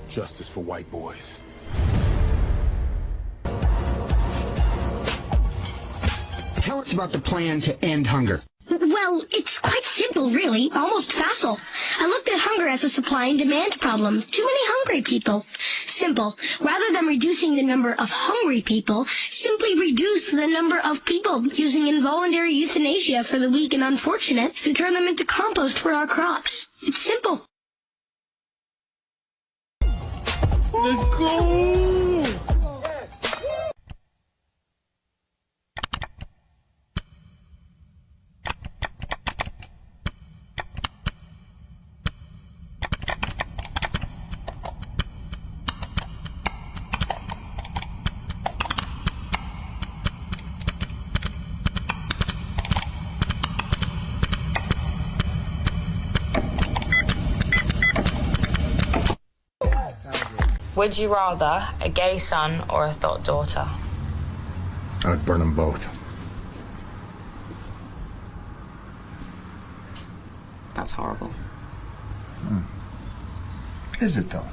Justice for white boys. Tell us about the plan to end hunger. Well, it's quite simple, really. Almost facile. I looked at hunger as a supply and demand problem. Too many hungry people. Simple. Rather than reducing the number of hungry people, simply reduce the number of people using involuntary euthanasia for the weak and unfortunate and turn them into compost for our crops. It's simple. Let's go! Would you rather a gay son or a thought daughter? I'd burn them both. That's horrible. Is it though?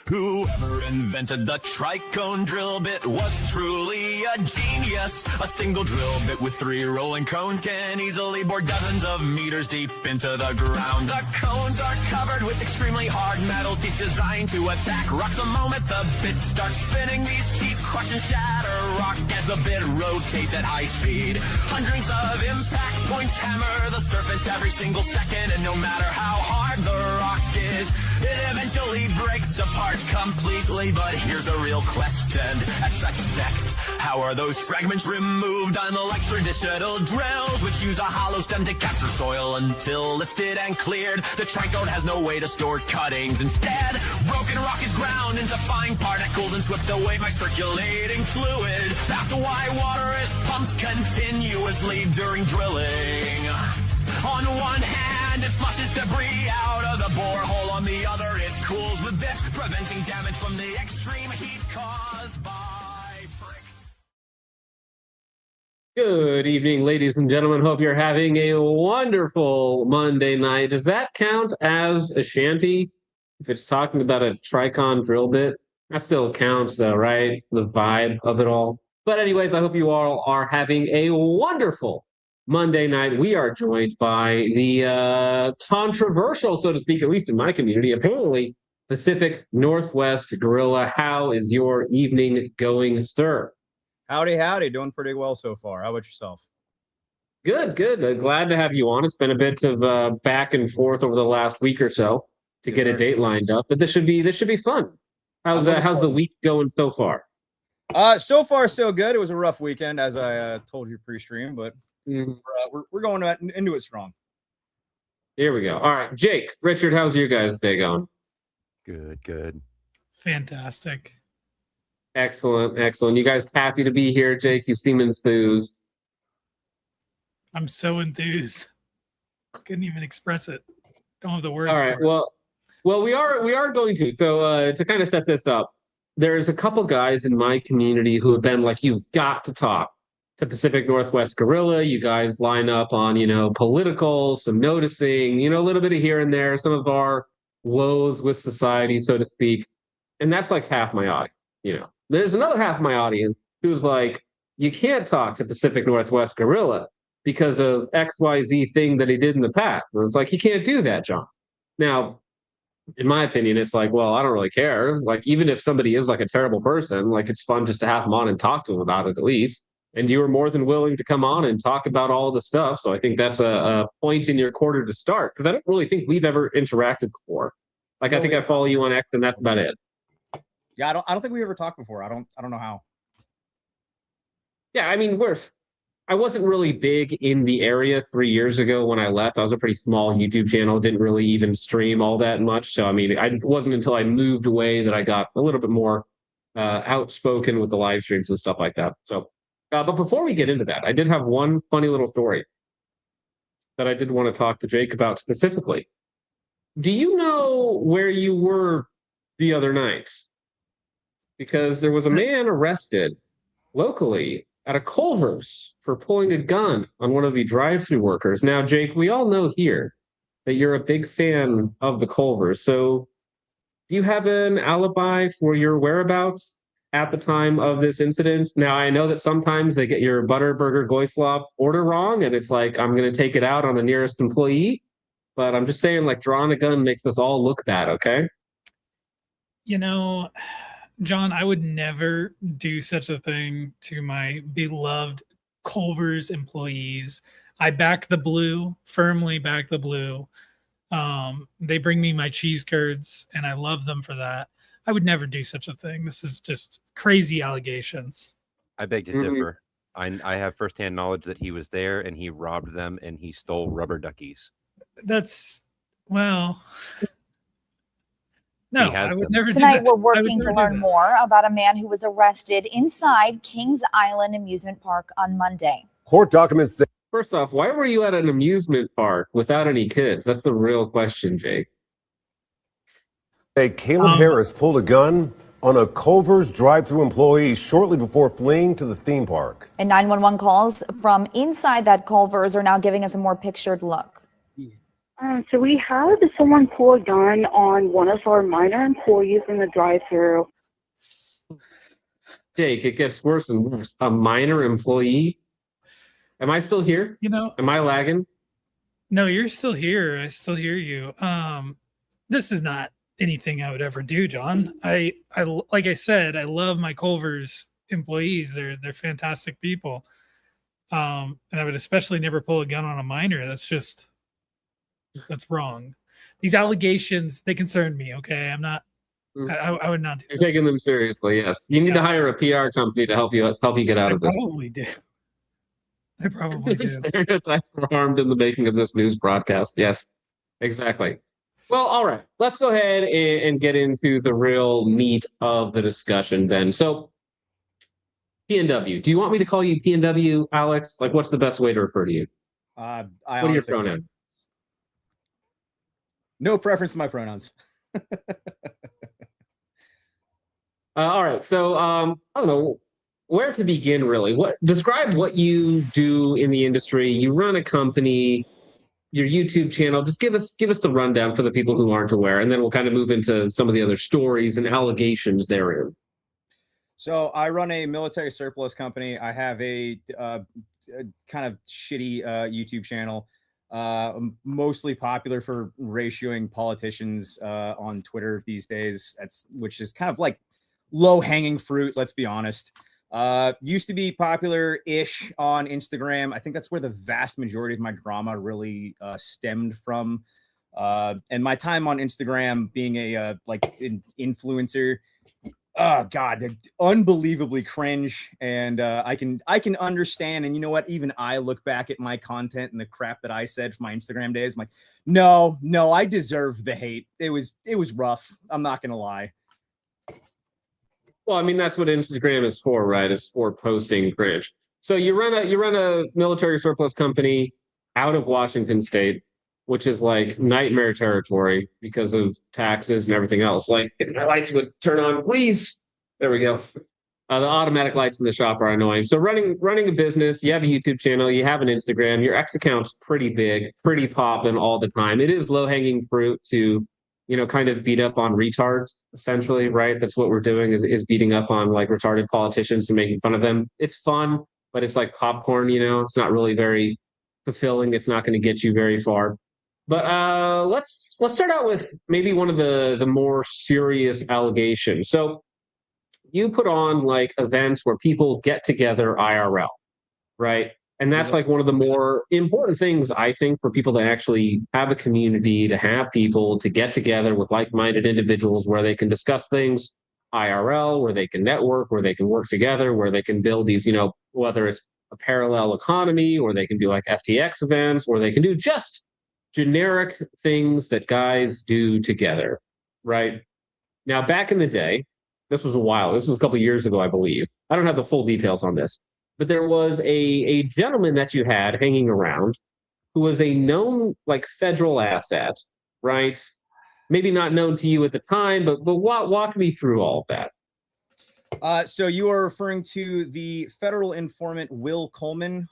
Whoever invented the tricone drill bit was truly a genius. A single drill bit with 3 rolling cones can easily bore dozens of meters deep into the ground. The cones are covered with extremely hard metal teeth designed to attack rock the moment the bit starts spinning. These teeth crush and shatter rock as the bit rotates at high speed. Hundreds of impact points hammer the surface every single second, and no matter how hard the rock is, it eventually breaks apart completely. But here's the real question: at such depths, how are those fragments removed? Unlike traditional drills, which use a hollow stem to capture soil until lifted and cleared, the tricone has no way to store cuttings. Instead, broken rock is ground into fine particles and swept away by circulating fluid. That's why water is pumped continuously during drilling. On one hand, it flushes debris out of the borehole. On the other, it cools the bit, preventing damage from the extreme heat caused by friction. Good evening, ladies and gentlemen. Hope you're having a wonderful Monday night. Does that count as a shanty? If it's talking about a Tricon drill bit, that still counts though, right? The vibe of it all. But anyways, I hope you all are having a wonderful Monday night. We are joined by the controversial, so to speak, at least in my community, apparently Pacific Northwest Guerrilla. How is your evening going, sir? Howdy, howdy. Doing pretty well so far. How about yourself? Good, good. Glad to have you on. It's been a bit of back and forth over the last week or so to get a date lined up, but this should be fun. How's the week going so far? So far so good. It was a rough weekend, as I told you pre-stream, but we're going into it strong. Here we go. All right, Jake, Richard, how's your guys' day going? Good. Fantastic. Excellent. You guys happy to be here, Jake? You seem enthused. I'm so enthused. Couldn't even express it. Don't have the words. All right. For it. Well, we are going to. So to kind of set this up, there's a couple guys in my community who have been like, you've got to talk to Pacific Northwest Guerrilla. You guys line up on, political, some noticing, a little bit of here and there, some of our woes with society, so to speak. And that's like half my audience, There's another half of my audience who's like, you can't talk to Pacific Northwest Guerrilla because of XYZ thing that he did in the past. And it's like, you can't do that, John. Now, in my opinion, it's like, well, I don't really care. Like, even if somebody is like a terrible person, like it's fun just to have them on and talk to them about it at least. And you were more than willing to come on and talk about all the stuff. So I think that's a point in your quarter to start, because I don't really think we've ever interacted before. Like, I think I follow you on X and that's about it. Yeah, I don't think we ever talked before. I don't know how. Yeah, I mean, I wasn't really big in the area 3 years ago when I left. I was a pretty small YouTube channel, didn't really even stream all that much. So, I mean, it wasn't until I moved away that I got a little bit more outspoken with the live streams and stuff like that. So, but before we get into that, I did have one funny little story that I did want to talk to Jake about specifically. Do you know where you were the other night? Because there was a man arrested locally at a Culver's for pulling a gun on one of the drive-through workers. Now, Jake, we all know here that you're a big fan of the Culver's. So do you have an alibi for your whereabouts at the time of this incident? Now, I know that sometimes they get your Butterburger Goislop order wrong, and it's like, I'm going to take it out on the nearest employee. But I'm just saying, like, drawing a gun makes us all look bad, okay? You know, John, I would never do such a thing to my beloved Culver's employees. I back the blue, firmly back the blue. They bring me my cheese curds, and I love them for that. I would never do such a thing. This is just crazy allegations. I beg to differ. I have firsthand knowledge that he was there and he robbed them and he stole rubber duckies. That's, well... No, I would never do Tonight, that. we're working to learn more about a man who was arrested inside Kings Island Amusement Park on Monday. Court documents say. First off, why were you at an amusement park without any kids? That's the real question, Jake. Caleb Harris pulled a gun on a Culver's drive-thru employee shortly before fleeing to the theme park. And 911 calls from inside that Culver's are now giving us a more pictured look. So we had someone pull a gun on one of our minor employees in the drive-thru. Jake, it gets worse and worse. A minor employee? Am I still here? You know, am I lagging? No, you're still here. I still hear you. This is not anything I would ever do, John. I like I said, I love my Culver's employees. They're fantastic people. And I would especially never pull a gun on a minor. That's wrong. These allegations, they concern me. Okay, I'm not. I would not do. You're taking them seriously. Yes, you need to hire a PR company to help you get out of this. Probably do. I probably do. Stereotypes were harmed in the making of this news broadcast. Yes, exactly. Well, all right. Let's go ahead and get into the real meat of the discussion then. So, PNW. Do you want me to call you PNW, Alex? Like, what's the best way to refer to you? What are your pronouns? No preference to my pronouns. All right. So I don't know where to begin really. Describe what you do in the industry. You run a company, your YouTube channel. Just give us the rundown for the people who aren't aware, and then we'll kind of move into some of the other stories and allegations therein. So I run a military surplus company. I have a kind of shitty YouTube channel. Mostly popular for ratioing politicians on Twitter these days. Which is kind of like low-hanging fruit, let's be honest. Used to be popular-ish on Instagram. I think that's where the vast majority of my drama really stemmed from. And my time on Instagram being a an influencer, oh God, they're unbelievably cringe. And I can understand. And you know what? Even I look back at my content and the crap that I said for my Instagram days. I'm like, no, I deserve the hate. It was rough. I'm not gonna lie. Well, I mean, that's what Instagram is for, right? It's for posting cringe. So you run a military surplus company out of Washington State, which is like nightmare territory because of taxes and everything else. Like, if my lights would turn on, please. There we go. The automatic lights in the shop are annoying. So running a business, you have a YouTube channel, you have an Instagram, your X account's pretty big, pretty popping all the time. It is low-hanging fruit to, kind of beat up on retards, essentially, right? That's what we're doing is beating up on like retarded politicians and making fun of them. It's fun, but it's like popcorn, it's not really very fulfilling. It's not going to get you very far. But let's start out with maybe one of the more serious allegations. So you put on like events where people get together IRL, right? And that's like one of the more important things, I think, for people to actually have a community, to have people to get together with like-minded individuals where they can discuss things IRL, where they can network, where they can work together, where they can build these, whether it's a parallel economy, or they can do like FTX events, or they can do just generic things that guys do together, right? Now, back in the day, this was a couple years ago, I believe. I don't have the full details on this, but there was a gentleman that you had hanging around who was a known like federal asset, right? Maybe not known to you at the time, but walk me through all of that. So you are referring to the federal informant William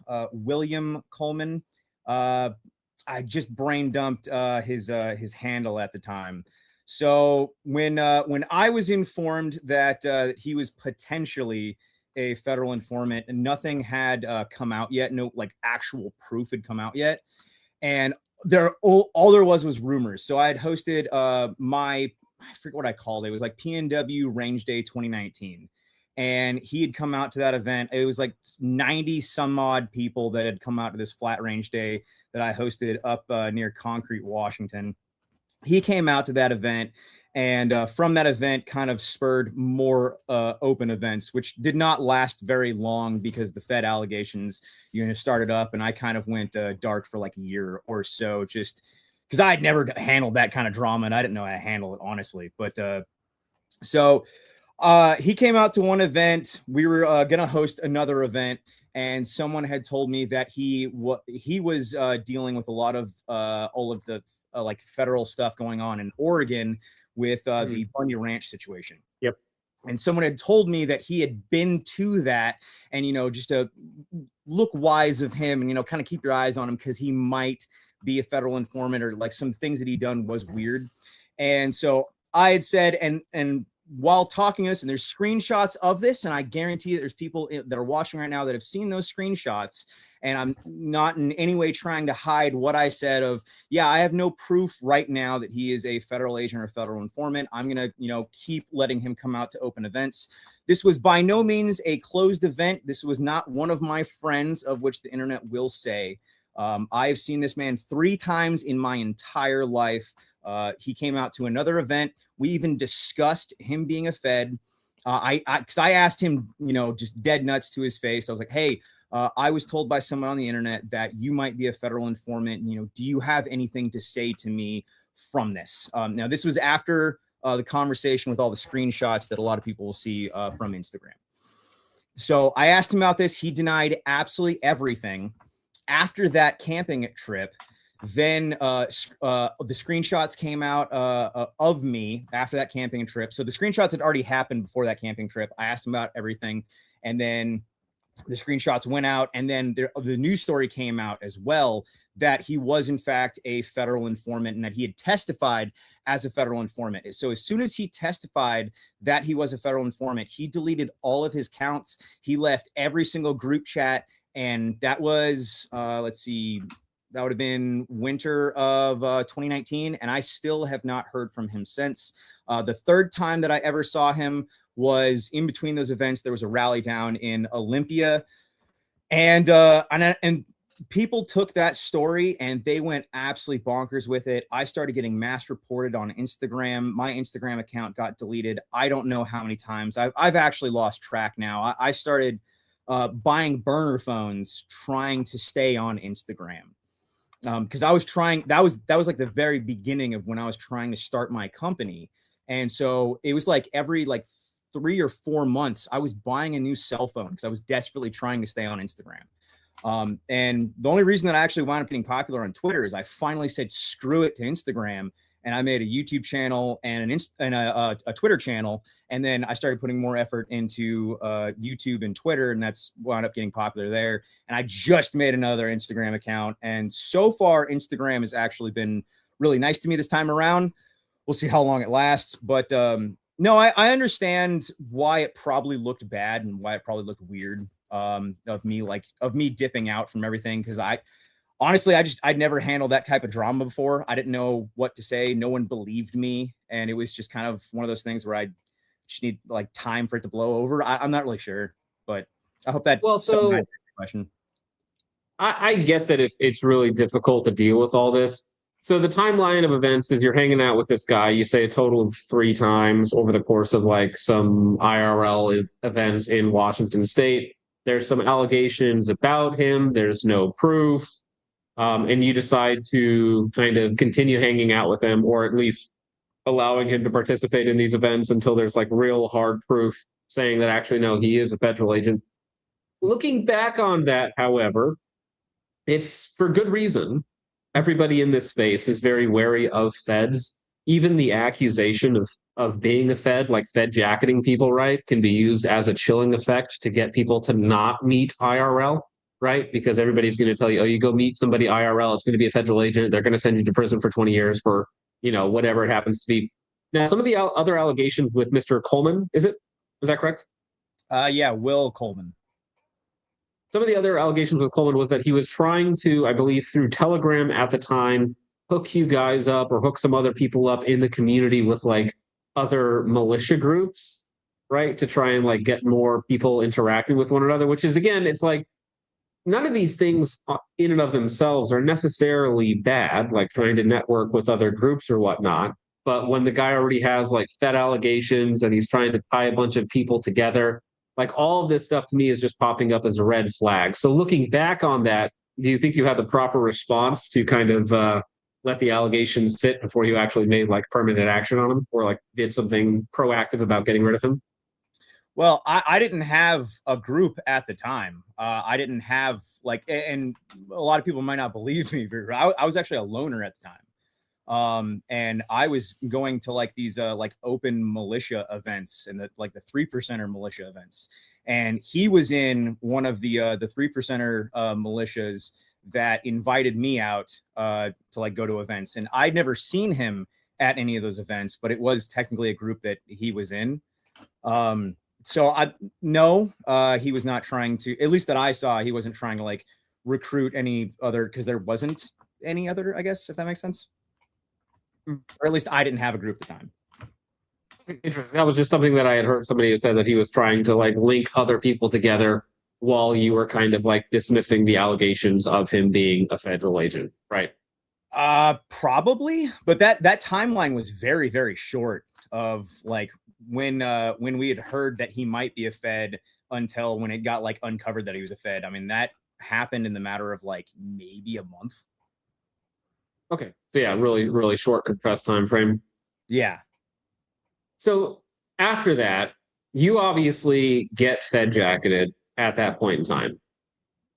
Coleman. I just brain dumped his handle at the time. So when I was informed that he was potentially a federal informant, and nothing had come out yet, no like actual proof had come out yet, and all there was rumors. So I had hosted I forget what I called it. It was like PNW Range Day 2019. And he had come out to that event. It was like 90 some odd people that had come out to this flat range day that I hosted up near Concrete, Washington. He came out to that event, and from that event kind of spurred more open events, which did not last very long because the Fed allegations, started up, and I kind of went dark for like a year or so, just because I had never handled that kind of drama, and I didn't know how to handle it, honestly. But he came out to one event. We were going to host another event, and someone had told me that he was dealing with a lot of all of the like federal stuff going on in Oregon with the Bundy Ranch situation. Yep. And someone had told me that he had been to that, and just to look wise of him, and kind of keep your eyes on him because he might be a federal informant, or like some things that he done was weird. And so I had said, and while talking this, and there's screenshots of this, and I guarantee that there's people that are watching right now that have seen those screenshots, and I'm not in any way trying to hide what I said of, yeah, I have no proof right now that he is a federal agent or federal informant. I'm going to, keep letting him come out to open events. This was by no means a closed event. This was not one of my friends, of which the internet will say. I have seen this man 3 times in my entire life. He came out to another event. We even discussed him being a Fed. Because I asked him, just dead nuts to his face. I was like, hey, I was told by someone on the internet that you might be a federal informant. Do you have anything to say to me from this? Now, this was after the conversation with all the screenshots that a lot of people will see from Instagram. So I asked him about this. He denied absolutely everything. After that camping trip, then the screenshots came out of me after that camping trip. So the screenshots had already happened before that camping trip. I asked him about everything, and then the screenshots went out, and then the news story came out as well that he was in fact a federal informant and that he had testified as a federal informant. So as soon as he testified that he was a federal informant, he deleted all of his counts. He left every single group chat, and that was let's see, that would have been winter of 2019, and I still have not heard from him since. The third time that I ever saw him was in between those events. There was a rally down in Olympia, and people took that story and they went absolutely bonkers with it. I started getting mass reported on Instagram. My Instagram account got deleted. I don't know how many times. I've actually lost track now. I started buying burner phones trying to stay on Instagram. Because I was trying, that was like the very beginning of when I was trying to start my company. And so it was like every 3 or 4 months, I was buying a new cell phone because I was desperately trying to stay on Instagram. And the only reason that I actually wound up getting popular on Twitter is I finally said, screw it to Instagram. And I made a YouTube channel and a Twitter channel. And then I started putting more effort into YouTube and Twitter, and that's wound up getting popular there. And I just made another Instagram account. And so far, Instagram has actually been really nice to me this time around. We'll see how long it lasts. But no, I understand why it probably looked bad and why it probably looked weird of me dipping out from everything, because honestly, I'd never handled that type of drama before. I didn't know what to say. No one believed me. And it was just kind of one of those things where I just need time for it to blow over. I'm not really sure, but I hope that. Well, so question. I get that it's really difficult to deal with all this. So the timeline of events is you're hanging out with this guy, you say a total of 3 times over the course of some IRL events in Washington State. there's some allegations about him, there's no proof, and you decide to kind of continue hanging out with him, or at least allowing him to participate in these events until there's like real hard proof saying that actually, no, he is a federal agent. Looking back on that, however, it's for good reason. Everybody in this space is very wary of feds. Even the accusation of being a fed, like fed jacketing people, right, can be used as a chilling effect to get people to not meet IRL, right? Because everybody's going to tell you, oh, you go meet somebody IRL, it's going to be a federal agent. They're going to send you to prison for 20 years for, whatever it happens to be. Now, some of the other allegations with Mr. Coleman, is that correct? Yeah, Will Coleman. Some of the other allegations with Coleman was that he was trying to, I believe, through Telegram at the time, hook you guys up or hook some other people up in the community with like other militia groups, right? To try and like get more people interacting with one another, which is, again, it's like none of these things in and of themselves are necessarily bad, like trying to network with other groups or whatnot. But when the guy already has like Fed allegations and he's trying to tie a bunch of people together, like all of this stuff to me is just popping up as a red flag. So looking back on that, do you think you had the proper response to kind of let the allegations sit before you actually made like permanent action on him, or like did something proactive about getting rid of him? Well, I didn't have a group at the time. I didn't have like, and a lot of people might not believe me, but I was actually a loner at the time. And I was going to like these like open militia events and the 3%er militia events. And he was in one of the 3%er militias that invited me out to like go to events. And I'd never seen him at any of those events, but it was technically a group that he was in. So he was not trying to, at least that I saw, he wasn't trying to like recruit any other, because there wasn't any other, I guess, if that makes sense. Or at least I didn't have a group at the time. Interesting. That was just something that I had heard somebody said, that he was trying to like link other people together while you were kind of like dismissing the allegations of him being a federal agent, right? Probably, but that timeline was very, very short of like when we had heard that he might be a Fed until when it got like uncovered that he was a Fed. I mean, that happened in the matter of like maybe a month. Okay. So yeah, really, really short compressed time frame. Yeah. So after that, you obviously get Fed jacketed at that point in time,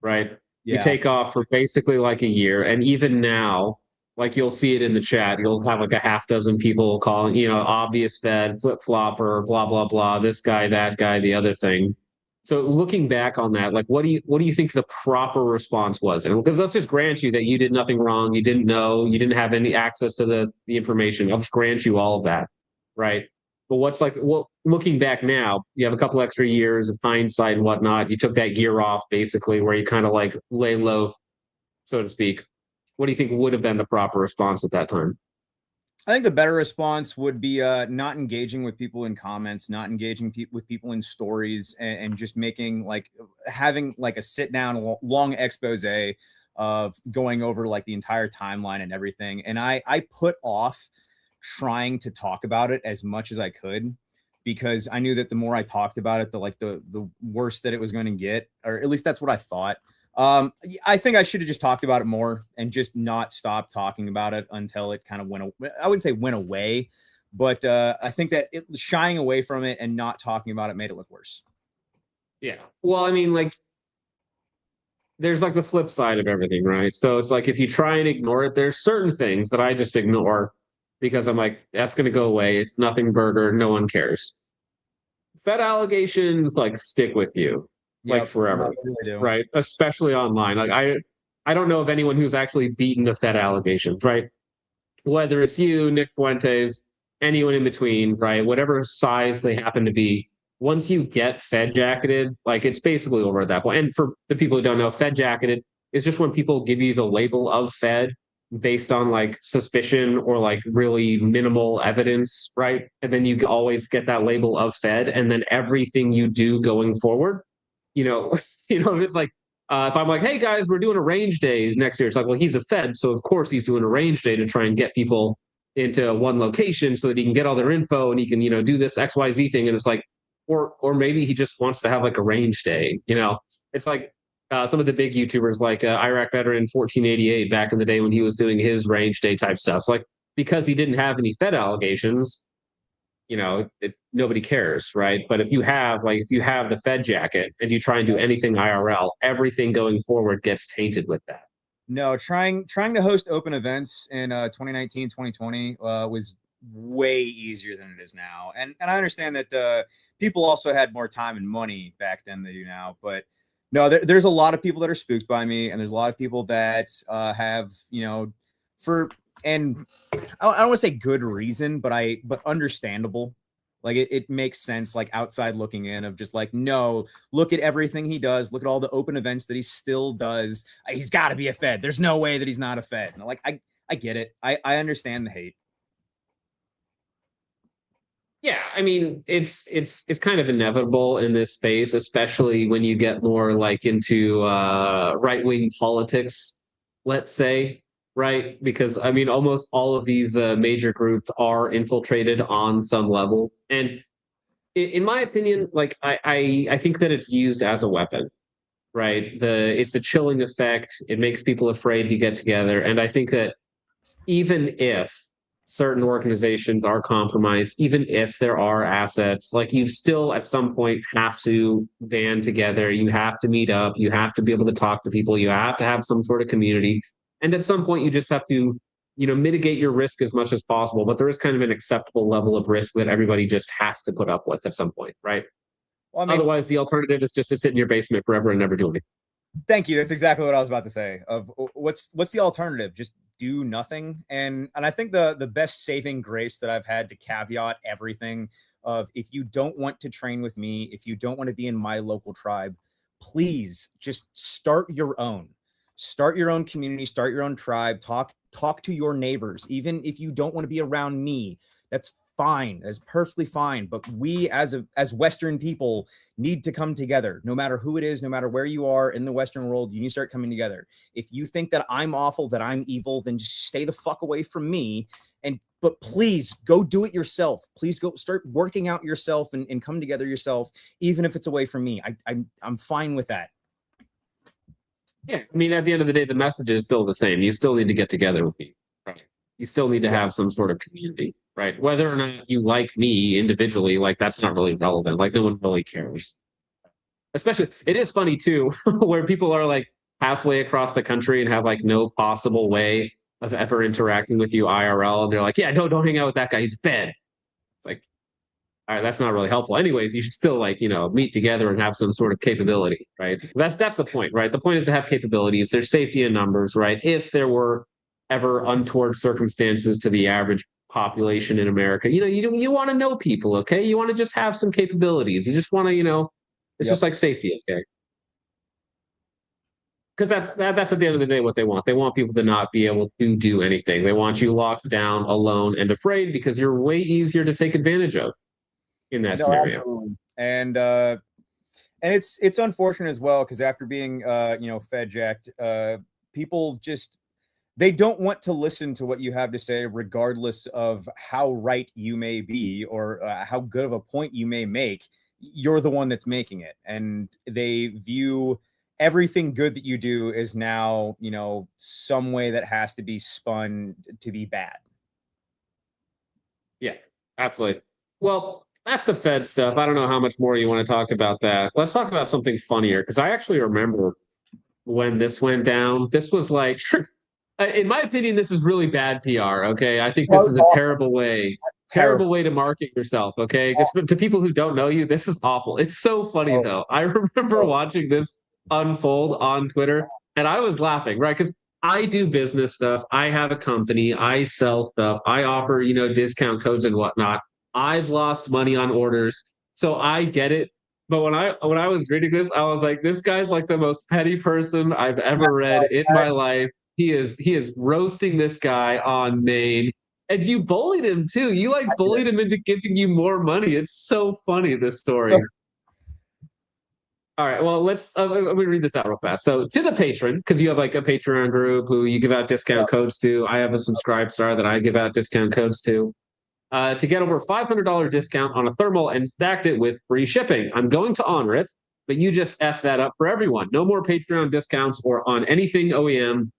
right? Yeah. You take off for basically like a year. And even now, like you'll see it in the chat, you'll have like a half dozen people calling, obvious Fed, flip-flopper, blah, blah, blah, this guy, that guy, the other thing. So looking back on that, like, what do you think the proper response was? And because let's just grant you that you did nothing wrong, you didn't know, you didn't have any access to the information. I'll just grant you all of that, right? But looking back now, you have a couple extra years of hindsight and whatnot. You took that year off, basically, where you kind of like lay low, so to speak. What do you think would have been the proper response at that time? I think the better response would be not engaging with people in comments, not engaging with people in stories, and just having like a sit down, long expose of going over like the entire timeline and everything. And I put off trying to talk about it as much as I could, because I knew that the more I talked about it, the worse that it was going to get, or at least that's what I thought. I think I should have just talked about it more and just not stopped talking about it until it kind of went away. I wouldn't say went away, but I think that shying away from it and not talking about it made it look worse. Yeah. Well, I mean, like, there's like the flip side of everything, right? So it's like if you try and ignore it, there's certain things that I just ignore because I'm like, that's going to go away. It's nothing burger. No one cares. Fed allegations like stick with you. Like forever, really, right? Especially online. Like I don't know of anyone who's actually beaten the Fed allegations, right? Whether it's you, Nick Fuentes, anyone in between, right? Whatever size they happen to be, once you get Fed jacketed, like it's basically over at that point. And for the people who don't know, Fed jacketed is just when people give you the label of Fed based on like suspicion or like really minimal evidence, right? And then you always get that label of Fed, and then everything you do going forward, it's like, if I'm like, hey guys, we're doing a range day next year. It's like, well, he's a Fed, so of course he's doing a range day to try and get people into one location so that he can get all their info and he can, do this XYZ thing. And it's like, or maybe he just wants to have like a range day, It's like some of the big YouTubers, like Iraq veteran 1488 back in the day when he was doing his range day type stuff. It's like because he didn't have any Fed allegations, nobody cares, right? But if you have the Fed jacket and you try and do anything IRL, everything going forward gets tainted with that. No, trying to host open events in 2019, 2020 was way easier than it is now. And I understand that people also had more time and money back then than they do now. But no, there's a lot of people that are spooked by me, and there's a lot of people that have, and I don't want to say good reason, but understandable. Like it makes sense, like outside looking in, of just like, no, look at everything he does. Look at all the open events that he still does. He's got to be a Fed. There's no way that he's not a Fed. And like, I get it. I understand the hate. Yeah, I mean, it's kind of inevitable in this space, especially when you get more like into right-wing politics, let's say. Right, because I mean, almost all of these major groups are infiltrated on some level, and in my opinion, like I think that it's used as a weapon, right? It's a chilling effect. It makes people afraid to get together, and I think that even if certain organizations are compromised, even if there are assets, like you still at some point have to band together. You have to meet up. You have to be able to talk to people. You have to have some sort of community. And at some point, you just have to, mitigate your risk as much as possible. But there is kind of an acceptable level of risk that everybody just has to put up with at some point, right? Well, I mean, otherwise, the alternative is just to sit in your basement forever and never do anything. Thank you. That's exactly what I was about to say. Of what's the alternative? Just do nothing. And I think the best saving grace that I've had to caveat everything of, if you don't want to train with me, if you don't want to be in my local tribe, please just start your own. Start your own community, start your own tribe, talk to your neighbors. Even if you don't want to be around me, that's fine. That's perfectly fine. But we as Western people need to come together, no matter who it is, no matter where you are in the Western world. You need to start coming together. If you think that I'm awful, that I'm evil, then just stay the fuck away from me. But please go do it yourself. Please go start working out yourself and come together yourself, even if it's away from me. I'm fine with that. Yeah, I mean, at the end of the day, the message is still the same. You still need to get together with me, right? You still need to have some sort of community, right? Whether or not you like me individually, like that's not really relevant. Like no one really cares. Especially, it is funny too, where people are like halfway across the country and have like no possible way of ever interacting with you IRL, and they're like, "Yeah, don't hang out with that guy. He's bad." It's like, all right, that's not really helpful. Anyways, you should still meet together and have some sort of capability, right? That's the point, right? The point is to have capabilities. There's safety in numbers, right? If there were ever untoward circumstances to the average population in America, you want to know people, okay? You want to just have some capabilities. You just want to, it's just like safety, okay? Because that's at the end of the day what they want. They want people to not be able to do anything. They want you locked down, alone, and afraid, because you're way easier to take advantage of in that scenario. Absolutely. And it's unfortunate as well, because after being Fed jacked, people they don't want to listen to what you have to say, regardless of how right you may be or how good of a point you may make. You're the one that's making it, and they view everything good that you do is now some way that has to be spun to be bad. Yeah, absolutely. Well, that's the Fed stuff. I don't know how much more you want to talk about that. Let's talk about something funnier, because I actually remember when this went down. This was like, in my opinion, this is really bad PR. Okay, I think this is a terrible way to market yourself. Okay, because to people who don't know you, this is awful. It's so funny though. I remember watching this unfold on Twitter, and I was laughing, right? Because I do business stuff. I have a company. I sell stuff. I offer discount codes and whatnot. I've lost money on orders, so I get it. But when I was reading this, I was like, this guy's like the most petty person I've ever read in my life. He is roasting this guy on Maine, and you bullied him too. You bullied him into giving you more money. It's so funny, this story. All right, well, let me read this out real fast. So, to the patron, because you have like a Patreon group who you give out discount codes to. I have a Subscribe Star that I give out discount codes to get over $500 discount on a thermal and stacked it with free shipping. I'm going to honor it. but you just F that up for everyone. No more Patreon discounts or on anything OEM.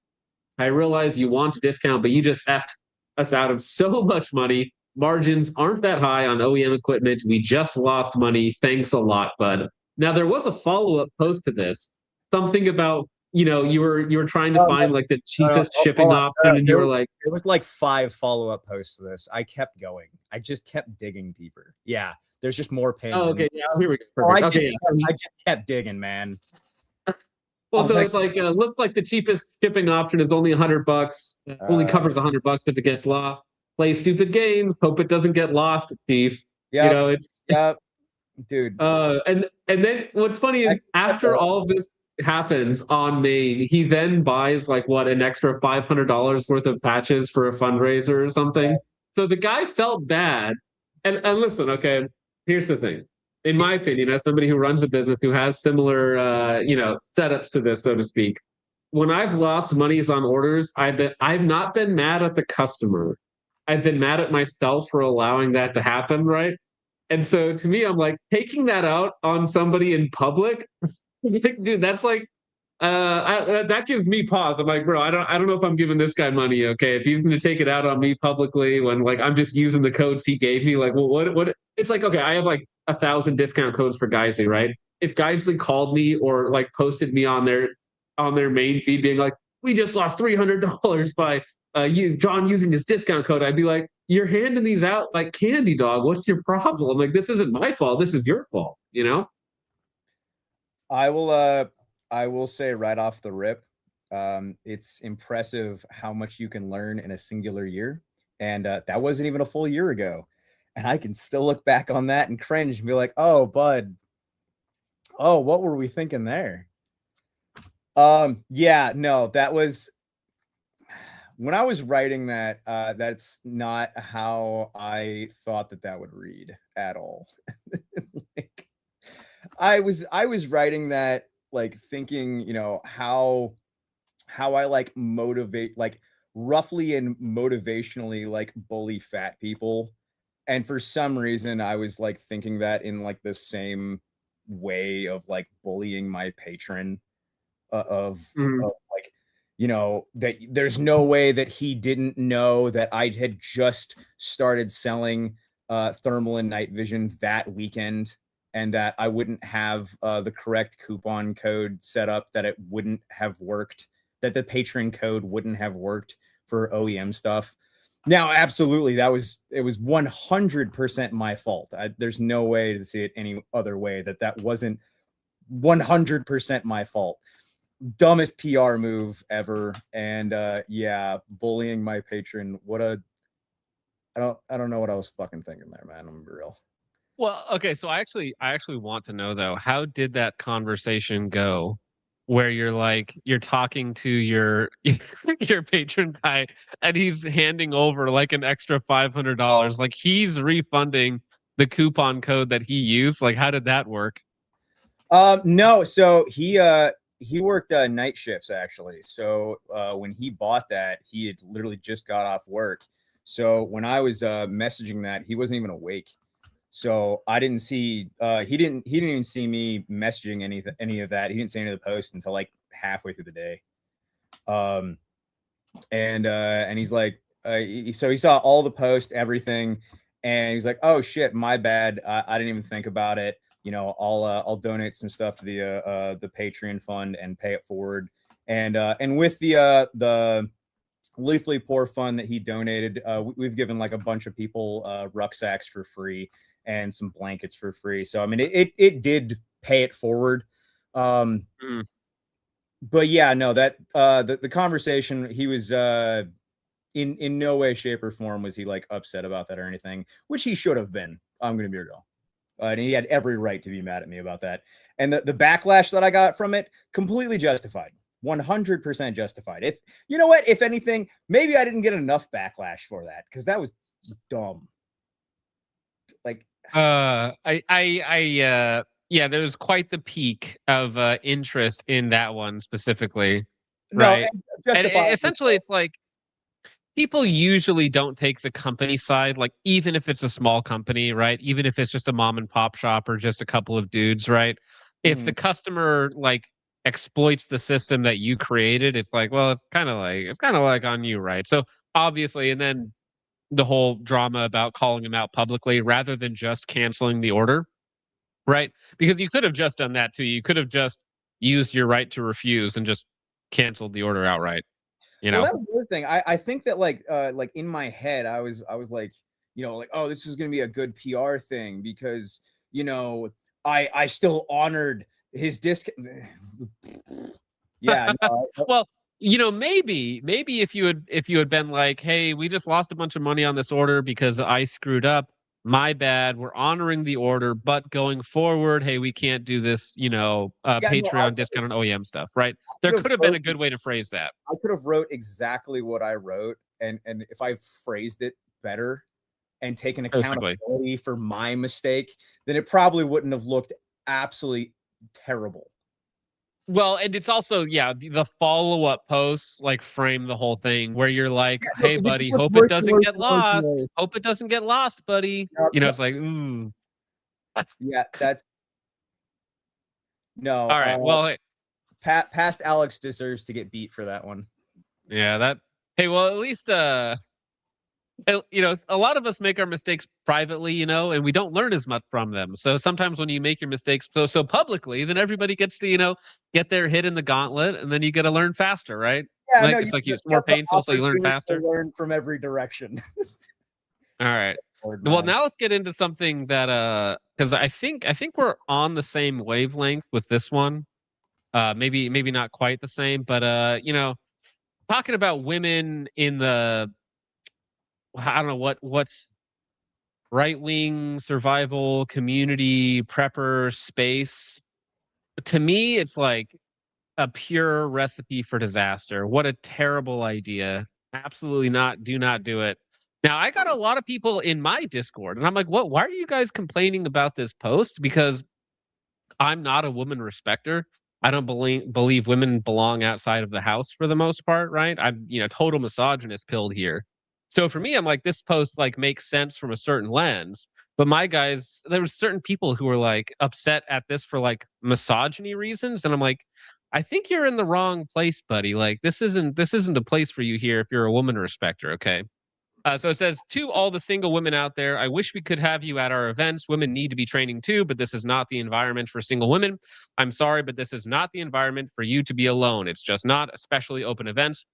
I realize you want a discount, but you just effed us out of so much money. Margins aren't that high on OEM equipment. We just lost money. Thanks a lot, bud. Now there was a follow-up post to this. Something about, you were trying to find like the cheapest shipping option, and you were like, there was like 5 follow-up posts to this. I kept going. I just kept digging deeper. Yeah, there's just more pain. oh, okay, yeah, here we go. Perfect. I just kept digging, man. Well, so it's like looks like the cheapest shipping option is only $100. Only covers $100 if it gets lost. Play stupid game. Hope it doesn't get lost, Chief. Yeah, it's dude. And then what's funny is after all of this happens on Maine, he then buys like an extra $500 worth of patches for a fundraiser or something. So the guy felt bad. And listen, okay, here's the thing. In my opinion, as somebody who runs a business who has similar, setups to this, so to speak, when I've lost monies on orders, I've not been mad at the customer. I've been mad at myself for allowing that to happen, right? And so to me, I'm like, taking that out on somebody in public, dude, that's like, that gives me pause. I'm like, bro, I don't know if I'm giving this guy money. Okay, if he's going to take it out on me publicly when like I'm just using the codes he gave me, like, well, what? It's like, okay, I have like 1,000 discount codes for Guisley, right? If Guisley called me or like posted me on their main feed being like, we just lost $300 by John using this discount code, I'd be like, you're handing these out like candy, dog. What's your problem? Like, this isn't my fault. This is your fault. I will say right off the rip, it's impressive how much you can learn in a singular year. And that wasn't even a full year ago. And I can still look back on that and cringe and be like, oh, bud. Oh, what were we thinking there? Yeah, no, that was when I was writing that, that's not how I thought that would read at all. Like, I was writing that like thinking, how I like motivate, like roughly and motivationally like bully fat people. And for some reason I was like thinking that in like the same way of like bullying my patron of like, that there's no way that he didn't know that I had just started selling thermal and night vision that weekend, and that I wouldn't have the correct coupon code set up, that it wouldn't have worked, that the patron code wouldn't have worked for OEM stuff. Now, absolutely, it was 100% my fault. There's no way to see it any other way that wasn't 100% my fault. Dumbest PR move ever. And yeah, bullying my patron. I don't know what I was fucking thinking there, man. I'm gonna be real. Well, okay, so I actually want to know though, how did that conversation go? Where you're talking to your patron guy, and he's handing over like an extra $500, like he's refunding the coupon code that he used. Like, how did that work? No, so he worked night shifts actually. So when he bought that, he had literally just got off work. So when I was messaging that, he wasn't even awake. So I didn't see he didn't even see me messaging any of that. He didn't see any of the posts until like halfway through the day. And he's like, so he saw all the posts, everything, and he's like, oh shit, my bad. I didn't even think about it. I'll donate some stuff to the Patreon fund and pay it forward. And with the Lethally Poor fund that he donated, we've given like a bunch of people rucksacks for free and some blankets for free. So I mean, it did pay it forward. But yeah, no, that the conversation, he was in no way, shape, or form was he like upset about that or anything, which he should have been. I'm gonna be real. And he had every right to be mad at me about that. And the backlash that I got from it, completely justified. 100% justified. If you know what, if anything, maybe I didn't get enough backlash for that, because that was dumb. Like yeah, there was quite the peak of interest in that one specifically. No, right? And essentially it's like people usually don't take the company side, like even if it's a small company, right? Even if it's just a mom and pop shop or just a couple of dudes, right? If the customer like exploits the system that you created, it's like, well, it's kind of like on you, right? So obviously, and then the whole drama about calling him out publicly rather than just canceling the order, right? Because you could have just done that too. You could have just used your right to refuse and just canceled the order outright. You know, Well, that's the other thing. I think that like in my head, I was like, like, oh, this is gonna be a good PR thing because I still honored his disc. Yeah. No, well, maybe if you had been like, hey, we just lost a bunch of money on this order because I screwed up. My bad. We're honoring the order, but going forward, hey, we can't do this, Yeah, no, Patreon discount on OEM stuff, right? There could have been a good way to phrase that. I could have wrote exactly what I wrote, and if I phrased it better and taken accountability for my mistake, then it probably wouldn't have looked absolutely terrible. Well, and it's also, the follow-up posts like frame the whole thing where you're like, hey, buddy, hope it doesn't get lost. Hope it doesn't get lost, buddy. It's like, Yeah, that's no. All right. Well, past Alex deserves to get beat for that one. Yeah, hey, well, at least a lot of us make our mistakes privately, and we don't learn as much from them. So sometimes when you make your mistakes so publicly, then everybody gets to, get their hit in the gauntlet, and then you get to learn faster, right? Yeah, like, no, it's like it's more painful, so you learn faster. Learn from every direction. All right. Well, now let's get into something that because I think we're on the same wavelength with this one. Maybe not quite the same, but talking about women in the I don't know what's right-wing survival community prepper space. To me, it's like a pure recipe for disaster. What a terrible idea. Absolutely not. Do not do it. Now, I got a lot of people in my Discord, and I'm like, why are you guys complaining about this post? Because I'm not a woman respecter. I don't believe women belong outside of the house for the most part, right? I'm, total misogynist pilled here. So for me, I'm like, this post like makes sense from a certain lens. But my guys, there were certain people who were like upset at this for like misogyny reasons, and I'm like, I think you're in the wrong place, buddy. Like this isn't a place for you here if you're a woman respecter. Okay. So it says, to all the single women out there, I wish we could have you at our events. Women need to be training too, but this is not the environment for single women. I'm sorry, but this is not the environment for you to be alone. It's just not, especially open events.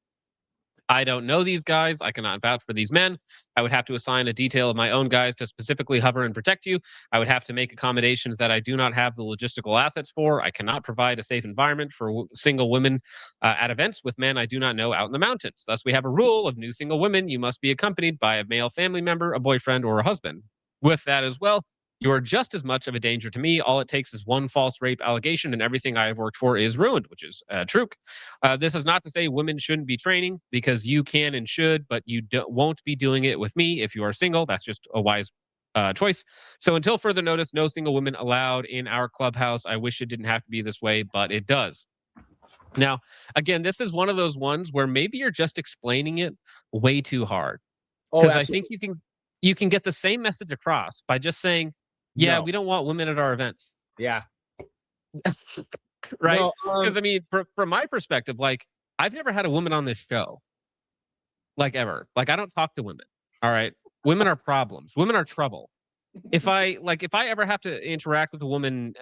I don't know these guys. I cannot vouch for these men. I would have to assign a detail of my own guys to specifically hover and protect you. I would have to make accommodations that I do not have the logistical assets for. I cannot provide a safe environment for single women at events with men I do not know out in the mountains. Thus, we have a rule of new single women. You must be accompanied by a male family member, a boyfriend, or a husband. With that as well, you are just as much of a danger to me. All it takes is one false rape allegation and everything I have worked for is ruined, which is true. This is not to say women shouldn't be training, because you can and should, but you won't be doing it with me if you are single. That's just a wise choice. So until further notice, no single women allowed in our clubhouse. I wish it didn't have to be this way, but it does. Now, again, this is one of those ones where maybe you're just explaining it way too hard. Because I think you can get the same message across by just saying, yeah, we don't want women at our events. Yeah. Right? Because I mean, from my perspective, like, I've never had a woman on this show. Like, ever. Like, I don't talk to women. All right. Women are problems. Women are trouble. If I ever have to interact with a woman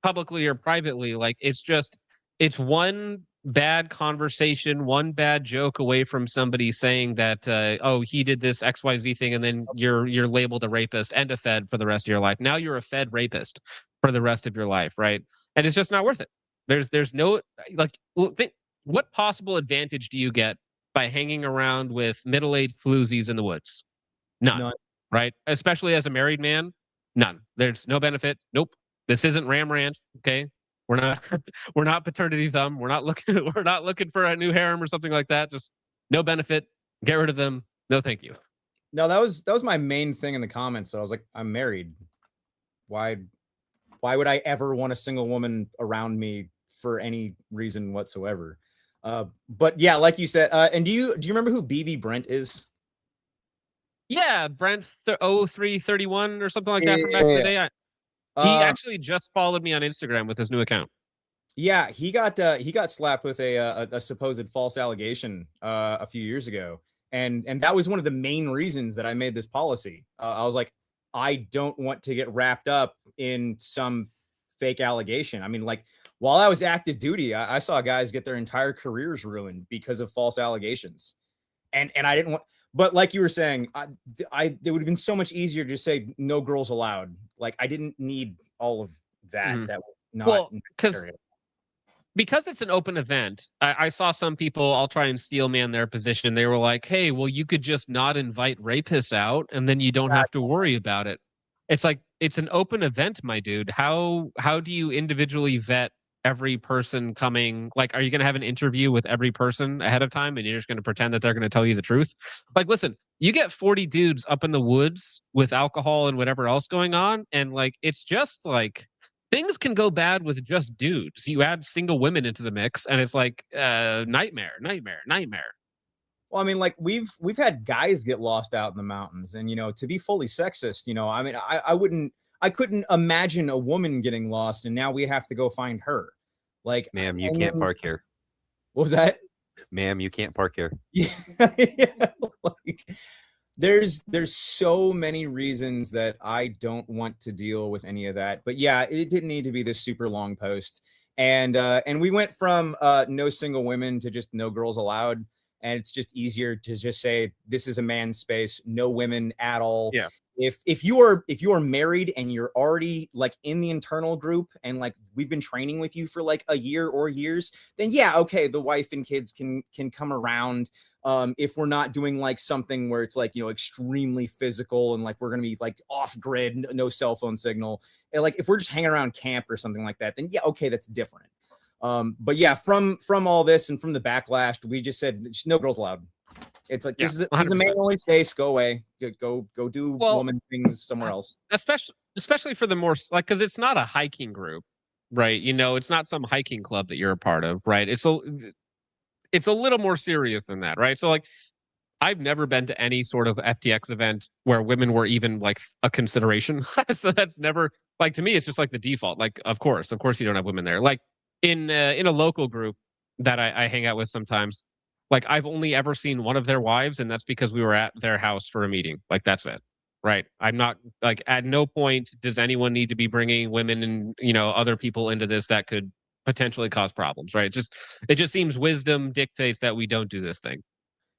publicly or privately, like, it's one bad conversation, one bad joke away from somebody saying that, oh, he did this XYZ thing, and then you're labeled a rapist and a fed for the rest of your life. Now you're a fed rapist for the rest of your life, right? And it's just not worth it. There's no, like, what possible advantage do you get by hanging around with middle-aged floozies in the woods? None. Right? Especially as a married man, none. There's no benefit. Nope. This isn't Ram Ranch. Okay. We're not paternity thumb. We're not looking for a new harem or something like that. Just no benefit. Get rid of them. No, thank you. No, that was my main thing in the comments. So I was like, I'm married. Why would I ever want a single woman around me for any reason whatsoever? But yeah, like you said, and do you remember who BB Brent is? Yeah, Brent 0331 or something like that from back in the day. He actually just followed me on Instagram with his new account. Yeah, he got slapped with a supposed false allegation a few years ago, and that was one of the main reasons that I made this policy. I was like, I don't want to get wrapped up in some fake allegation. I mean, like while I was active duty, I saw guys get their entire careers ruined because of false allegations, and I didn't want. But like you were saying, it would have been so much easier to say no girls allowed. Like I didn't need all of that. That was not necessary. Because it's an open event, I saw some people, I'll try and steel man their position. They were like, hey, well, you could just not invite rapists out and then you don't have to worry about it. It's like, it's an open event, my dude. How do you individually vet every person coming? Like, are you going to have an interview with every person ahead of time and you're just going to pretend that they're going to tell you the truth? Like, listen, you get 40 dudes up in the woods with alcohol and whatever else going on. And like, it's just like, things can go bad with just dudes. You add single women into the mix, and it's like nightmare. Well, I mean, like we've had guys get lost out in the mountains, and to be fully sexist, I mean, I couldn't imagine a woman getting lost, and now we have to go find her. Like, ma'am, you can't park here. What was that? Ma'am, you can't park here. Yeah, like, there's so many reasons that I don't want to deal with any of that. But yeah, it didn't need to be this super long post. And we went from no single women to just no girls allowed. And it's just easier to just say this is a man's space, no women at all. Yeah. If you are married and you're already like in the internal group and like we've been training with you for like a year or years, then yeah, okay, the wife and kids can come around. If we're not doing like something where it's like, extremely physical and like we're going to be like off grid, no cell phone signal. And like if we're just hanging around camp or something like that, then yeah, okay, that's different. But yeah, from all this and from the backlash, we just said no girls allowed. It's like, this is a man only space. Go away. Go do woman things somewhere else. Especially for the more like, because it's not a hiking group, right? It's not some hiking club that you're a part of, right? It's a little more serious than that, right? So like, I've never been to any sort of FTX event where women were even like a consideration. So that's never like, to me, it's just like the default. Like, of course you don't have women there. Like in a local group that I hang out with sometimes, like I've only ever seen one of their wives, and that's because we were at their house for a meeting. Like that's it, right? I'm not like, at no point does anyone need to be bringing women and other people into this that could potentially cause problems, right? It just seems wisdom dictates that we don't do this thing.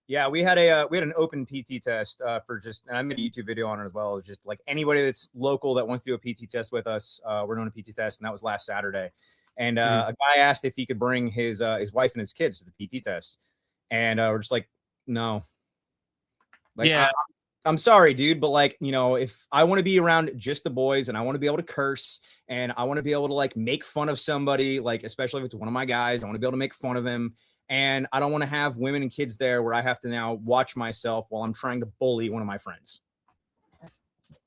Yeah, we had an open PT test for just, and I made a YouTube video on it as well. It's just like anybody that's local that wants to do a PT test with us, we're doing a PT test, and that was last Saturday. And a guy asked if he could bring his wife and his kids to the PT test, and we're just like, no. Like, yeah, I'm sorry, dude, but like, if I want to be around just the boys and I want to be able to curse and I want to be able to like make fun of somebody, like especially if it's one of my guys, I want to be able to make fun of him. And I don't want to have women and kids there where I have to now watch myself while I'm trying to bully one of my friends.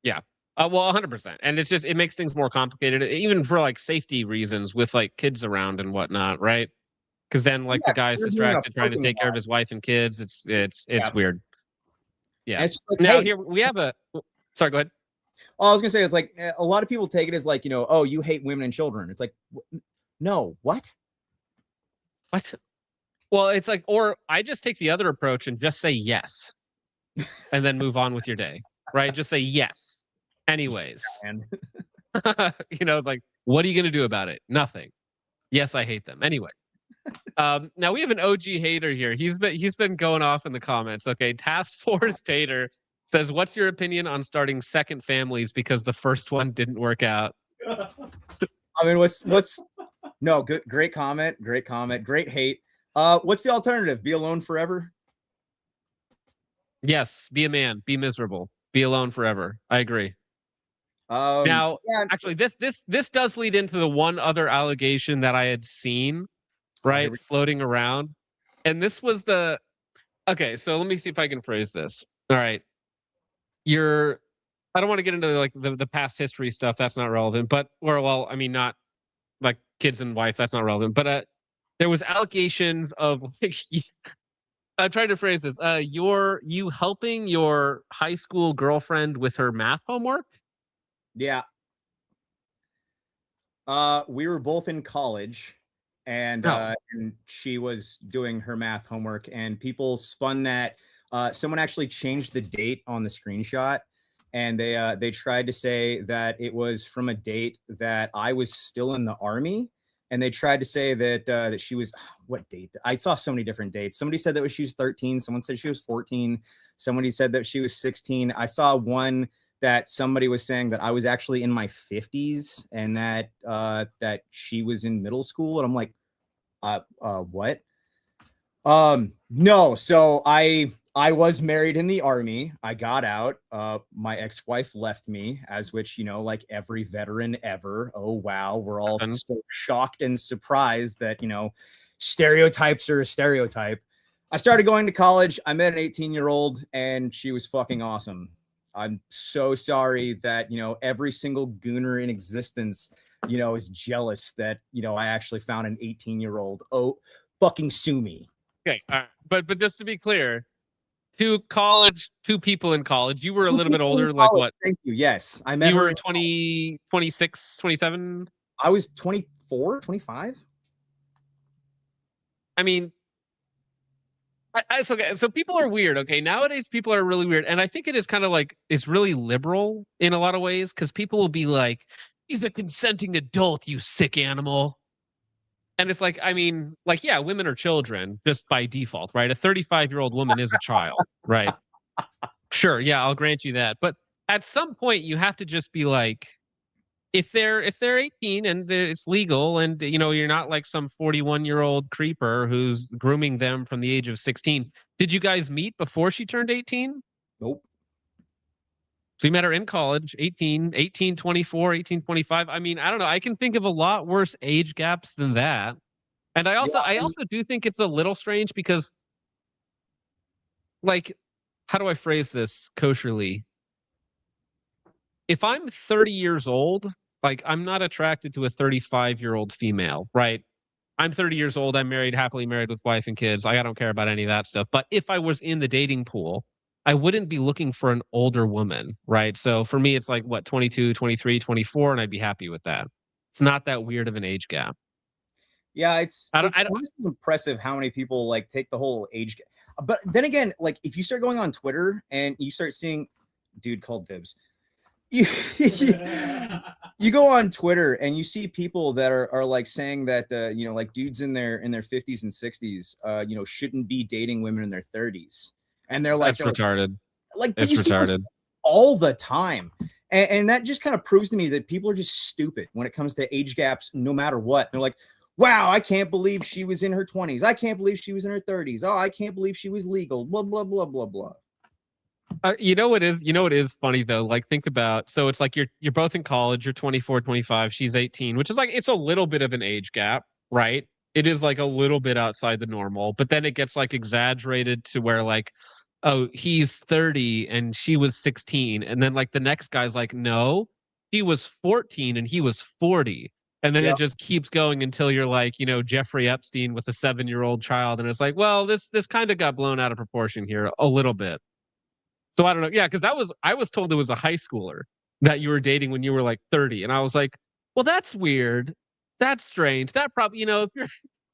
Yeah. Well, 100%. And it's just, it makes things more complicated, even for like safety reasons with like kids around and whatnot, right? Because then like the guy's distracted trying to take care of his wife and kids. It's weird. Yeah. It's just like, now here we have sorry, go ahead. Oh, I was gonna say, it's like a lot of people take it as like, oh, you hate women and children. It's like, no, what? Well, it's like, or I just take the other approach and just say yes, and then move on with your day, right? Just say yes. Anyways, like, what are you gonna do about it? Nothing. Yes, I hate them. Anyway. Now we have an OG hater here. He's been going off in the comments. Okay, Task Force Tater says, "What's your opinion on starting second families because the first one didn't work out?" I mean, no, good, great comment, great hate. What's the alternative? Be alone forever? Yes, be a man, be miserable, be alone forever. I agree. Now, actually, this does lead into the one other allegation that I had seen, right, floating around, and this was okay. So let me see if I can phrase this. All right, I don't want to get into like the past history stuff. That's not relevant. But I mean, not like kids and wife. That's not relevant. But there was allegations of like, I'm trying to phrase this. You helping your high school girlfriend with her math homework? Yeah. We were both in college, and and she was doing her math homework, and people spun that. Someone actually changed the date on the screenshot, and they tried to say that it was from a date that I was still in the army, and they tried to say that that she was what date? I saw so many different dates. Somebody said that she was 13. Someone said she was 14. Somebody said that she was 16. I saw one that somebody was saying that I was actually in my 50s and that that she was in middle school, and I'm like, what? No. So I was married in the army. I got out. My ex-wife left me, as which, you know, like every veteran ever. Oh wow, we're all so shocked and surprised that, you know, stereotypes are a stereotype. I started going to college. I met an 18-year-old, and she was fucking awesome. I'm so sorry that, you know, every single gooner in existence, you know, is jealous that, you know, I actually found an 18-year-old. Oh, fucking sue me. Okay, but just to be clear, two people in college. You were a little bit older, like what? Thank you. Yes, I met you her were 20, 26, 27. I was 24, 25. I mean, so people are weird. Okay, nowadays people are really weird, and I think it is kind of like it's really liberal in a lot of ways because people will be like, "He's a consenting adult, you sick animal." And it's like, I mean, like, yeah, women are children just by default, right? A 35-year-old woman is a child, right? Sure, yeah, I'll grant you that. But at some point, you have to just be like, if they're 18 and it's legal, and you know you're not like some 41-year-old creeper who's grooming them from the age of 16. Did you guys meet before she turned 18? Nope. So you met her in college, 18, 24, 18, 25. I mean, I don't know. I can think of a lot worse age gaps than that. And I also do think it's a little strange because, like, how do I phrase this kosherly? If I'm 30 years old, like, I'm not attracted to a 35-year-old female, right? I'm 30 years old. I'm married, happily married with wife and kids. I don't care about any of that stuff. But if I was in the dating pool, I wouldn't be looking for an older woman, right? So for me, it's like, what, 22, 23, 24, and I'd be happy with that. It's not that weird of an age gap. Yeah, it's honestly impressive how many people like take the whole age. But then again, like if you start going on Twitter and you start seeing, dude called dibs. You go on Twitter and you see people that are like saying that you know, like dudes in their 50s and 60s you know, shouldn't be dating women in their 30s, and they're like, that's retarded. Like it's you see retarded all the time, and that just kind of proves to me that people are just stupid when it comes to age gaps, no matter what. They're like, wow, I can't believe she was in her 20s. I can't believe she was in her 30s. Oh, I can't believe she was legal. Blah blah blah blah blah. You know what is funny though, like think about, so it's like you're both in college, you're 24, 25, she's 18, which is like, it's a little bit of an age gap, right? It is like a little bit outside the normal, but then it gets like exaggerated to where like, oh, he's 30 and she was 16, and then like the next guy's like, no, he was 14 and he was 40, and then it just keeps going until you're like, you know, Jeffrey Epstein with a 7-year-old child, and it's like, well, this kind of got blown out of proportion here a little bit. So I don't know. Yeah, because I was told it was a high schooler that you were dating when you were like 30. And I was like, well, that's weird. That's strange. That probably, you know,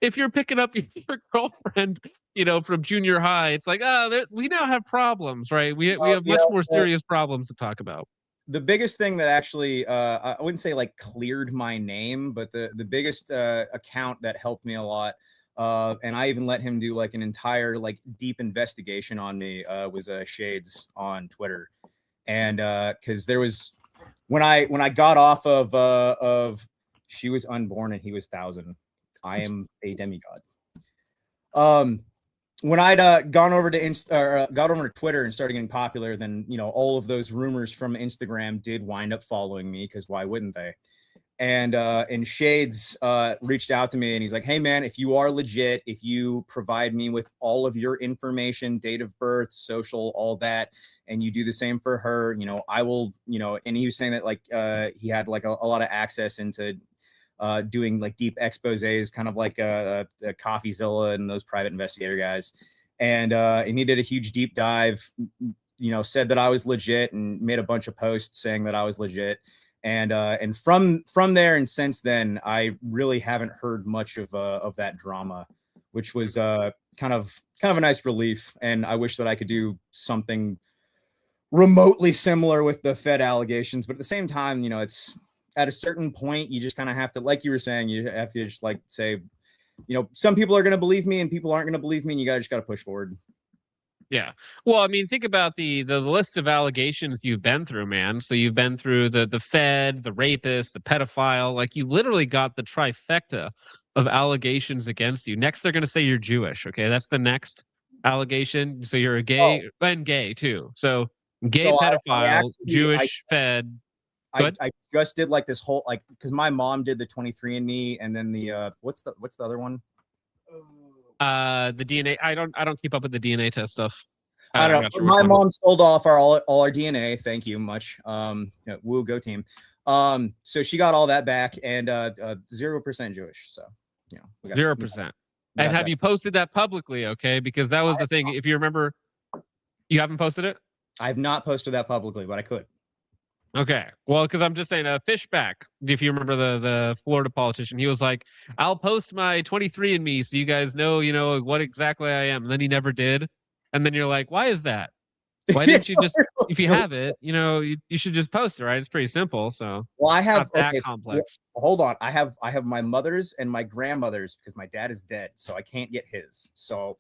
if you're picking up your girlfriend, you know, from junior high, it's like, oh, we now have problems, right? We have much more serious problems to talk about. The biggest thing that actually, I wouldn't say like cleared my name, but the biggest account that helped me a lot, and I even let him do like an entire like deep investigation on me, was Shades on Twitter. And because there was when I got off of she was unborn and he was 1,000. I am a demigod. When I'd gone over to got over to Twitter and started getting popular, then you know all of those rumors from Instagram did wind up following me, because why wouldn't they? And Shades reached out to me and he's like, hey man, if you are legit, if you provide me with all of your information, date of birth, social, all that, and you do the same for her, you know, I will, you know. And he was saying that like he had like a lot of access into doing like deep exposés, kind of like a CoffeeZilla and those private investigator guys. And he did a huge deep dive, you know, said that I was legit and made a bunch of posts saying that I was legit. And from there and since then, I really haven't heard much of that drama, which was kind of a nice relief. And I wish that I could do something remotely similar with the Fed allegations, but at the same time, it's at a certain point you just kind of have to, like you were saying, you have to just like say, some people are going to believe me and people aren't going to believe me, and you just got to push forward. Yeah. Well, I mean, think about the list of allegations you've been through, man. So you've been through the Fed, the rapist, the pedophile. Like, you literally got the trifecta of allegations against you. Next, they're going to say you're Jewish. Okay, that's the next allegation. So you're a gay and gay too. So gay, pedophile, Jewish, Fed. I just did like this whole, like, because my mom did the 23andMe, and then the what's the other one? The DNA. I don't keep up with the DNA test stuff. I don't know. Sure My mom sold off all our DNA. Thank you much. Woo, go team. So she got all that back, and 0% Jewish. So 0%. And have you posted that publicly? Okay, because that was the thing. If you remember, you haven't posted it. I have not posted that publicly, but I could. Okay. Well, because I'm just saying, Fishback, if you remember the Florida politician, he was like, I'll post my 23andMe so you guys know, what exactly I am. And then he never did. And then you're like, why is that? Why didn't you just, if you have it, you should just post it, right? It's pretty simple. So, well, I have not that complex. Hold on. I have my mother's and my grandmother's, because my dad is dead, so I can't get his. So,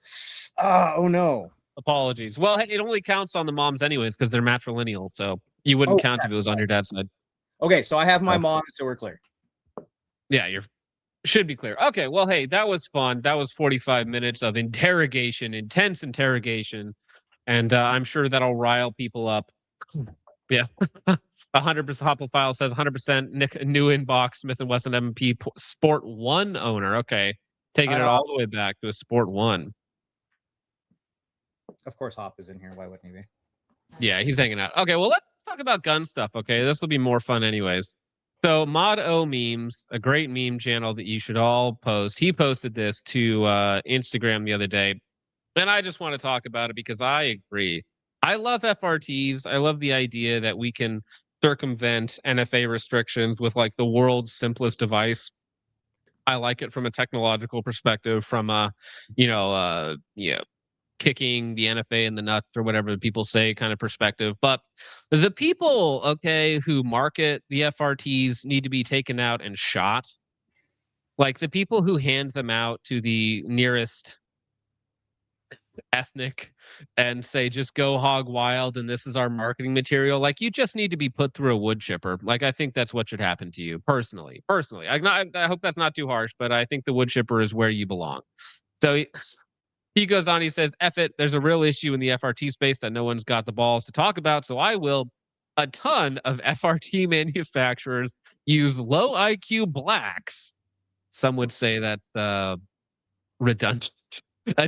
oh no. Apologies. Well, it only counts on the moms anyways, because they're matrilineal. So you wouldn't count if it was on your dad's side. Okay, so I have my mom, so we're clear. Yeah, should be clear. Okay, well, hey, that was fun. That was 45 minutes of interrogation, intense interrogation, and I'm sure that'll rile people up. Yeah. 100% Hoplophile says 100% Nick new inbox Smith & Wesson MP Sport 1 owner. Okay, taking it all the way back to a Sport 1. Of course, Hop is in here. Why wouldn't he be? Yeah, he's hanging out. Okay, well, let's talk about gun stuff. Okay, this will be more fun anyways. So Mod O Memes, a great meme channel that you should all post. He posted this to Instagram the other day, and I just want to talk about it because I agree. I love FRTs. I love the idea that we can circumvent NFA restrictions with like the world's simplest device. I like it from a technological perspective, from kicking the NFA in the nuts or whatever the people say kind of perspective. But the people, who market the FRTs need to be taken out and shot. Like the people who hand them out to the nearest ethnic and say, just go hog wild and this is our marketing material. Like, you just need to be put through a wood chipper. Like, I think that's what should happen to you personally. I hope that's not too harsh, but I think the wood chipper is where you belong. So he goes on, he says, F it, there's a real issue in the FRT space that no one's got the balls to talk about, so I will. A ton of FRT manufacturers use low IQ blacks. Some would say that's redundant.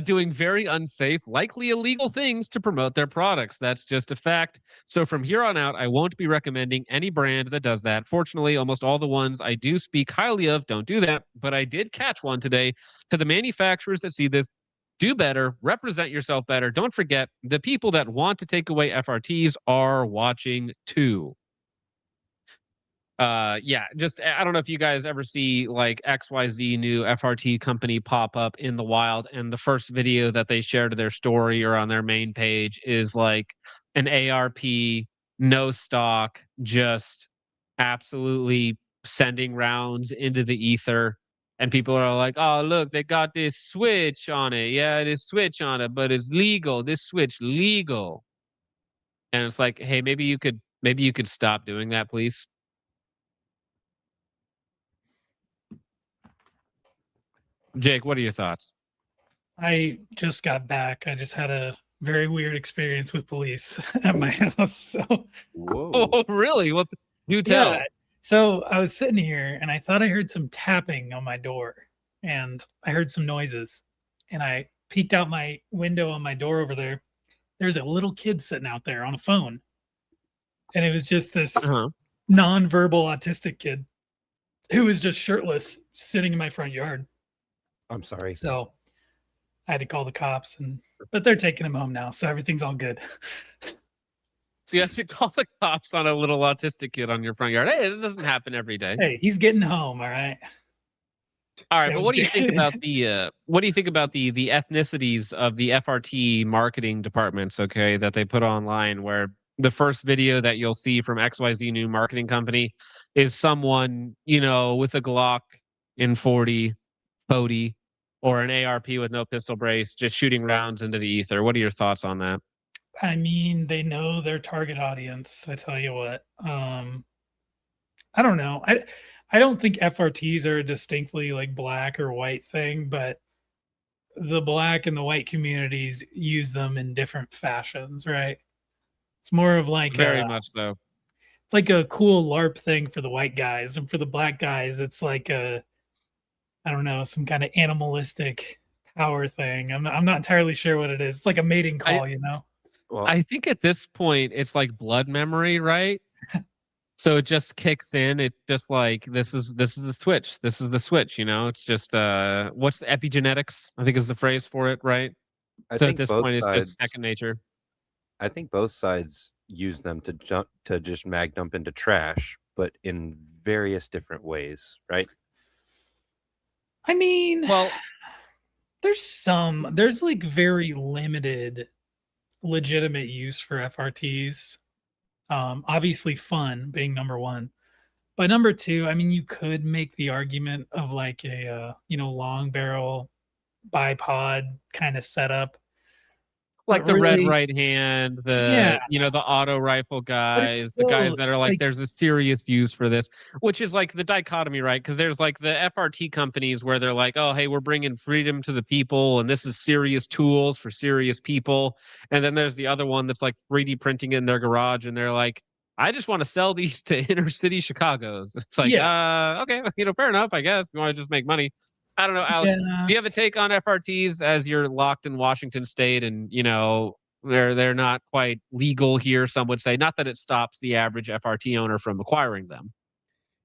Doing very unsafe, likely illegal things to promote their products. That's just a fact. So from here on out, I won't be recommending any brand that does that. Fortunately, almost all the ones I do speak highly of don't do that, but I did catch one today. To the manufacturers that see this, do better, represent yourself better. Don't forget, the people that want to take away FRTs are watching too. Just I don't know if you guys ever see like XYZ new FRT company pop up in the wild, and the first video that they share to their story or on their main page is like an ARP, no stock, just absolutely sending rounds into the ether. And people are like, oh, look, they got this switch on it. Yeah, it is switch on it, but it's legal. This switch legal. And it's like, hey, maybe you could stop doing that, please. Jake, what are your thoughts? I just got back. I just had a very weird experience with police at my house. So, whoa. Oh, really? What? Do tell. Yeah. So I was sitting here and I thought I heard some tapping on my door, and I heard some noises, and I peeked out my window on my door over there. There's a little kid sitting out there on a phone, and it was just this nonverbal autistic kid who was just shirtless sitting in my front yard. I'm sorry. So I had to call the cops, but they're taking him home now, so everything's all good. So you have to call the cops on a little autistic kid on your front yard. Hey, it doesn't happen every day. Hey, he's getting home, all right? All right, but what do you think about the ethnicities of the FRT marketing departments, okay, that they put online, where the first video that you'll see from XYZ new marketing company is someone, with a Glock in 40, or an ARP with no pistol brace, just shooting rounds into the ether. What are your thoughts on that? I mean, they know their target audience. I tell you what. I don't know. I don't think FRTs are a distinctly like black or white thing, but the black and the white communities use them in different fashions, right? It's more of like Very much so. It's like a cool LARP thing for the white guys, and for the black guys, it's like I don't know, some kind of animalistic power thing. I'm not entirely sure what it is. It's like a mating call, Well, I think at this point it's like blood memory, right? So it just kicks in. It's just like this is the switch. This is the switch. It's just what's the epigenetics? I think is the phrase for it, right? I So think at this both point, it's sides, just second nature. I think both sides use them to just mag dump into trash, but in various different ways, right? I mean, well, there's like very limited legitimate use for FRTs. Obviously fun being number one, but number two, I mean, you could make the argument of like a long barrel bipod kind of setup, like but the red really, right hand, yeah, the auto rifle but it's guys, the guys still that are like, there's a serious use for this, which is like the dichotomy, right? Because there's like the FRT companies where they're like, oh, hey, we're bringing freedom to the people, and this is serious tools for serious people. And then there's the other one that's like 3D printing in their garage, and they're like, I just want to sell these to inner city Chicago's. It's like, okay, fair enough, I guess. You want to just make money. I don't know, Alex. Yeah. Do you have a take on FRTs as you're locked in Washington State, and they're not quite legal here? Some would say, not that it stops the average FRT owner from acquiring them.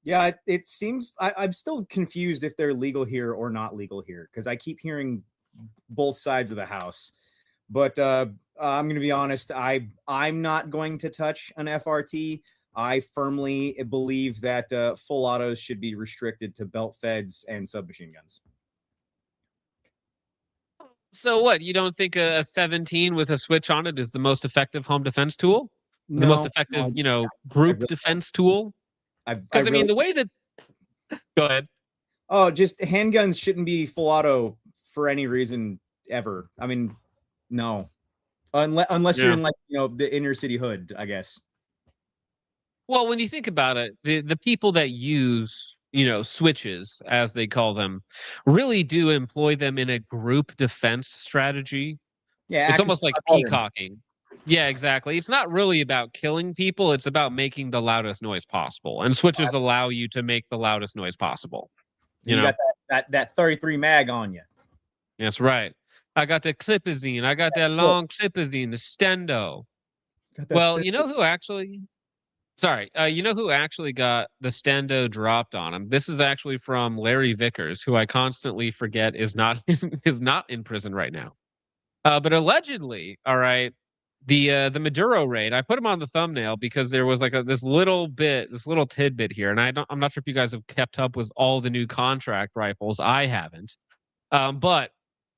Yeah, it seems I'm still confused if they're legal here or not legal here, because I keep hearing both sides of the house. But I'm going to be honest. I'm not going to touch an FRT. I firmly believe that full autos should be restricted to belt feds and submachine guns. So what? You don't think a 17 with a switch on it is the most effective home defense tool? The most effective, group defense tool? Because I mean, the way that. Go ahead. Oh, just handguns shouldn't be full auto for any reason ever. I mean, no, unless you're in like the inner city hood, I guess. Well, when you think about it, the people that use, switches, as they call them, really do employ them in a group defense strategy. Yeah, it's almost like peacocking. Yeah, exactly. It's not really about killing people. It's about making the loudest noise possible. And switches allow you to make the loudest noise possible. You got that 33 mag on you. That's right. I got the clipazine. I got that long clipazine, the Stendo. Well, you know who actually... Sorry, you know who actually got the Stendo dropped on him? This is actually from Larry Vickers, who I constantly forget is not in prison right now. But allegedly, all right, the Maduro raid. I put him on the thumbnail because there was like this little tidbit here, and I'm not sure if you guys have kept up with all the new contract rifles. I haven't, but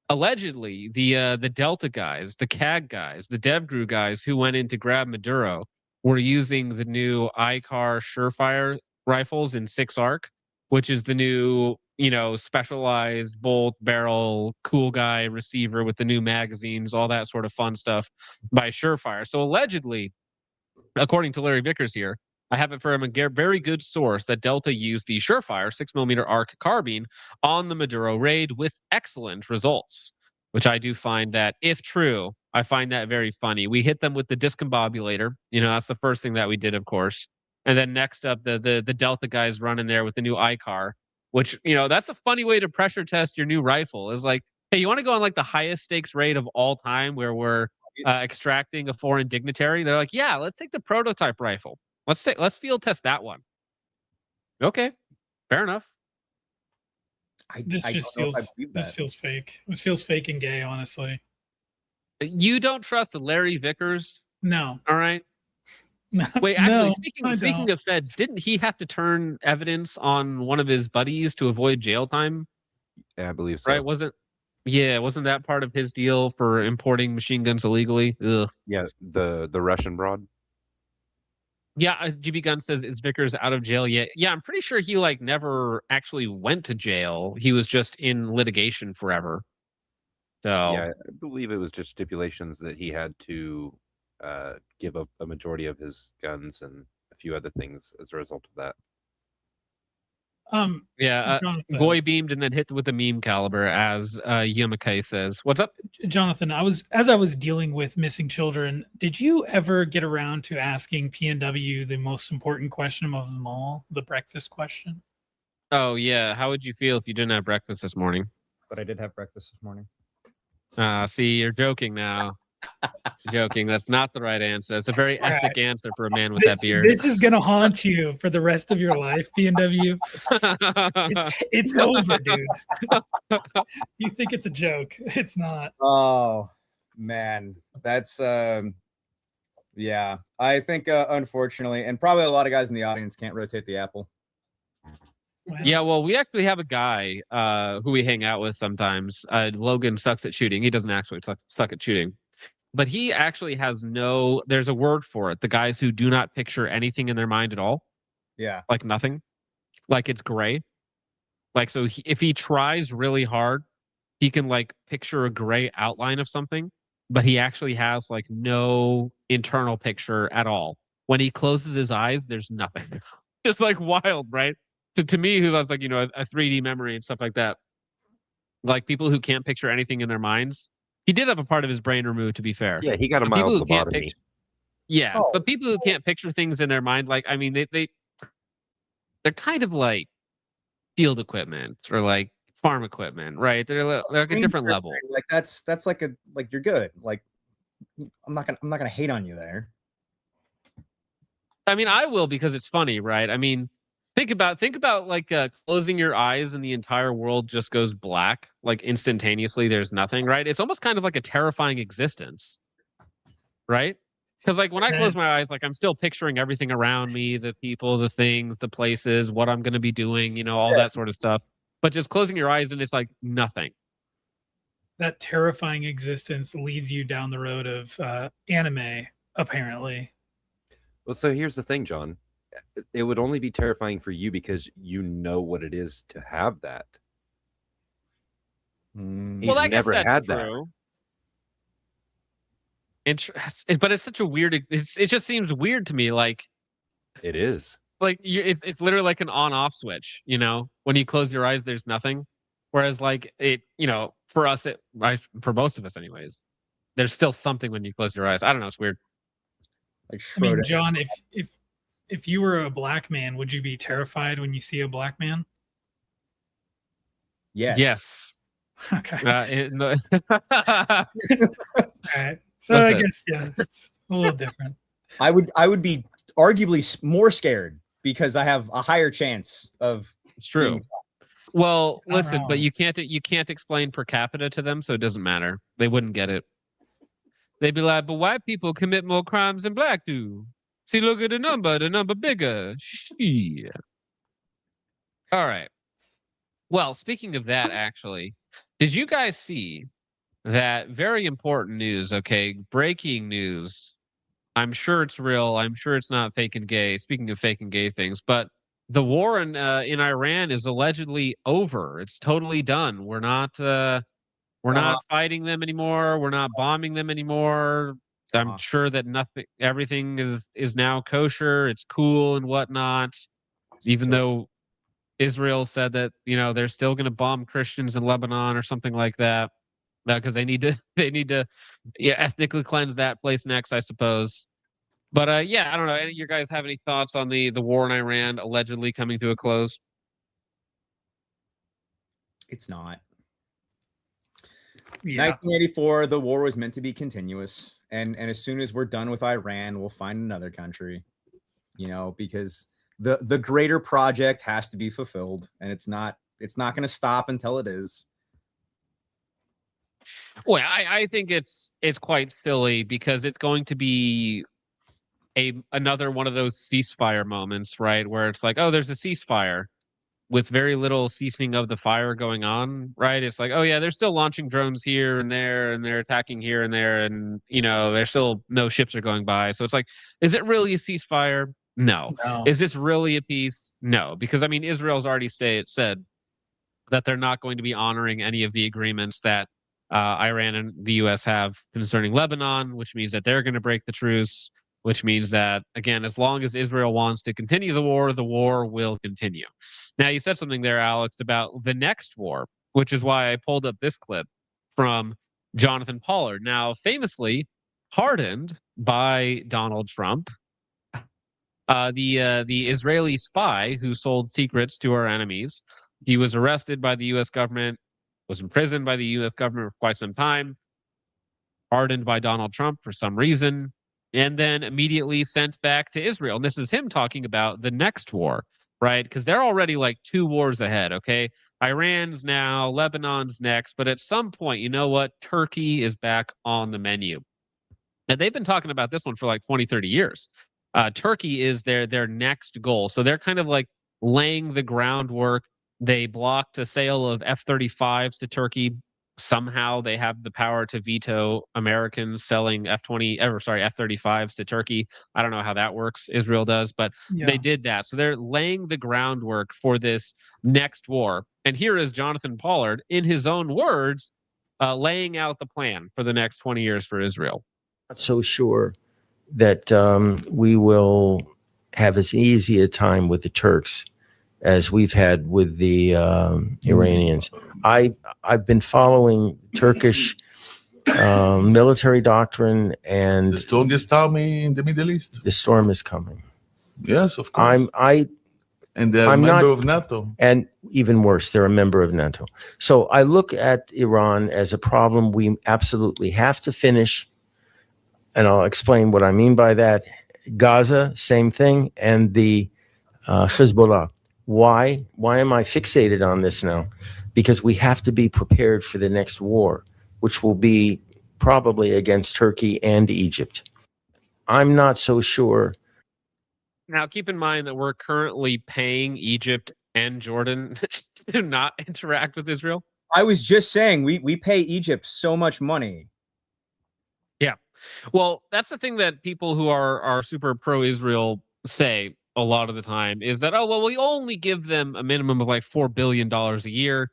allegedly the Delta guys, the CAG guys, the DevGru guys who went in to grab Maduro were using the new ICAR Surefire rifles in 6-ARC, which is the new, specialized bolt barrel, cool guy receiver with the new magazines, all that sort of fun stuff by Surefire. So allegedly, according to Larry Vickers here, I have it from a very good source that Delta used the Surefire 6mm ARC carbine on the Maduro raid with excellent results, which I do find that, if true, I find that very funny. We hit them with the discombobulator. That's the first thing that we did, of course. And then next up, the Delta guys running there with the new ICAR, which, that's a funny way to pressure test your new rifle. Is like, hey, you want to go on like the highest stakes raid of all time where we're extracting a foreign dignitary? They're like, yeah, let's take the prototype rifle. Let's field test that one. Okay, fair enough. This feels fake. This feels fake and gay, honestly. You don't trust Larry Vickers? No. All right. Wait, actually, No, I speaking don't. of feds, didn't he have to turn evidence on one of his buddies to avoid jail time? Yeah, I believe so. Right? Wasn't that part of his deal for importing machine guns illegally? Ugh. Yeah, the Russian broad. Yeah, GB Gun says, is Vickers out of jail yet? Yeah, I'm pretty sure he like never actually went to jail. He was just in litigation forever. So Yeah, I believe it was just stipulations that he had to give up a majority of his guns and a few other things as a result of that. Jonathan, Goy beamed and then hit with the meme caliber, as Yamake says. What's up? Jonathan, as I was dealing with missing children, did you ever get around to asking PNW the most important question of them all, the breakfast question? Oh yeah, how would you feel if you didn't have breakfast this morning? But I did have breakfast this morning. See, you're joking now. You're joking. That's not the right answer. That's a very ethnic answer for a man with that beard. This is gonna haunt you for the rest of your life, PNW. It's over, dude. You think it's a joke? It's not. Oh man, that's yeah. I think unfortunately, and probably a lot of guys in the audience can't rotate the apple. Yeah, well, we actually have a guy who we hang out with sometimes. Logan sucks at shooting. He doesn't actually suck at shooting. But he actually has there's a word for it. The guys who do not picture anything in their mind at all. Yeah. Like nothing. Like it's gray. Like, so if he tries really hard, he can like picture a gray outline of something, but he actually has like no internal picture at all. When he closes his eyes, there's nothing. Just like wild, right? To me, who has like, a 3D memory and stuff like that. Like people who can't picture anything in their minds. He did have a part of his brain removed, to be fair. Yeah, he got a mild lobotomy. But people who can't picture things in their mind, like, I mean, they're kind of like field equipment or like farm equipment, right? They're like a different level. Like that's like you're good. Like I'm not gonna hate on you there. I mean, I will because it's funny, right? I mean, think about like closing your eyes and the entire world just goes black, like instantaneously. There's nothing, right? It's almost kind of like a terrifying existence, right? Because like when I close my eyes, like I'm still picturing everything around me, the people, the things, the places, what I'm going to be doing, all that sort of stuff. But just closing your eyes and it's like nothing. That terrifying existence leads you down the road of anime, apparently. Well, so here's the thing, John. It would only be terrifying for you because you know what it is to have that. He's I guess never that's had true. But it's such a weird. It just seems weird to me. Like it is. Like it's literally like an on-off switch. When you close your eyes, there's nothing. Whereas like it, for us, for most of us, anyways, there's still something when you close your eyes. I don't know. It's weird. Like I mean, John, if you were a black man, would you be terrified when you see a black man? Yes. Yes. Okay. All right. So I guess it's a little different. I would be arguably more scared because I have a higher chance of. It's true. Well, listen, but you can't explain per capita to them, so it doesn't matter. They wouldn't get it. They'd be like, but white people commit more crimes than black do. See, look at the number bigger. Shit. All right. Well, speaking of that, actually, did you guys see that very important news? Okay, breaking news. I'm sure it's real. I'm sure it's not fake and gay. Speaking of fake and gay things, but the war in Iran is allegedly over. It's totally done. We're not fighting them anymore. We're not bombing them anymore. I'm sure that everything is now kosher. It's cool and whatnot. Even though Israel said that they're still going to bomb Christians in Lebanon or something like that, because they need to ethnically cleanse that place next, I suppose. But I don't know. Any of you guys have any thoughts on the war in Iran allegedly coming to a close? It's not. Yeah. 1984, the war was meant to be continuous, and as soon as we're done with Iran, we'll find another country, because the greater project has to be fulfilled, and it's not going to stop until it is. Well, I think it's quite silly because it's going to be another one of those ceasefire moments, right? Where it's like, oh, there's a ceasefire with very little ceasing of the fire going on, right? It's like, oh yeah, they're still launching drones here and there, and they're attacking here and there, and there's still no ships are going by. So it's like, is it really a ceasefire? No. No. Is this really a peace? No, because I mean, Israel's already said that they're not going to be honoring any of the agreements that Iran and the U.S. have concerning Lebanon, which means that they're going to break the truce. Which means that, again, as long as Israel wants to continue the war will continue. Now, you said something there, Alex, about the next war, which is why I pulled up this clip from Jonathan Pollard. Now, famously pardoned by Donald Trump, the Israeli spy who sold secrets to our enemies. He was arrested by the U.S. government, was imprisoned by the U.S. government for quite some time, pardoned by Donald Trump for some reason, and then immediately sent back to Israel. And this is him talking about the next war, right? Because they're already like 2 wars ahead, okay? Iran's now, Lebanon's next, but at some point, you know what? Turkey is back on the menu. And they've been talking about this one for like 20, 30 years. Turkey is their next goal. So they're kind of like laying the groundwork. They blocked a sale of F-35s to Turkey. Somehow they have the power to veto Americans selling F-35s to Turkey. I don't know how that works. Israel does, but they did that. So they're laying the groundwork for this next war. And here is Jonathan Pollard, in his own words, laying out the plan for the next 20 years for Israel. Not so sure that we will have as easy a time with the Turks as we've had with the Iranians. I've been following Turkish military doctrine, and the strongest army in the Middle East. The storm is coming. Yes, of course. And they're a member of NATO. And even worse, they're a member of NATO. So I look at Iran as a problem we absolutely have to finish. And I'll explain what I mean by that. Gaza, same thing, and the Hezbollah. Why am I fixated on this now? Because we have to be prepared for the next war, which will be probably against Turkey and Egypt. I'm not so sure. Now, keep in mind that we're currently paying Egypt and Jordan to not interact with Israel. I was just saying, we pay Egypt so much money. Yeah. Well, that's the thing that people who are super pro-Israel say a lot of the time is that, oh, well, we only give them a minimum of like $4 billion a year.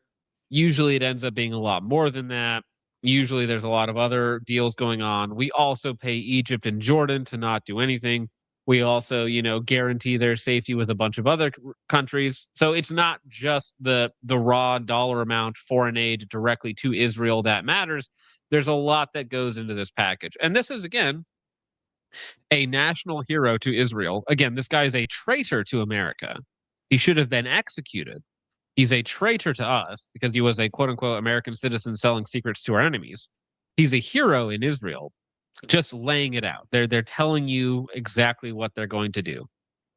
Usually it ends up being a lot more than that. Usually there's a lot of other deals going on. We also pay Egypt and Jordan to not do anything. We also, guarantee their safety with a bunch of other countries. So it's not just the raw dollar amount foreign aid directly to Israel that matters. There's a lot that goes into this package. And this is, again, a national hero to Israel. Again, this guy is a traitor to America. He should have been executed. He's a traitor to us because he was a quote-unquote American citizen selling secrets to our enemies. He's a hero in Israel, just laying it out. They're telling you exactly what they're going to do.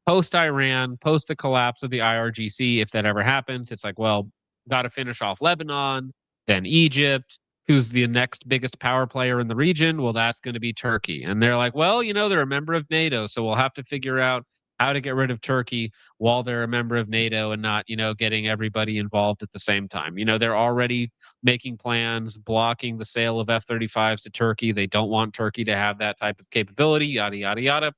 Post-Iran, post the collapse of the IRGC, if that ever happens, it's like, well, got to finish off Lebanon, then Egypt. Who's the next biggest power player in the region? Well, that's going to be Turkey. And they're like, well, they're a member of NATO, so we'll have to figure out how to get rid of Turkey while they're a member of NATO and not, getting everybody involved at the same time. They're already making plans, blocking the sale of F-35s to Turkey. They don't want Turkey to have that type of capability, yada, yada, yada.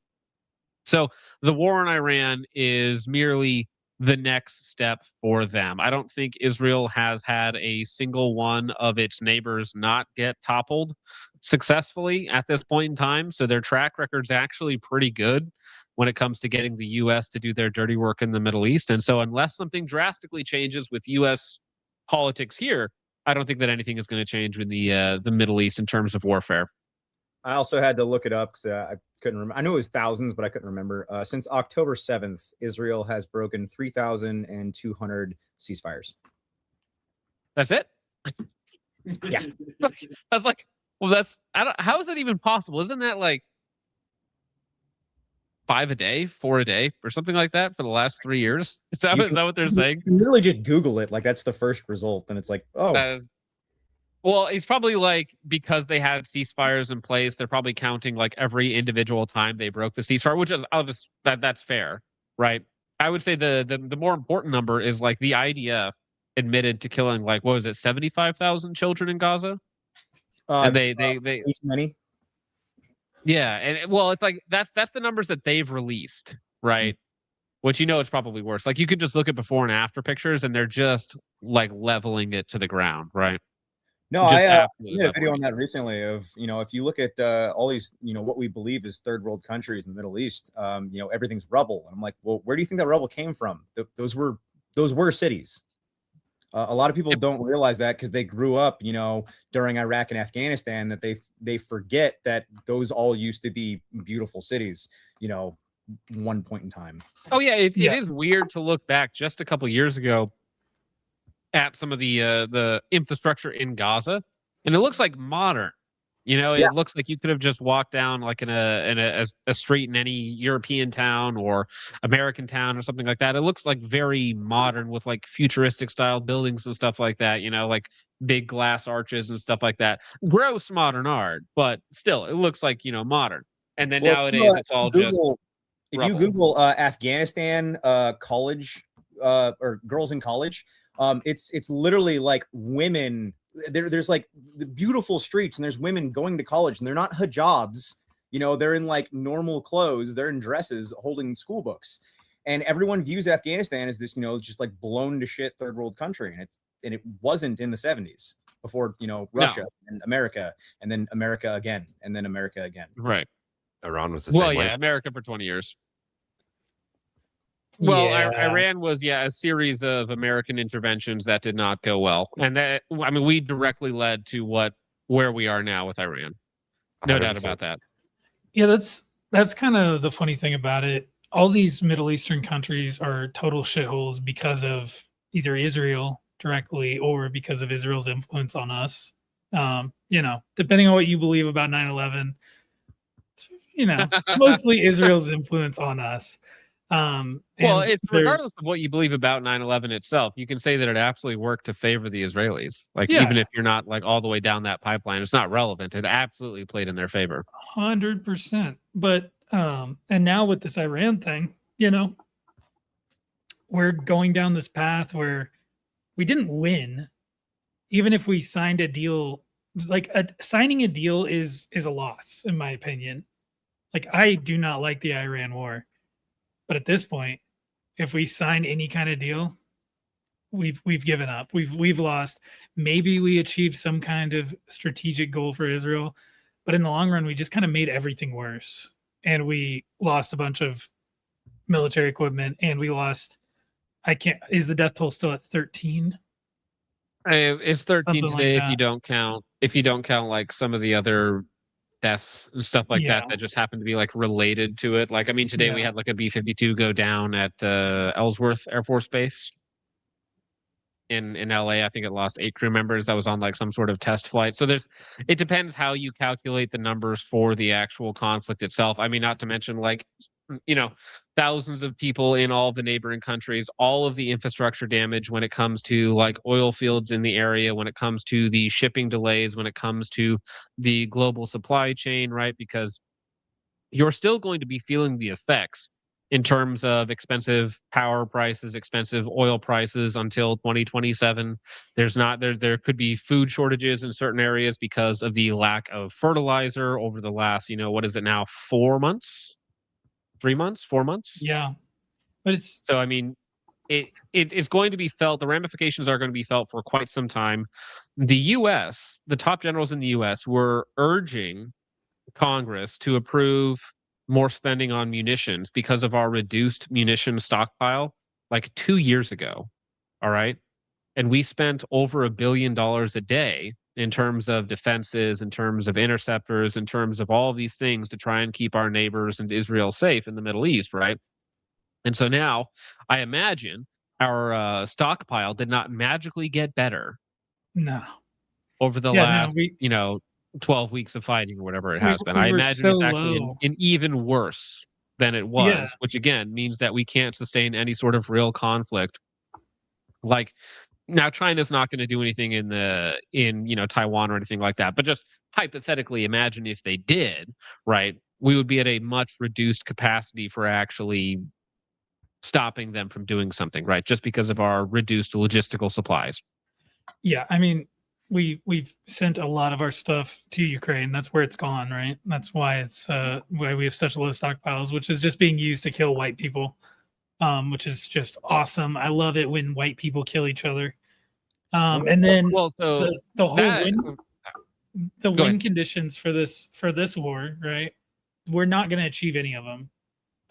So the war in Iran is merely the next step for them. I don't think Israel has had a single one of its neighbors not get toppled successfully at this point in time. So their track record's actually pretty good when it comes to getting the U.S. to do their dirty work in the Middle East. And so unless something drastically changes with U.S. politics here, I don't think that anything is going to change in the Middle East in terms of warfare. I also had to look it up because I couldn't remember. I knew it was thousands, but I couldn't remember. Since October 7th, Israel has broken 3,200 ceasefires. That's it? Yeah. That's like, well, how is that even possible? Isn't that like 5 a day, 4 a day, or something like that for the last 3 years? Is that what they're saying? You can literally just Google it. Like, that's the first result. And it's like, oh. Well, it's probably like because they had ceasefires in place, they're probably counting like every individual time they broke the ceasefire, which is that's fair, right? I would say the more important number is like the IDF admitted to killing like what was it, 75,000 children in Gaza, and they at least many. yeah, and well, it's like that's the numbers that they've released, right? Which it's probably worse. Like you could just look at before and after pictures, and they're just like leveling it to the ground, right? No, Just I absolutely made a video leveling on that recently of, if you look at all these, what we believe is third world countries in the Middle East, everything's rubble. And I'm like, well, where do you think that rubble came from? Those were cities. A lot of people don't realize that because they grew up, during Iraq and Afghanistan, that they forget that those all used to be beautiful cities, one point in time. Oh yeah, it is weird to look back just a couple years ago at some of the infrastructure in Gaza, and it looks like modern. It looks like you could have just walked down like in a street in any European town or American town or something like that. It looks like very modern with like futuristic style buildings and stuff like that. Like big glass arches and stuff like that. Gross modern art, but still, it looks like modern. And then nowadays, it's all just. If you Google Afghanistan college or girls in college, it's literally like women. There's like the beautiful streets, and there's women going to college, and they're not hijabs. They're in like normal clothes. They're in dresses, holding school books, and everyone views Afghanistan as this, just like blown to shit third world country, and it wasn't in the 70s before Russia and America, and then America again, and then America again. Right. Iran was the same way. America for 20 years. Well, Yeah. Iran was a series of American interventions that did not go well, and that we directly led to where we are now with Iran. No doubt about that. Yeah, that's kind of the funny thing about it. All these Middle Eastern countries are total shitholes because of either Israel directly or because of Israel's influence on us. Depending on what you believe about 9/11, mostly Israel's influence on us. Well, it's regardless of what you believe about 9/11 itself, you can say that it absolutely worked to favor the Israelis. Like, even if you're not like all the way down that pipeline, it's not relevant. It absolutely played in their favor. 100%. But and now with this Iran thing, we're going down this path where we didn't win. Even if we signed a deal, like signing a deal is a loss, in my opinion. Like, I do not like the Iran war. But at this point, if we sign any kind of deal, we've given up. We've lost. Maybe we achieved some kind of strategic goal for Israel, but in the long run, we just kind of made everything worse. And we lost a bunch of military equipment, and we lost. Is the death toll still at 13? It's 13 Something today like if you don't count like some of the other deaths and stuff like that just happened to be like related to it. Like, today we had like a B-52 go down at Ellsworth Air Force Base in LA. I think it lost 8 crew members. That was on like some sort of test flight. So it depends how you calculate the numbers for the actual conflict itself. Not to mention like, thousands of people in all the neighboring countries, all of the infrastructure damage when it comes to like oil fields in the area, when it comes to the shipping delays, when it comes to the global supply chain, right? Because you're still going to be feeling the effects in terms of expensive power prices, expensive oil prices until 2027. There could be food shortages in certain areas because of the lack of fertilizer over the last, what is it now, 4 months? 3 months, 4 months. Yeah, but it's so. It is going to be felt. The ramifications are going to be felt for quite some time. The U.S., the top generals in the U.S., were urging Congress to approve more spending on munitions because of our reduced munition stockpile, like 2 years ago. All right, and we spent over $1 billion a day in terms of defenses, in terms of interceptors, in terms of all of these things to try and keep our neighbors and Israel safe in the Middle East, right? And so now I imagine our stockpile did not magically get better. No. Over the last, 12 weeks of fighting or whatever it has been. I imagine it's actually an even worse than it was, which again means that we can't sustain any sort of real conflict. Like, Now, China's not going to do anything in Taiwan or anything like that. But just hypothetically, imagine if they did, right? We would be at a much reduced capacity for actually stopping them from doing something, right? Just because of our reduced logistical supplies. Yeah, I mean, we've sent a lot of our stuff to Ukraine. That's where it's gone, right? That's why it's why we have such low stockpiles, which is just being used to kill white people. Which is just awesome. I love it when white people kill each other. And then the whole win conditions for this war, right? We're not going to achieve any of them.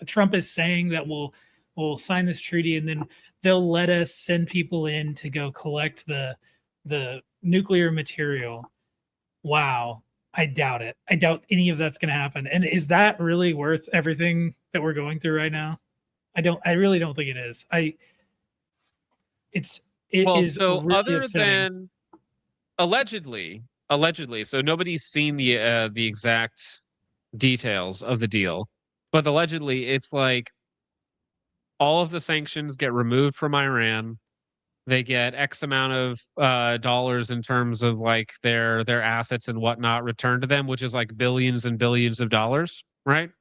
Trump is saying that we'll sign this treaty and then they'll let us send people in to go collect the nuclear material. Wow, I doubt it. I doubt any of that's going to happen. And is that really worth everything that we're going through right now? I really don't think it is. It is so really other upsetting. than allegedly, so nobody's seen the exact details of the deal, but allegedly it's like all of the sanctions get removed from Iran. They get X amount of dollars in terms of like their assets and whatnot returned to them, which is like billions and billions of dollars, right?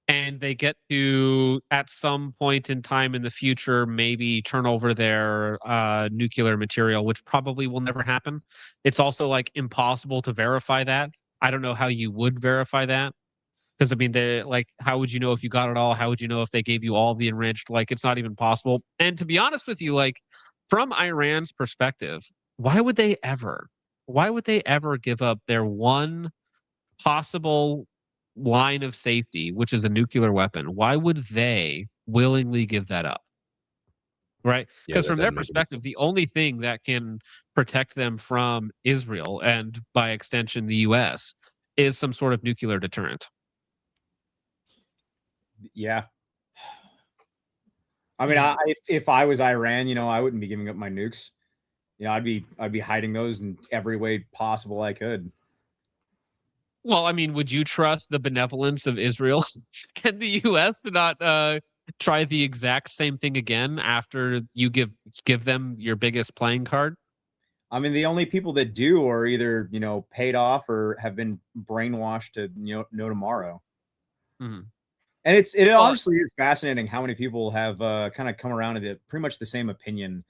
And they get to, at some point in time in the future, maybe turn over their nuclear material, which probably will never happen. It's also like impossible to verify that. I don't know how you would verify that. Because I mean, how would you know if you got it all? How would you know if they gave you all the enriched? Like, it's not even possible. And to be honest with you, like from Iran's perspective, why would they ever give up their one possible line of safety, which is a nuclear weapon? Why would they willingly give that up? Right? Because from their perspective, the only thing that can protect them from Israel and by extension the US is some sort of nuclear deterrent. Yeah. I mean, if I was Iran, I wouldn't be giving up my nukes. I'd be hiding those in every way possible I could. Well, I mean, would you trust the benevolence of Israel and the U.S. to not try the exact same thing again after you give them your biggest playing card? I mean, the only people that do are either paid off or have been brainwashed to know tomorrow. Mm-hmm. And it honestly is fascinating how many people have kind of come around to pretty much the same opinion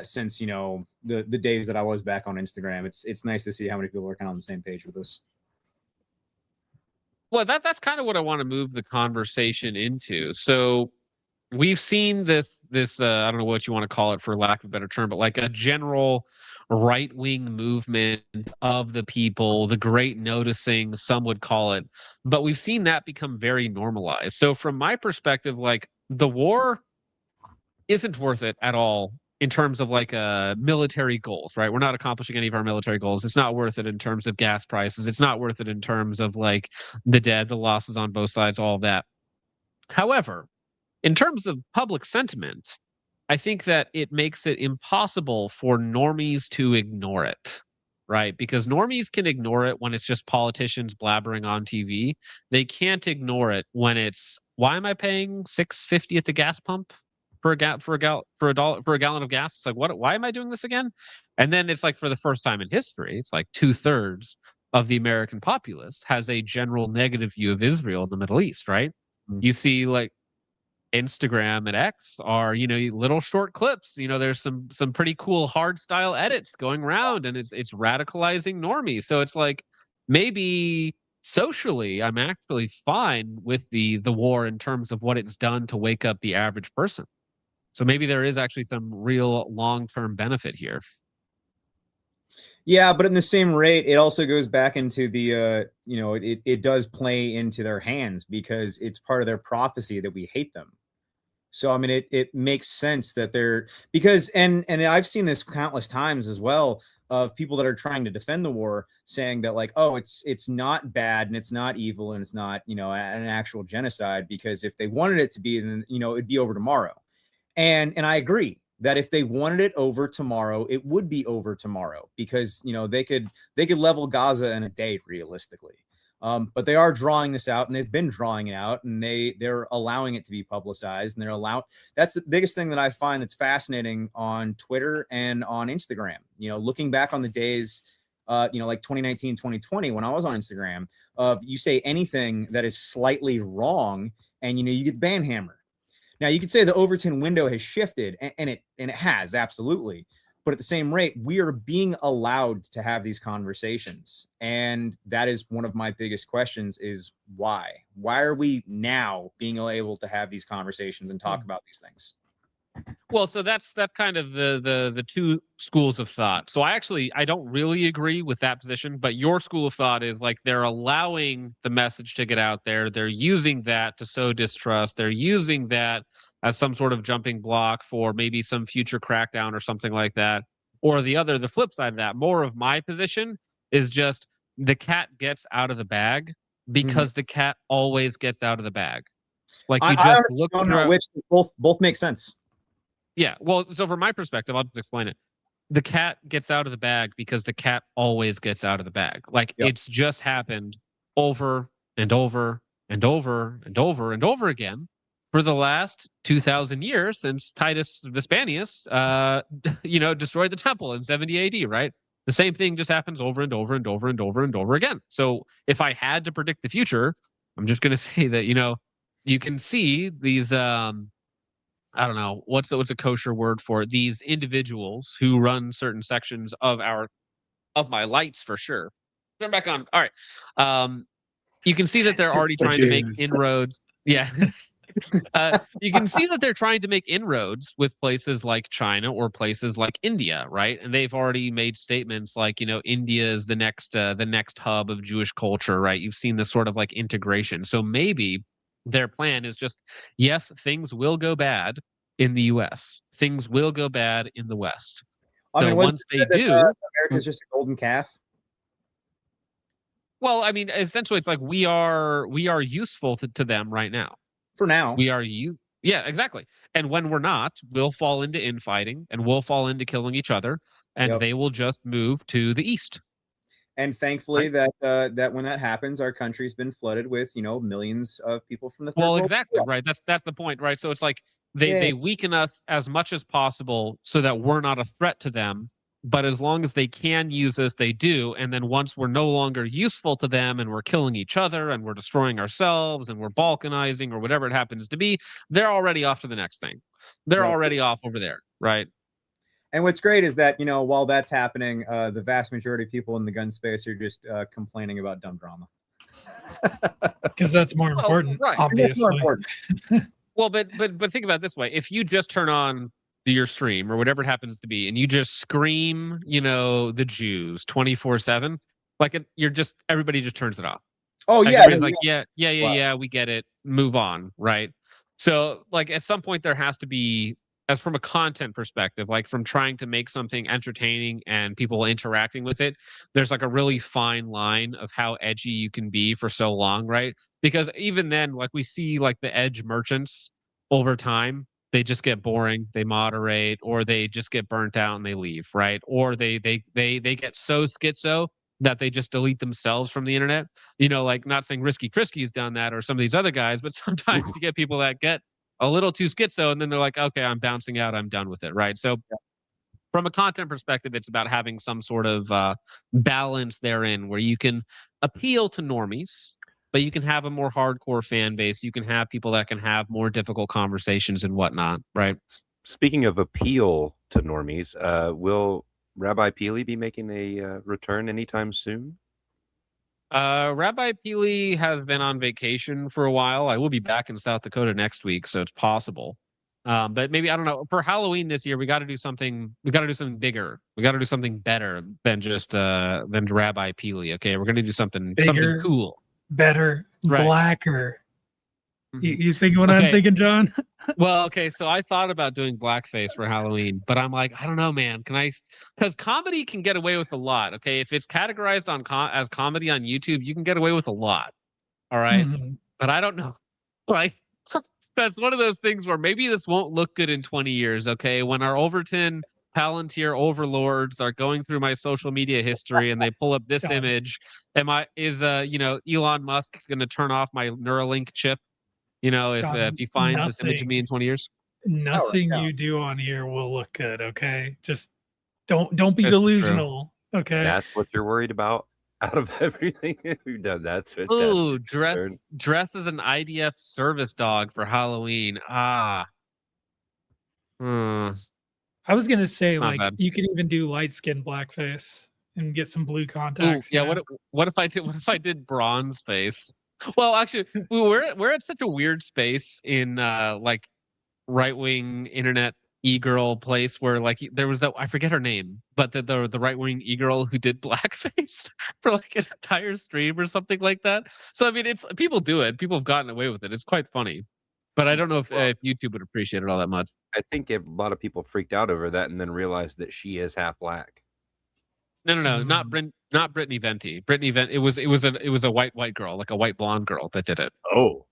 since the days that I was back on Instagram. It's nice to see how many people are kind of on the same page with this. Well, that's kind of what I want to move the conversation into. So we've seen this I don't know what you want to call it for lack of a better term, but like a general right-wing movement of the people, the great noticing, some would call it. But we've seen that become very normalized. So from my perspective, like the war isn't worth it at all in terms of like military goals, right? We're not accomplishing any of our military goals. It's not worth it in terms of gas prices. It's not worth it in terms of like the dead, the losses on both sides, all of that. However, in terms of public sentiment, I think that it makes it impossible for normies to ignore it, right? Because normies can ignore it when it's just politicians blabbering on TV. They can't ignore it when it's, why am I paying $6.50 at the gas pump for a gallon of gas? It's like, what? Why am I doing this again? And then it's like, for the first time in history, it's like 2/3 of the American populace has a general negative view of Israel in the Middle East, right? Mm-hmm. You see, like Instagram and X are, little short clips. There's some pretty cool hard style edits going around, and it's radicalizing normies. So it's like, maybe socially, I'm actually fine with the war in terms of what it's done to wake up the average person. So maybe there is actually some real long-term benefit here. Yeah, but in the same rate, it also goes back into the, it does play into their hands because it's part of their prophecy that we hate them. So, I mean, it makes sense that because I've seen this countless times as well of people that are trying to defend the war saying that like, oh, it's not bad and it's not evil and it's not, an actual genocide, because if they wanted it to be, then, it'd be over tomorrow. And I agree that if they wanted it over tomorrow, it would be over tomorrow because, they could level Gaza in a day realistically. But they are drawing this out, and they've been drawing it out, and they're allowing it to be publicized, and that's the biggest thing that I find that's fascinating on Twitter and on Instagram. Looking back on the days, like 2019, 2020, when I was on Instagram, you say anything that is slightly wrong, and you get ban hammered. Now you could say the Overton window has shifted, and it has, absolutely. But at the same rate, we are being allowed to have these conversations. And that is one of my biggest questions is why? Why are we now being able to have these conversations and talk about these things? Well, so that's kind of the two schools of thought. So I don't really agree with that position, but your school of thought is like they're allowing the message to get out there. They're using that to sow distrust. They're using that as some sort of jumping block for maybe some future crackdown or something like that. Or the flip side of that, more of my position is just the cat gets out of the bag because the cat always gets out of the bag. Like you just look at which both make sense. Yeah. Well, so from my perspective, I'll just explain it. The cat gets out of the bag because the cat always gets out of the bag. Like it's just happened over and over and over and over and over again for the last 2,000 years since Titus Vespasianus, destroyed the temple in 70 AD, right? The same thing just happens over and over and over and over and over again. So if I had to predict the future, I'm just going to say that, you can see these, I don't know, what's a kosher word for it? These individuals who run certain sections of my lights for sure. Turn back on. All right. You can see that they're already trying to make inroads. Yeah. You can see that they're trying to make inroads with places like China or places like India, right? And they've already made statements like, India is the next hub of Jewish culture, right? You've seen this sort of like integration. So maybe their plan is just, yes, things will go bad in the U.S. Things will go bad in the West. So once they do, America's just a golden calf. Well, I mean, essentially, it's like we are useful to them right now. For now, we are yeah, exactly. And when we're not, we'll fall into infighting and we'll fall into killing each other, and they will just move to the east. And thankfully, that when that happens, our country's been flooded with millions of people from the third world. Exactly, right. That's the point, right? So it's like they weaken us as much as possible so that we're not a threat to them. But as long as they can use us, they do. And then once we're no longer useful to them and we're killing each other and we're destroying ourselves and we're balkanizing or whatever it happens to be, they're already off to the next thing. They're already off over there, right? And what's great is that, while that's happening, the vast majority of people in the gun space are just complaining about dumb drama. Because that's more important, right. obviously. That's more important. Well, but think about it this way. If you just turn on your stream or whatever it happens to be and you just scream the Jews 24/7, like everybody just turns it off. Everybody's like yeah, we get it, move on, right? So like at some point there has to be, as from a content perspective, like from trying to make something entertaining and people interacting with it, there's like a really fine line of how edgy you can be for so long, right? Because even then, like we see like the edge merchants over time, they just get boring, they moderate, or they just get burnt out and they leave, right? Or they get so schizo that they just delete themselves from the internet. Like not saying Risky Frisky's done that or some of these other guys, but sometimes you get people that get a little too schizo and then they're like, okay, I'm bouncing out, I'm done with it, right? So from a content perspective, it's about having some sort of balance therein where you can appeal to normies, but you can have a more hardcore fan base. You can have people that can have more difficult conversations and whatnot, right? Speaking of appeal to normies, will Rabbi Peely be making a return anytime soon? Rabbi Peely has been on vacation for a while. I will be back in South Dakota next week, so it's possible. But maybe, I don't know, for Halloween this year, we got to do something bigger. We got to do something better than just than Rabbi Peely. Okay, we're going to do something cool. Better, blacker. You thinking what I'm thinking, John? Well, okay, so I thought about doing blackface for Halloween, but I'm like, I don't know, man. Because comedy can get away with a lot. Okay, if it's categorized as comedy on YouTube, you can get away with a lot. All right, but I don't know. Like, that's one of those things where maybe this won't look good in 20 years. Okay, when our Overton Palantir overlords are going through my social media history and they pull up this image. Elon Musk going to turn off my Neuralink chip? If he finds this image of me in 20 years? Nothing you do on here will look good. Okay, just don't be delusional. Okay, That's what you're worried about. Out of everything we've done, that's fantastic. Ooh, dress as an IDF service dog for Halloween. I was gonna say not bad. you could even do light skin blackface and get some blue contacts. Ooh, yeah. What if I did bronze face? Well, actually, we're at such a weird space in right wing internet e-girl place where there was that, I forget her name, but the right wing e-girl who did blackface for an entire stream or something like that. So I mean, it's people do it. People have gotten away with it. It's quite funny, but I don't know if YouTube would appreciate it all that much. I think a lot of people freaked out over that and then realized that she is half black. No, not Brittany Venti. Brittany Venti. It was a white girl, like a white blonde girl that did it. Oh,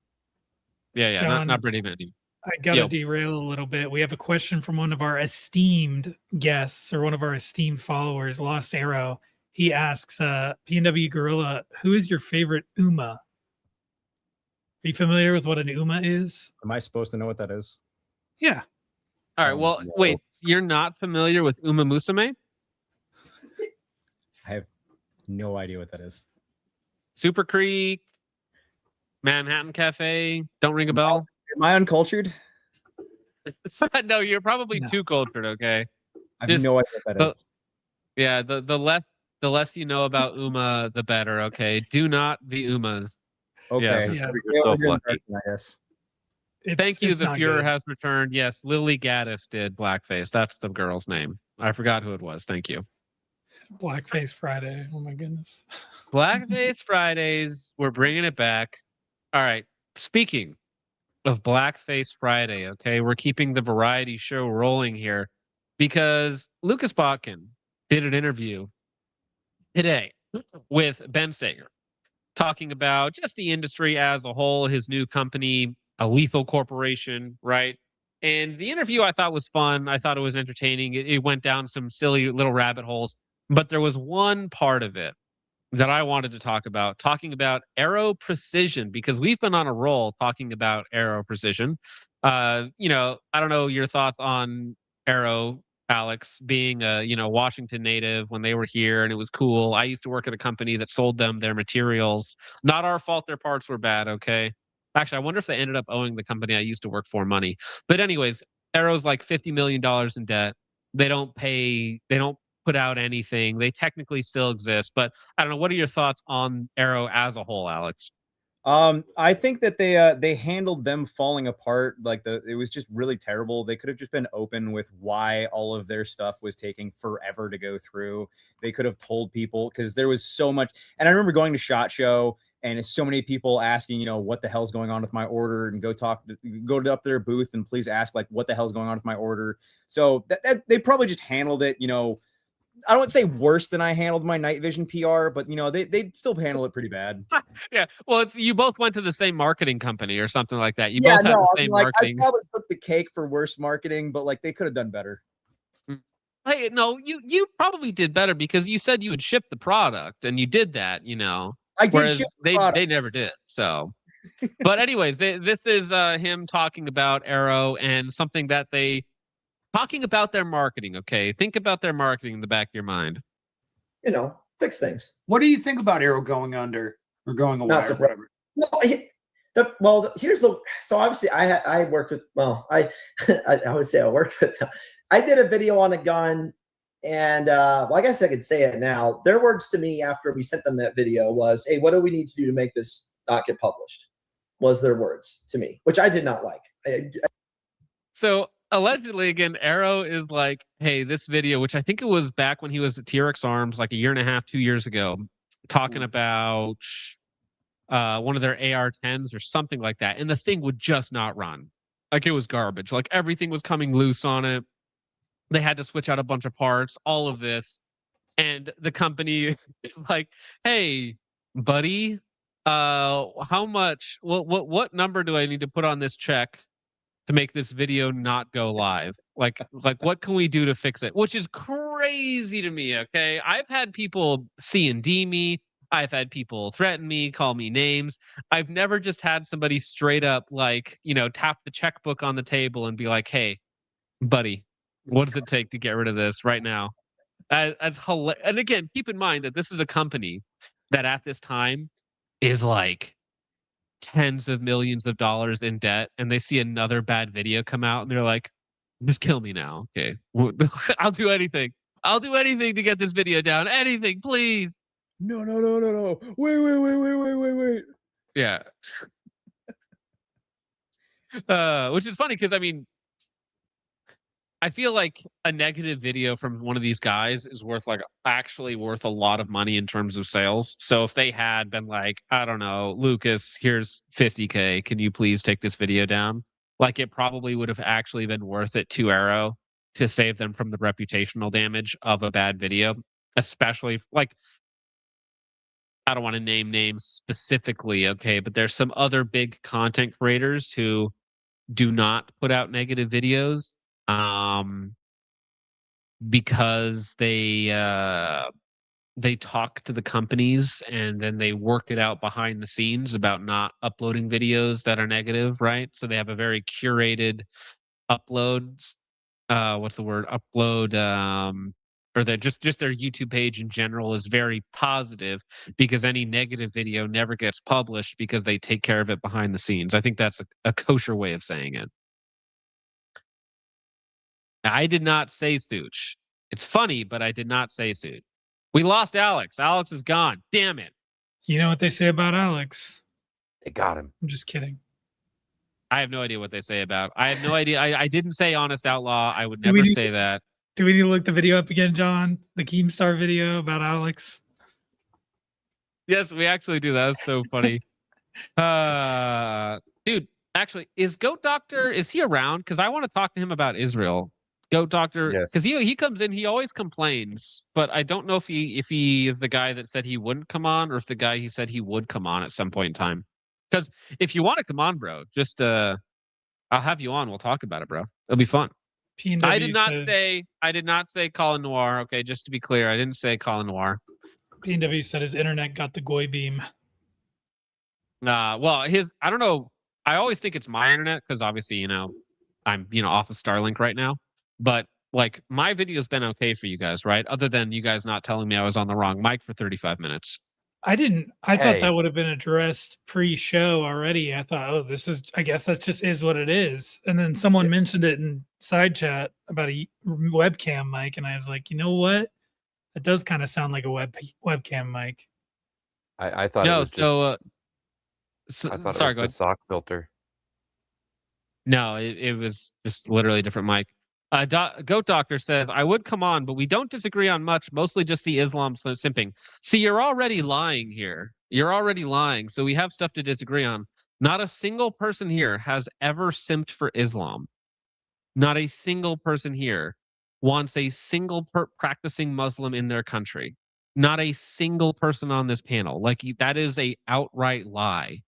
yeah, John, not Brittany Venti. I gotta derail a little bit. We have a question from one of our esteemed guests or one of our esteemed followers, Lost Arrow. He asks, PNW Guerrilla, who is your favorite Uma? Are you familiar with what an Uma is? Am I supposed to know what that is? Yeah. All right. Well, wait. You're not familiar with Uma Musume? I have no idea what that is. Super Creek, Manhattan Cafe. Don't ring a bell. Am I uncultured? No, you're probably too cultured. Okay. I have no idea what that is. Yeah. The less you know about Uma, the better. Okay. Do not the Umas. Okay. Yes. Yeah. I guess. Thank you. It's The not Fuhrer good. has returned. Yes, Lily Gaddis did blackface. That's the girl's name. I forgot who it was. Thank you. Blackface Friday. Oh my goodness. Blackface Fridays. We're bringing it back. All right. Speaking of Blackface Friday, okay, we're keeping the variety show rolling here because Lucas Botkin did an interview today with Ben Sager talking about just the industry as a whole, his new company, a Lethal Corporation, right? And the interview I thought was fun. I thought it was entertaining. It went down some silly little rabbit holes, but there was one part of it that I wanted to talking about Aero Precision, because we've been on a roll talking about Aero Precision. I don't know your thoughts on Aero, Alex, being a Washington native when they were here, and it was cool. I used to work at a company that sold them their materials. Not our fault their parts were bad, okay? Actually, I wonder if they ended up owing the company I used to work for money. But anyways, Aero's like $50 million in debt. They don't put out anything. They technically still exist, but I don't know. What are your thoughts on Aero as a whole, Alex? I think that they handled them falling apart it was just really terrible. They could have just been open with why all of their stuff was taking forever to go through. They could have told people, because there was so much. And I remember going to SHOT Show and it's so many people asking, what the hell's going on with my order, and go to up their booth and please ask what the hell's going on with my order. So that they probably just handled it, I don't say worse than I handled my night vision PR, but they still handle it pretty bad. Yeah, well, you both went to the same marketing company or something like that. You both had the same marketing. I probably took the cake for worse marketing, but they could have done better. Hey, no, you probably did better because you said you would ship the product, and you did that. I did. Whereas they never did. So, but anyways, this is him talking about Aero and something that they. Talking about their marketing, okay? Think about their marketing in the back of your mind. Fix things. What do you think about Aero going under or going away? Not Or whatever? Here's so obviously I worked with, I would say I worked with them. I did a video on a gun, and I guess I could say it now. Their words to me after we sent them that video was, "Hey, what do we need to do to make this not get published?" Was their words to me, which I did not like. So allegedly, again, Aero is like, hey, this video, which I think it was back when he was at TRX Arms, like a year and a half, 2 years ago, talking about one of their AR-10s or something like that. And the thing would just not run. Like, it was garbage. Like, everything was coming loose on it. They had to switch out a bunch of parts, all of this. And the company is like, hey, buddy, how much, what number do I need to put on this check to make this video not go live. Like what can we do to fix it? Which is crazy to me. Okay, I've had people C&D me. I've had people threaten me, call me names. I've never just had somebody straight up like, tap the checkbook on the table and be like, "Hey, buddy, what does it take to get rid of this right now?" That's hilarious. And again, keep in mind that this is a company that at this time is like tens of millions of dollars in debt, and they see another bad video come out and they're like, "Just kill me now. Okay. I'll do anything. I'll do anything to get this video down. Anything, please." No. Wait. Yeah. Which is funny because I feel like a negative video from one of these guys is actually worth a lot of money in terms of sales. So if they had been like, I don't know, Lucas, here's 50K, can you please take this video down? Like it probably would have actually been worth it to Arrow to save them from the reputational damage of a bad video, especially like I don't want to name names specifically, okay, but there's some other big content creators who do not put out negative videos because they talk to the companies and then they work it out behind the scenes about not uploading videos that are negative, right? So they have a very curated uploads. What's the word? Upload. Or that just their YouTube page in general is very positive because any negative video never gets published because they take care of it behind the scenes. I think that's a kosher way of saying it. I did not say Stooch. It's funny, but I did not say Stooch. We lost Alex. Alex is gone. Damn it. You know what they say about Alex? They got him. I'm just kidding. I have no idea what they say about. I have no idea. I didn't say Honest Outlaw. I would never say that. Do we need to look the video up again, John? The Keemstar video about Alex? Yes, we actually do. That was so funny. Dude, actually, is Goat Doctor, is he around? Because I want to talk to him about Israel. Goat Doctor, because he comes in, he always complains, but I don't know if he is the guy that said he wouldn't come on or if the guy he said he would come on at some point in time. Because if you want to come on, bro, just I'll have you on. We'll talk about it, bro. It'll be fun. I did not say Colin Noir. Okay, just to be clear, I didn't say Colin Noir. PNW said his internet got the goy beam. Well, I don't know. I always think it's my internet because obviously, I'm off of Starlink right now. But like my video's been okay for you guys, right? Other than you guys not telling me I was on the wrong mic for 35 minutes. I thought that would have been addressed pre-show already. I thought, I guess that just is what it is. And then someone mentioned it in side chat about a webcam mic, and I was like, you know what? It does kind of sound like a webcam mic. I thought it was just. I thought sorry, it go was ahead. the sock filter. No, it was just literally a different mic. Goat Doctor says, I would come on, but we don't disagree on much, mostly just the Islam simping. See, you're already lying here. You're already lying. So we have stuff to disagree on. Not a single person here has ever simped for Islam. Not a single person here wants a single practicing Muslim in their country. Not a single person on this panel. Like, that is a outright lie.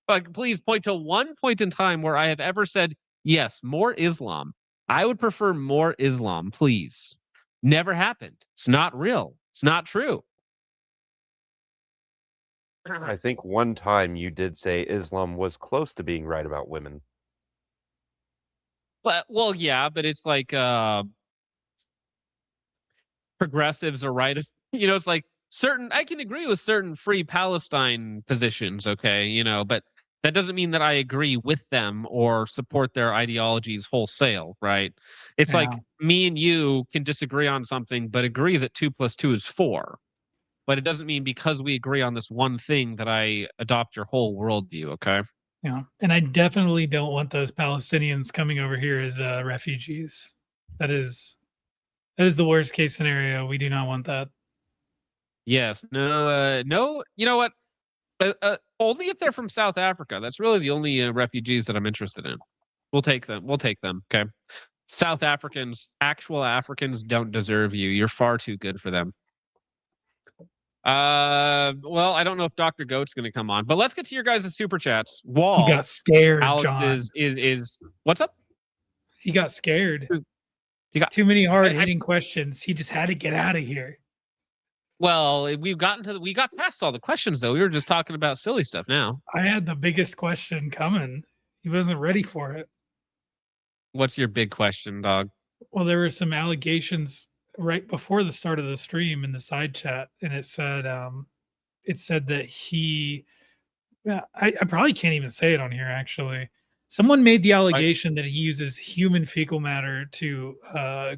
Like, please point to one point in time where I have ever said, yes, more Islam. I would prefer more Islam, please. Never happened. It's not real. It's not true. I think one time you did say Islam was close to being right about women. Well, yeah, but it's like progressives are right. It's like I can agree with certain free Palestine positions, okay, but that doesn't mean that I agree with them or support their ideologies wholesale, right? It's like me and you can disagree on something, but agree that 2 + 2 is 4. But it doesn't mean because we agree on this one thing that I adopt your whole worldview, okay? Yeah, and I definitely don't want those Palestinians coming over here as refugees. That is the worst case scenario. We do not want that. Yes. No. No. You know what? Only if they're from South Africa. That's really the only refugees that I'm interested in. We'll take them. Okay. South Africans, actual Africans, don't deserve you. You're far too good for them. Well, I don't know if Dr. Goat's going to come on, but let's get to your guys' super chats. Wall. He got scared, Alex John. is what's up? He got scared. He got too many hard-hitting questions. He just had to get out of here. Well, we got past all the questions though. We were just talking about silly stuff now. I had the biggest question coming. He wasn't ready for it. What's your big question, dog? Well, there were some allegations right before the start of the stream in the side chat, and it said that he, I probably can't even say it on here actually. Someone made the allegation that he uses human fecal matter to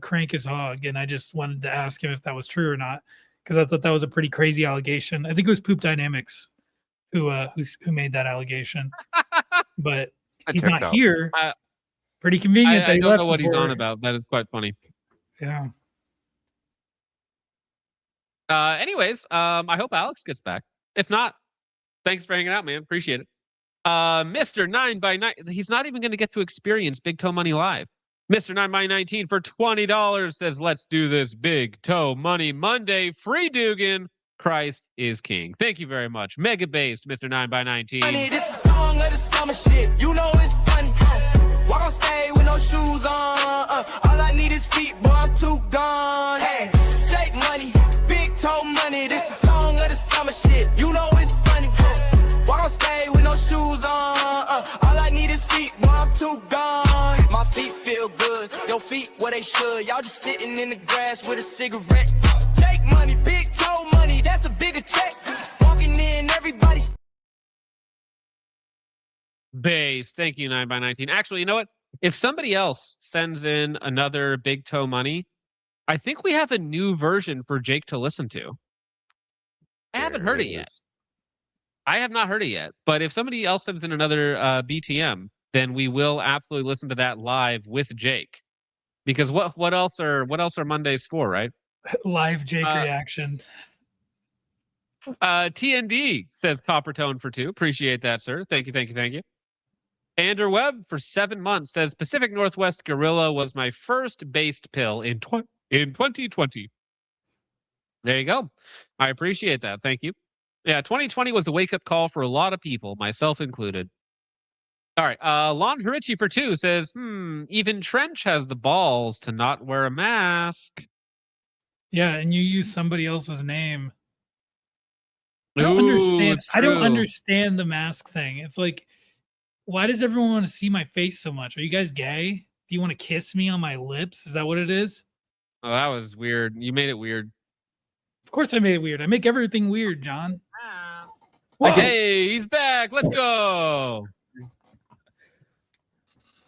crank his hog, and I just wanted to ask him if that was true or not, because I thought that was a pretty crazy allegation. I think it was Poop Dynamics who made that allegation, but he's not here. Pretty convenient. I don't know what he's on about. That is quite funny. Yeah. Anyways, I hope Alex gets back. If not, thanks for hanging out, man. Appreciate it. Mr. 9x9, he's not even going to get to experience Big Toe Money live. Mr. 9x19 for $20 says, let's do this Big Toe Money Monday. Free Dugan. Christ is king. Thank you very much. Mega based, Mr. 9x19. Honey, this is a song of the summer shit. You know it's funny. Walk on stage with no shoes on. All I need is feet, boy, I'm too gone. Hey, Jake money, Big Toe Money. This is a song of the summer shit. You know it's funny. Walk on stage with no shoes on. All I need is feet, boy, I'm too gone. My feet feel good. Your feet where they should. Y'all just sitting in the grass with a cigarette. Jake money, Big Toe Money. That's a bigger check. Walking in, everybody. Base. Thank you, 9x19. Actually, you know what? If somebody else sends in another Big Toe Money, I think we have a new version for Jake to listen to. I haven't heard it yet. I have not heard it yet. But if somebody else sends in another BTM, then we will absolutely listen to that live with Jake. Because what else are Mondays for, right? Live Jake reaction. TND says Coppertone for 2. Appreciate that, sir. Thank you. Andrew Webb for 7 months says Pacific Northwest Guerrilla was my first based pill in 2020. There you go. I appreciate that. Thank you. Yeah, 2020 was a wake-up call for a lot of people, myself included. All right. Lon Harichi for 2 says, even Trench has the balls to not wear a mask. Yeah, and you use somebody else's name. I don't understand the mask thing. It's like, why does everyone want to see my face so much? Are you guys gay? Do you want to kiss me on my lips? Is that what it is? Oh, that was weird. You made it weird. Of course I made it weird. I make everything weird, John. Hey, he's back. Let's go.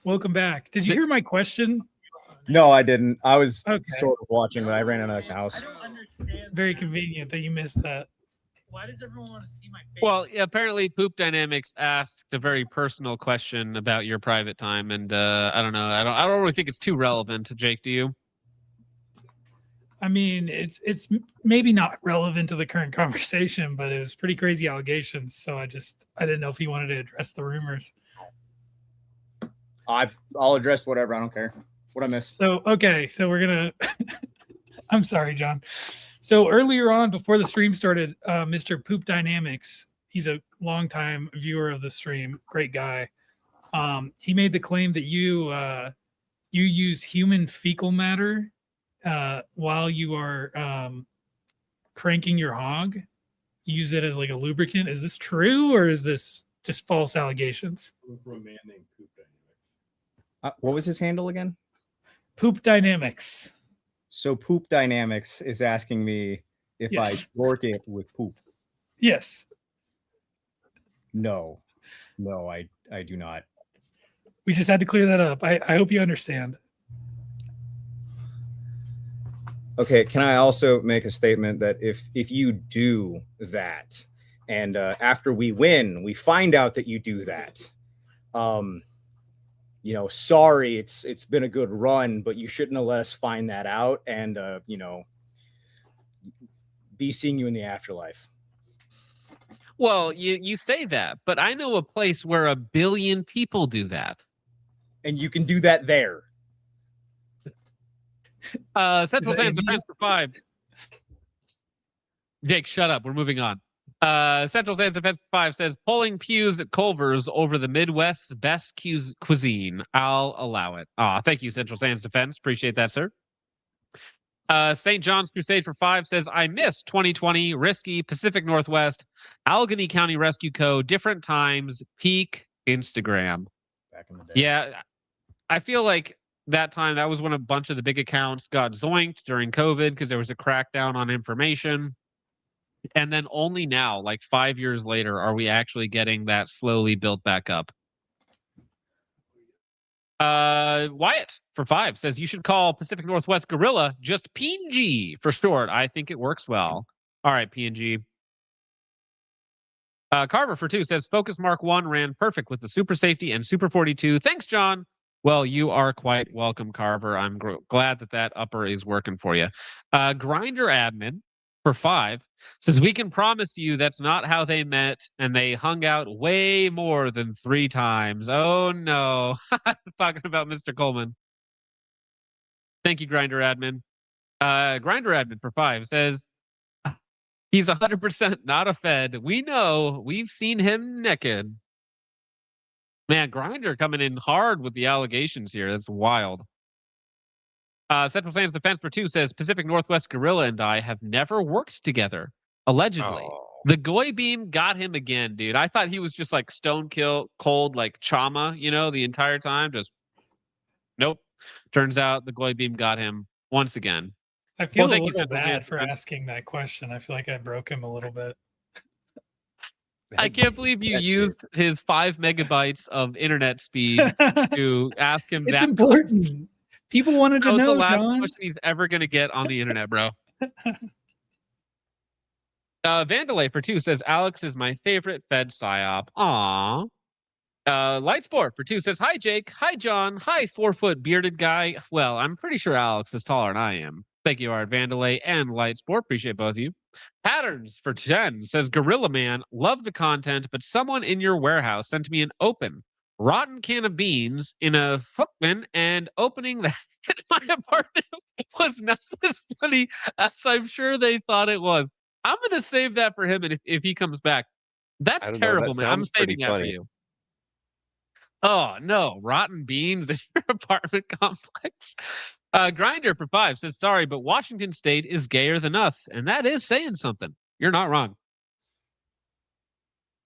Welcome back. Did you hear my question? No, I didn't. I was sort of watching, but I ran out of the house. Very convenient that you missed that. Why does everyone want to see my face? Well, apparently Poop Dynamics asked a very personal question about your private time, and I don't know. I don't really think it's too relevant. Jake, do you? I mean, it's maybe not relevant to the current conversation, but it was pretty crazy allegations. So I didn't know if he wanted to address the rumors. I'll address whatever. I don't care. What I missed. So we're gonna. I'm sorry, John. So earlier on, before the stream started, Mr. Poop Dynamics, he's a longtime viewer of the stream, great guy. He made the claim that you use human fecal matter while you are cranking your hog. You use it as like a lubricant. Is this true, or is this just false allegations? What was his handle again? Poop Dynamics. So Poop Dynamics is asking me if I work it with poop. Yes. No, I do not. We just had to clear that up. I hope you understand. Okay, can I also make a statement that if you do that, and after we win, we find out that you do that, sorry, it's been a good run, but you shouldn't have let us find that out and, be seeing you in the afterlife. Well, you say that, but I know a place where 1 billion people do that. And you can do that there. Central San Francisco for 5. Jake, shut up. We're moving on. Central Sans Defense 5 says pulling pews at Culver's over the Midwest's best cuisine. I'll allow it. Thank you, Central Sans Defense. Appreciate that, sir. St. John's Crusade for 5 says, I miss 2020, Risky, Pacific Northwest, Allegheny County Rescue Co., different times, peak Instagram. Back in the day. Yeah, I feel like that time, that was when a bunch of the big accounts got zoinked during COVID because there was a crackdown on information. And then only now, like 5 years later, are we actually getting that slowly built back up. Wyatt for 5 says you should call Pacific Northwest Guerrilla just PNG for short. I think it works well. All right, PNG. Carver for 2 says Focus Mark 1 ran perfect with the Super Safety and Super 42. Thanks, John. Well, you are quite welcome, Carver. I'm glad that upper is working for you. Grinder Admin for 5 says we can promise you that's not how they met, and they hung out way more than 3 times. Oh no. Talking about Mr. Coleman. Thank you, Grinder Admin. Grinder Admin for 5 says he's 100% not a Fed. We know. We've seen him naked. Man, Grinder coming in hard with the allegations here. That's wild. Central Sans Defense for 2 says Pacific Northwest Guerrilla and I have never worked together. Allegedly. The Goy Beam got him again, dude. I thought he was just like stone cold, like Chama, the entire time. Just nope. Turns out the Goy Beam got him once again. I feel a little bad for asking that question. I feel like I broke him a little bit. I can't believe you used his 5 megabytes of internet speed to ask him It's that. important. People wanted to That was know, the last John. question he's ever going to get on the internet, bro. Vandalay for 2 says Alex is my favorite Fed psyop. Aww. Lightsport for 2 says hi Jake, hi John, hi 4-foot bearded guy. Well, I'm pretty sure Alex is taller than I am. Thank you, Art Vandalay and Lightsport. Appreciate both of you. Patterns for 10 says Gorilla Man, love the content, but someone in your warehouse sent me an open rotten can of beans in a Footman, and opening that in my apartment was not as funny as I'm sure they thought it was. I'm going to save that for him, and if he comes back. That's terrible, man. I'm saving that for you. Oh, no. Rotten beans in your apartment complex. Grinder for 5 says, sorry, but Washington State is gayer than us, and that is saying something. You're not wrong.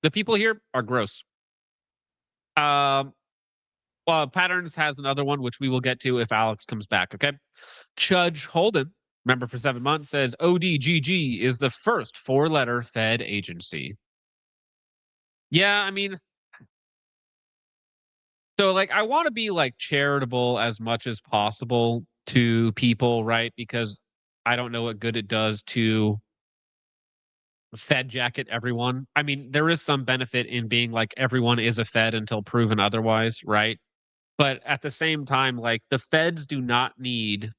The people here are gross. Well, Patterns has another one, which we will get to if Alex comes back, okay? Judge Holden, member for 7 months, says ODGG is the first 4-letter Fed agency. Yeah, I mean, so like I want to be like charitable as much as possible to people, right? Because I don't know what good it does to Fed jacket everyone. I mean, there is some benefit in being like everyone is a Fed until proven otherwise, right? But at the same time, like the Feds do not need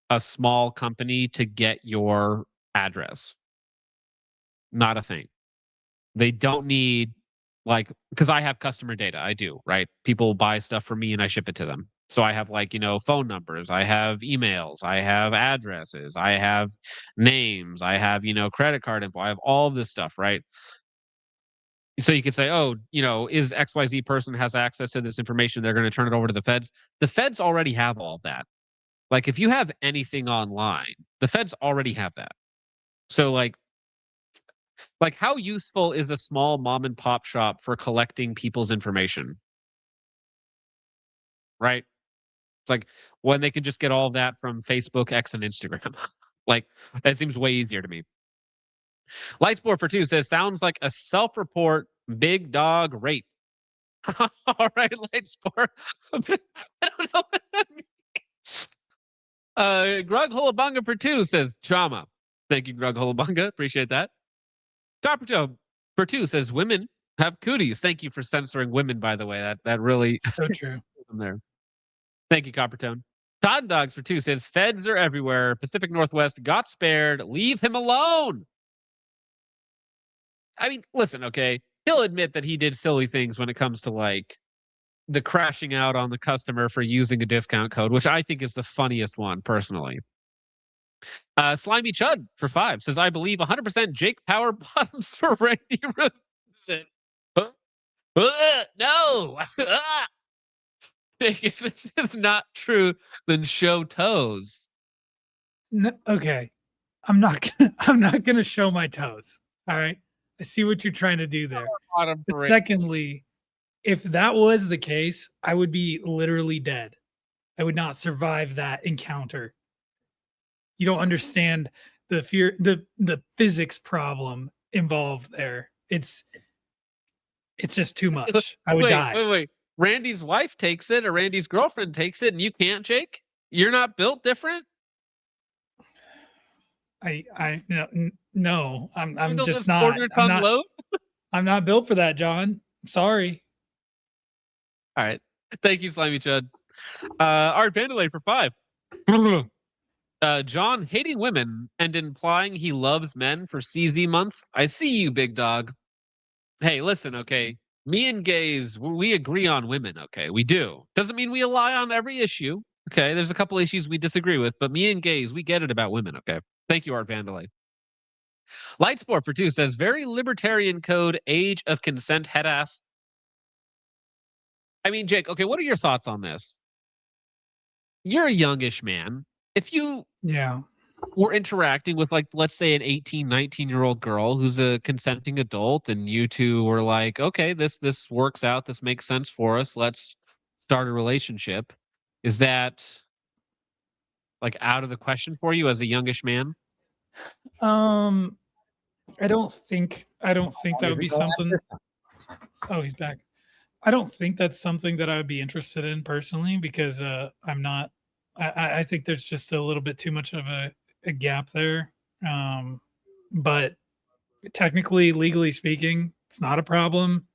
a small company to get your address. Not a thing. They don't need like, because I have customer data. I do, right? People buy stuff from me and I ship it to them. So I have like, phone numbers, I have emails, I have addresses, I have names, I have, credit card info, I have all of this stuff, right? So you could say, oh, is XYZ person has access to this information, they're going to turn it over to the Feds. The Feds already have all that. Like if you have anything online, the Feds already have that. So like how useful is a small mom and pop shop for collecting people's information? Right? It's like when they can just get all that from Facebook, X, and Instagram. Like that seems way easier to me. Lightsport for 2 says sounds like a self-report big dog rape. All right, Lightsport. I don't know what that means. Grug Hullabunga for 2 says trauma. Thank you, Grug Hullabunga. Appreciate that. Coppertone for 2 says women have cooties. Thank you for censoring women, by the way. That really so true. There. Thank you, Coppertone. Todd Dogs for 2 says Feds are everywhere. Pacific Northwest got spared. Leave him alone. I mean, listen, okay. He'll admit that he did silly things when it comes to like the crashing out on the customer for using a discount code, which I think is the funniest one personally. Slimy Chud for 5 says, I believe 100% Jake Power Bottoms for Randy Rosen. No! If this is not true, then show toes. No, okay, I'm not gonna show my toes. All right, I see what you're trying to do there. Bottom But for secondly, if that was the case, I would be literally dead. I would not survive that encounter. You don't understand the fear, the physics problem involved there. It's just too much. I would die. Wait. Randy's wife takes it, or Randy's girlfriend takes it, and you can't, Jake? You're not built different? No, I'm Handle just this not. quarter ton load? I'm not built for that, John. I'm sorry. All right. Thank you, Slimy Chud. Art Vandalay for 5. John hating women and implying he loves men for CZ month. I see you, big dog. Hey, listen, okay. Me and gays, we agree on women, okay? We do. Doesn't mean we ally on every issue. Okay, there's a couple issues we disagree with, but me and gays, we get it about women, okay? Thank you, Art Vandalay. Lightsport for 2 says, very libertarian code, age of consent, head ass. I mean, Jake, okay, what are your thoughts on this? You're a youngish man. If you were interacting with, like, let's say an 18, 19-year-old girl who's a consenting adult, and you two were like, okay, this works out, this makes sense for us, let's start a relationship. Is that like out of the question for you as a youngish man? I don't think that would be something. Oh, he's back. I don't think that's something that I would be interested in personally, because I'm not. I think there's just a little bit too much of a gap there. But technically, legally speaking, it's not a problem.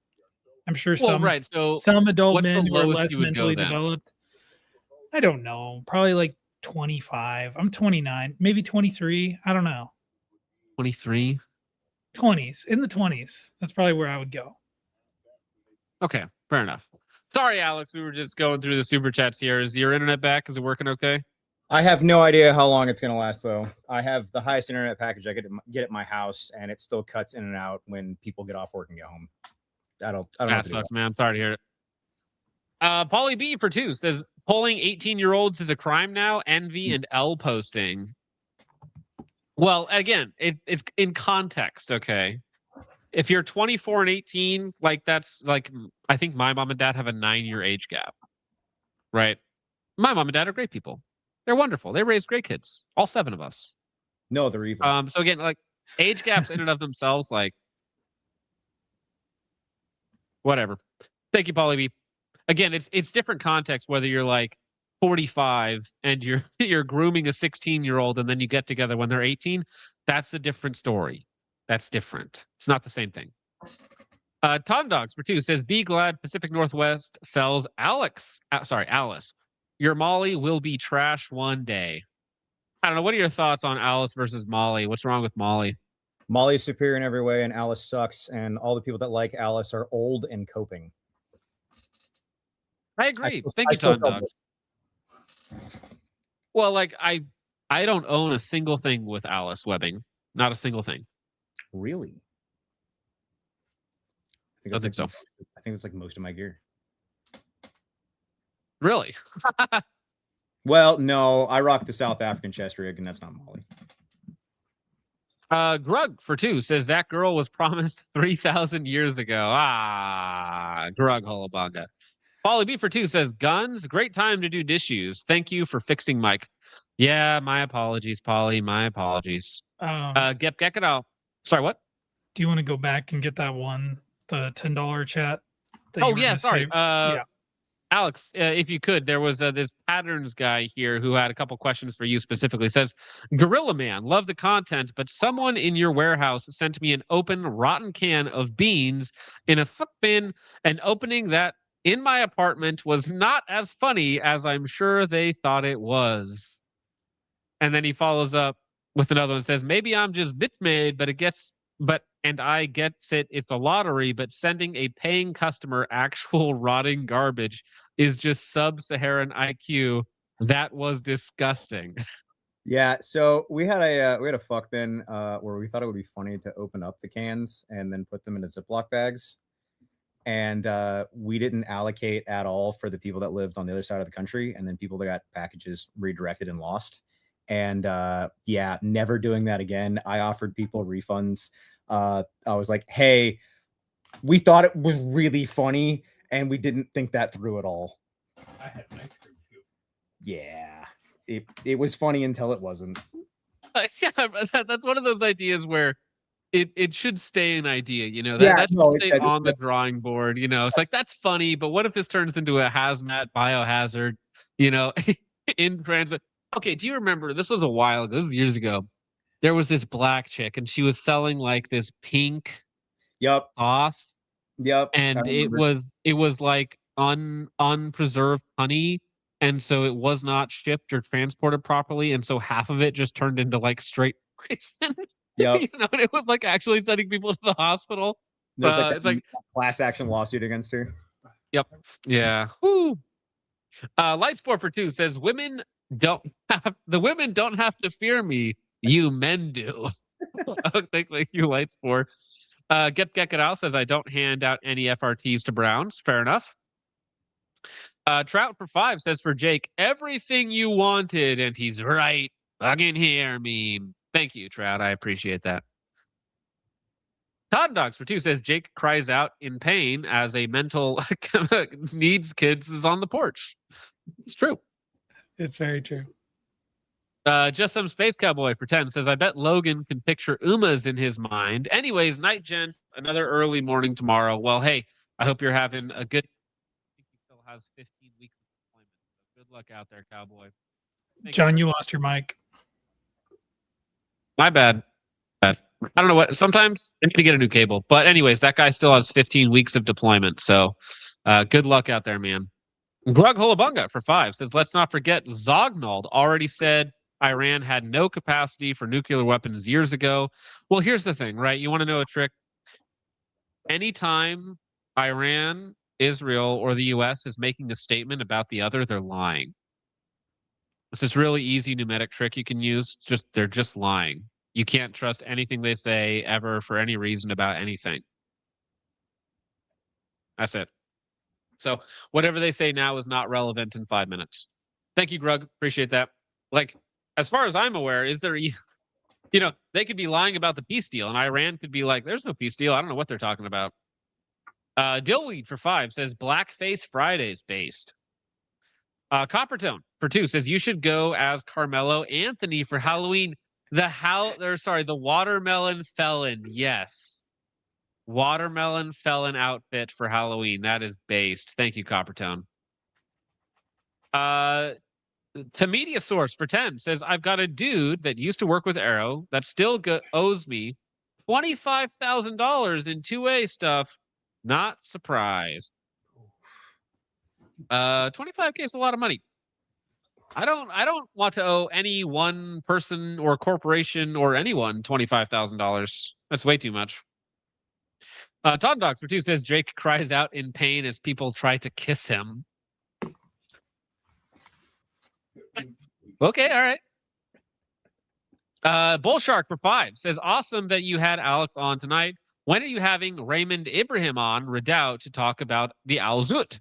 I'm sure some adult men who are less mentally developed. I don't know. Probably like 25. I'm 29, maybe 23. I don't know. 23? 20s, in the 20s. That's probably where I would go. Okay, fair enough. Sorry, Alex. We were just going through the super chats here. Is your internet back? Is it working okay? I have no idea how long it's going to last, though. I have the highest internet package I get at my house, and it still cuts in and out when people get off work and get home. I don't know. That sucks, man. I'm sorry to hear it. Paulie B for 2 says, polling 18-year-olds is a crime now. Envy and L posting. Well, again, it's in context, okay? If you're 24 and 18, like that's like, I think my mom and dad have a 9-year age gap, right? My mom and dad are great people. They're wonderful. They raised great kids, all 7 of us. No, they're evil. So again, like age gaps in and of themselves, like whatever. Thank you, Paulie B. Again, it's different context whether you're like 45 and you're grooming a 16-year-old and then you get together when they're 18. That's a different story. That's different. It's not the same thing. Tom Dogs for 2 says, be glad Pacific Northwest sells Alice. Your Molly will be trash one day. I don't know. What are your thoughts on Alice versus Molly? What's wrong with Molly? Molly's superior in every way, and Alice sucks. And all the people that like Alice are old and coping. I agree. Thank you, Tom Dogs. Well, like I don't own a single thing with Alice webbing. Not a single thing. Really? I think so. I think that's like most of my gear. Really? Well, no, I rock the South African chest rig, and that's not Molly. Grug for 2 says that girl was promised 3,000 years ago. Grug Holobanga. Paulie B for 2 says, guns, great time to do dishes. Thank you for fixing Mike. Yeah, my apologies, Paulie. My apologies. Get it out. Sorry, what? Do you want to go back and get that one, the $10 chat? Oh, yeah, sorry. Alex, if you could, there was this patterns guy here who had a couple questions for you specifically. It says, Guerrilla Man, love the content, but someone in your warehouse sent me an open, rotten can of beans in a fuck bin, and opening that in my apartment was not as funny as I'm sure they thought it was. And then he follows up with another one and says, maybe I'm just bitch made, and I gets it. It's a lottery, but sending a paying customer actual rotting garbage is just sub-Saharan IQ. That was disgusting. Yeah, so we had a fuck bin where we thought it would be funny to open up the cans and then put them into Ziploc bags, and we didn't allocate at all for the people that lived on the other side of the country, and then people that got packages redirected and lost. And yeah, never doing that again. I offered people refunds. I was like, hey, we thought it was really funny, and we didn't think that through at all. I had an ice cream too. Yeah, it was funny until it wasn't. Yeah, that's one of those ideas where it should stay an idea, you know, that should stay on the drawing board, you know. It's like, that's funny, but what if this turns into a hazmat biohazard, you know, in transit? Okay, do you remember, this was a while ago, years ago, there was this black chick and she was selling like this pink sauce. And it was like unpreserved honey, and so it was not shipped or transported properly, and so half of it just turned into like straight poison. Yep. You know, and it was like actually sending people to the hospital. There's It's like class action lawsuit against her. Yep. Yeah. Woo. Lightsport for 2 says the women don't have to fear me. You men do. Thank you, Lightsport. Get It Out says I don't hand out any FRTs to Browns. Fair enough. Trout for 5 says for Jake, everything you wanted, and he's right. Fucking hear me. Thank you, Trout. I appreciate that. Todd Dogs for 2 says Jake cries out in pain as a mental needs kids is on the porch. It's true. It's very true. Just Some Space Cowboy for 10 says, I bet Logan can picture Umas in his mind. Anyways, night, gents. Another early morning tomorrow. Well, hey, I hope you're having a good... I think he still has 15 weeks of deployment. So good luck out there, Cowboy. John, you lost your mic. My bad. I don't know what. Sometimes I need to get a new cable. But anyways, that guy still has 15 weeks of deployment. So good luck out there, man. Grug Holabunga for 5 says, let's not forget Zognald already said Iran had no capacity for nuclear weapons years ago. Well, here's the thing, right? You want to know a trick? Anytime Iran, Israel, or the US is making a statement about the other, they're lying. It's this really easy pneumatic trick you can use. They're just lying. You can't trust anything they say ever for any reason about anything. That's it. So whatever they say now is not relevant in 5 minutes. Thank you, Grug. Appreciate that. Like, as far as I'm aware, is there, you know, they could be lying about the peace deal, and Iran could be like, there's no peace deal. I don't know what they're talking about. Dillweed for 5 says Blackface Fridays based. Coppertone for 2 says you should go as Carmelo Anthony for Halloween. The watermelon felon. Yes. Watermelon felon outfit for Halloween. That is based. Thank you, Coppertone. To Media Source for 10 says, I've got a dude that used to work with Arrow that still owes me $25,000 in 2A stuff. Not surprised. 25K is a lot of money. I don't want to owe any one person or corporation or anyone $25,000. That's way too much. Todd Dogs for 2 says Jake cries out in pain as people try to kiss him. Okay, all right. Bullshark for 5 says, awesome that you had Alex on tonight. When are you having Raymond Ibrahim on Redoubt to talk about the Al Zut?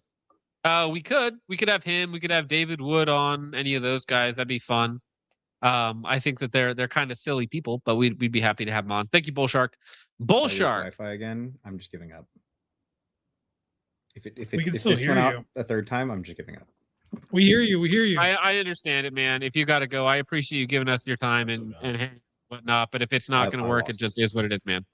We could have him. We could have David Wood on, any of those guys. That'd be fun. I think that they're kind of silly people, but we'd be happy to have them on. Thank you, Bullshark. Bullshark. Wi-Fi again. I'm just giving up. If this hear went out you. a third time, I'm just giving up. We hear you. We hear you. I understand it, man. If you got to go, I appreciate you giving us your time and whatnot. But if it's not going to work, it just is what it is, man.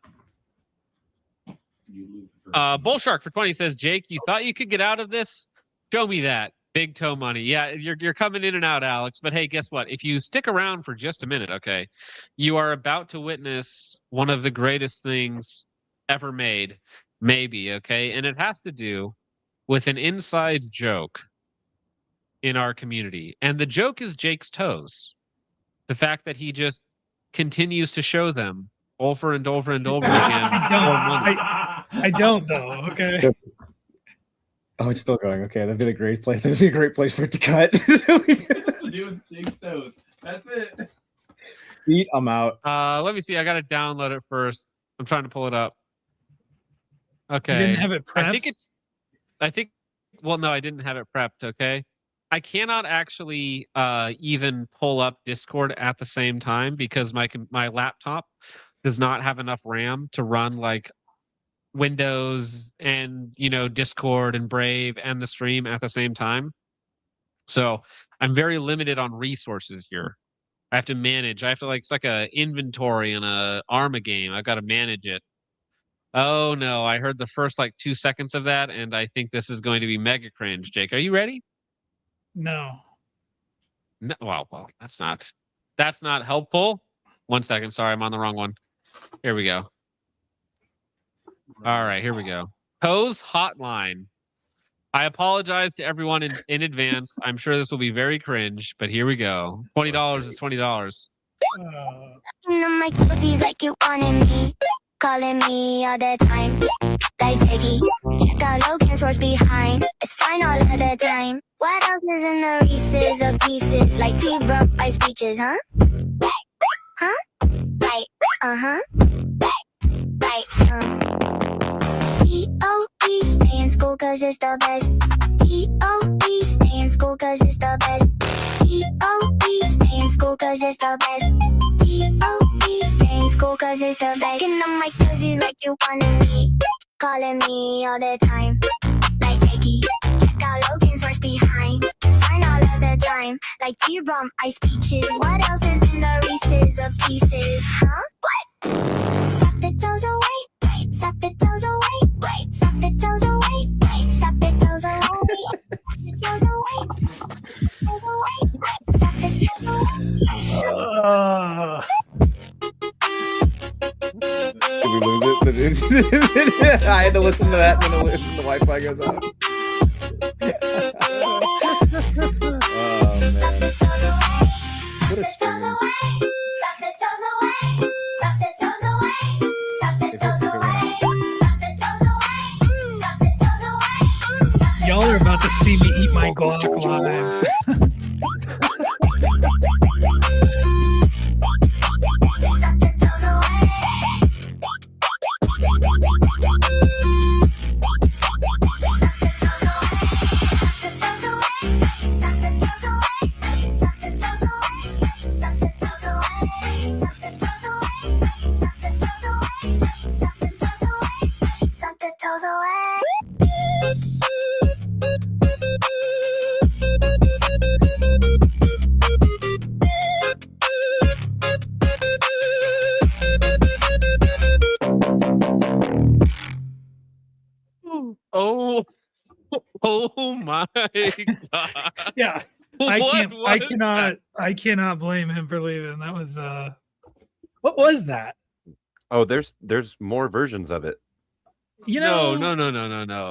Bullshark for 20 says, Jake, you thought you could get out of this? Show me that. Big toe money. Yeah, you're coming in and out, Alex. But hey, guess what? If you stick around for just a minute, okay, you are about to witness one of the greatest things ever made, maybe, okay? And it has to do with an inside joke in our community. And the joke is Jake's toes. The fact that he just continues to show them over and over and over again. I don't though. Okay. Oh, it's still going. Okay, that'd be a great place. That'd be a great place for it to cut. to do with Jake's toes. That's it. feet, I'm out. Let me see. I gotta download it first. I'm trying to pull it up. Okay. You didn't have it prepped? Well, no, I didn't have it prepped. Okay. I cannot actually even pull up Discord at the same time because my laptop does not have enough RAM to run like Windows and Discord and Brave and the stream at the same time. So I'm very limited on resources here. I have to manage. It's like a inventory in a Arma game. I've got to manage it. Oh no, I heard the first like 2 seconds of that, and I think this is going to be mega cringe. Jake, are you ready? No. No, well, that's not helpful. 1 second, sorry, I'm on the wrong one. Here we go. All right, here we go. Pose hotline. I apologize to everyone in advance. I'm sure this will be very cringe, but here we go. $20 is $20. My toesies like you wanted me, calling me all the time, like Jiggy. Check out Logan's horse behind. It's fine all of the time. What else is in the Reese's or pieces like T-Bump by speeches, huh? Huh? Right. Uh-huh. Right. T-O-E, stay in school cause it's the best. T-O-E, stay in school cause it's the best. T-O-E, stay in school cause it's the best. T-O-E, stay in school cause it's the best. Looking on my toesies like you wanted me, calling me all the time, like Jakey. Check out Logan's horse behind. It's fine all of the time, like T-Bump ice peaches. What else is in the Reese's of pieces, huh? What? Suck the toes away, right? Suck the toes away, right? Suck the toes away, right? Suck the toes away, suck the toes away, suck the toes away. Did we lose it? I had to listen to that when the Wi-Fi goes out. Oh man. What a stream. Y'all are about to see me eat my Glock live. Oh my god. Yeah. I cannot blame him for leaving. That was what was that? Oh, there's more versions of it. You know, No.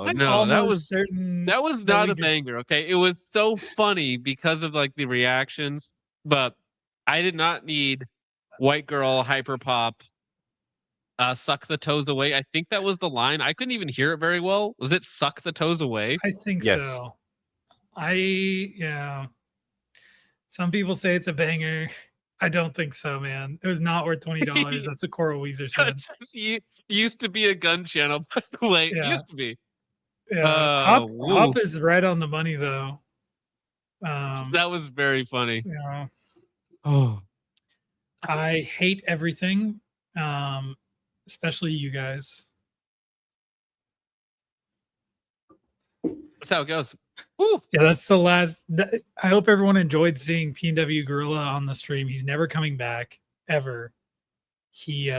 That was not a banger. Okay, it was so funny because of like the reactions, but I did not need white girl hyper pop. Suck the toes away. I think that was the line. I couldn't even hear it very well. Was it suck the toes away? I think so. Yeah. Some people say it's a banger. I don't think so, man. It was not worth $20. That's what Coral Weezer said. He used to be a gun channel, by the way. Yeah. It used to be. Yeah. Hop is right on the money though. That was very funny. Yeah. Oh. I hate everything. Especially you guys. That's how it goes. Woo. Yeah, that's the last. I hope everyone enjoyed seeing P&W Guerrilla on the stream. He's never coming back ever. He's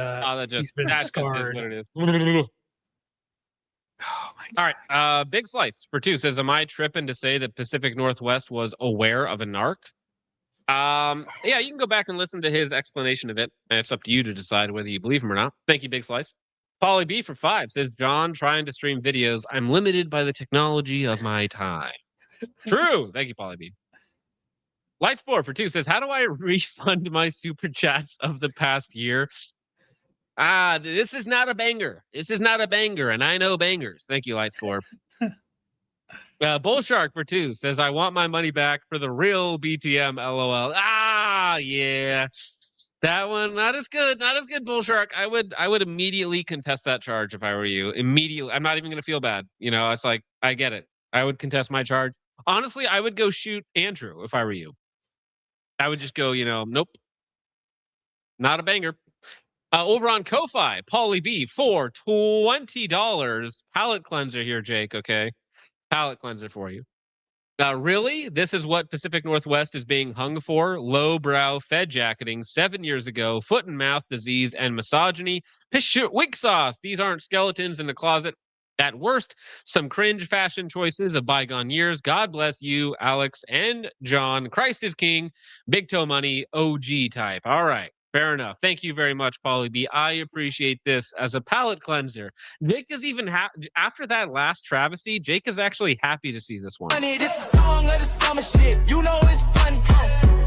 been scarred. What it is. Oh my God. All right. Big Slice for 2 says, am I tripping to say that Pacific Northwest was aware of a narc? Yeah, you can go back and listen to his explanation of it. It's up to you to decide whether you believe him or not. Thank you, Big Slice. Polly B for 5 says, John trying to stream videos. I'm limited by the technology of my time. True. Thank you, Polly B. Lightsport for 2 says, how do I refund my super chats of the past year? This is not a banger. This is not a banger, and I know bangers. Thank you, Lightsport. Bull Shark for 2 says, I want my money back for the real BTM, LOL. Yeah. That one, not as good. Not as good, Bull Shark. I would immediately contest that charge if I were you. Immediately. I'm not even gonna feel bad. You know, it's like, I get it. I would contest my charge. Honestly, I would go shoot Andrew if I were you. I would just go, nope. Not a banger. Over on Ko-Fi, Paulie B for $20. Palette cleanser here, Jake. Okay. Palette cleanser for you. Really? This is what Pacific Northwest is being hung for? Lowbrow Fed jacketing 7 years ago, foot and mouth disease, and misogyny. Wig sauce. These aren't skeletons in the closet. At worst, some cringe fashion choices of bygone years. God bless you, Alex and John. Christ is king. Big toe money, OG type. All right. Fair enough. Thank you very much, Paulie B. I appreciate this as a palate cleanser. Jake is even after that last travesty. Jake is actually happy to see this one. This is a song of the summer shit. You know it's funny.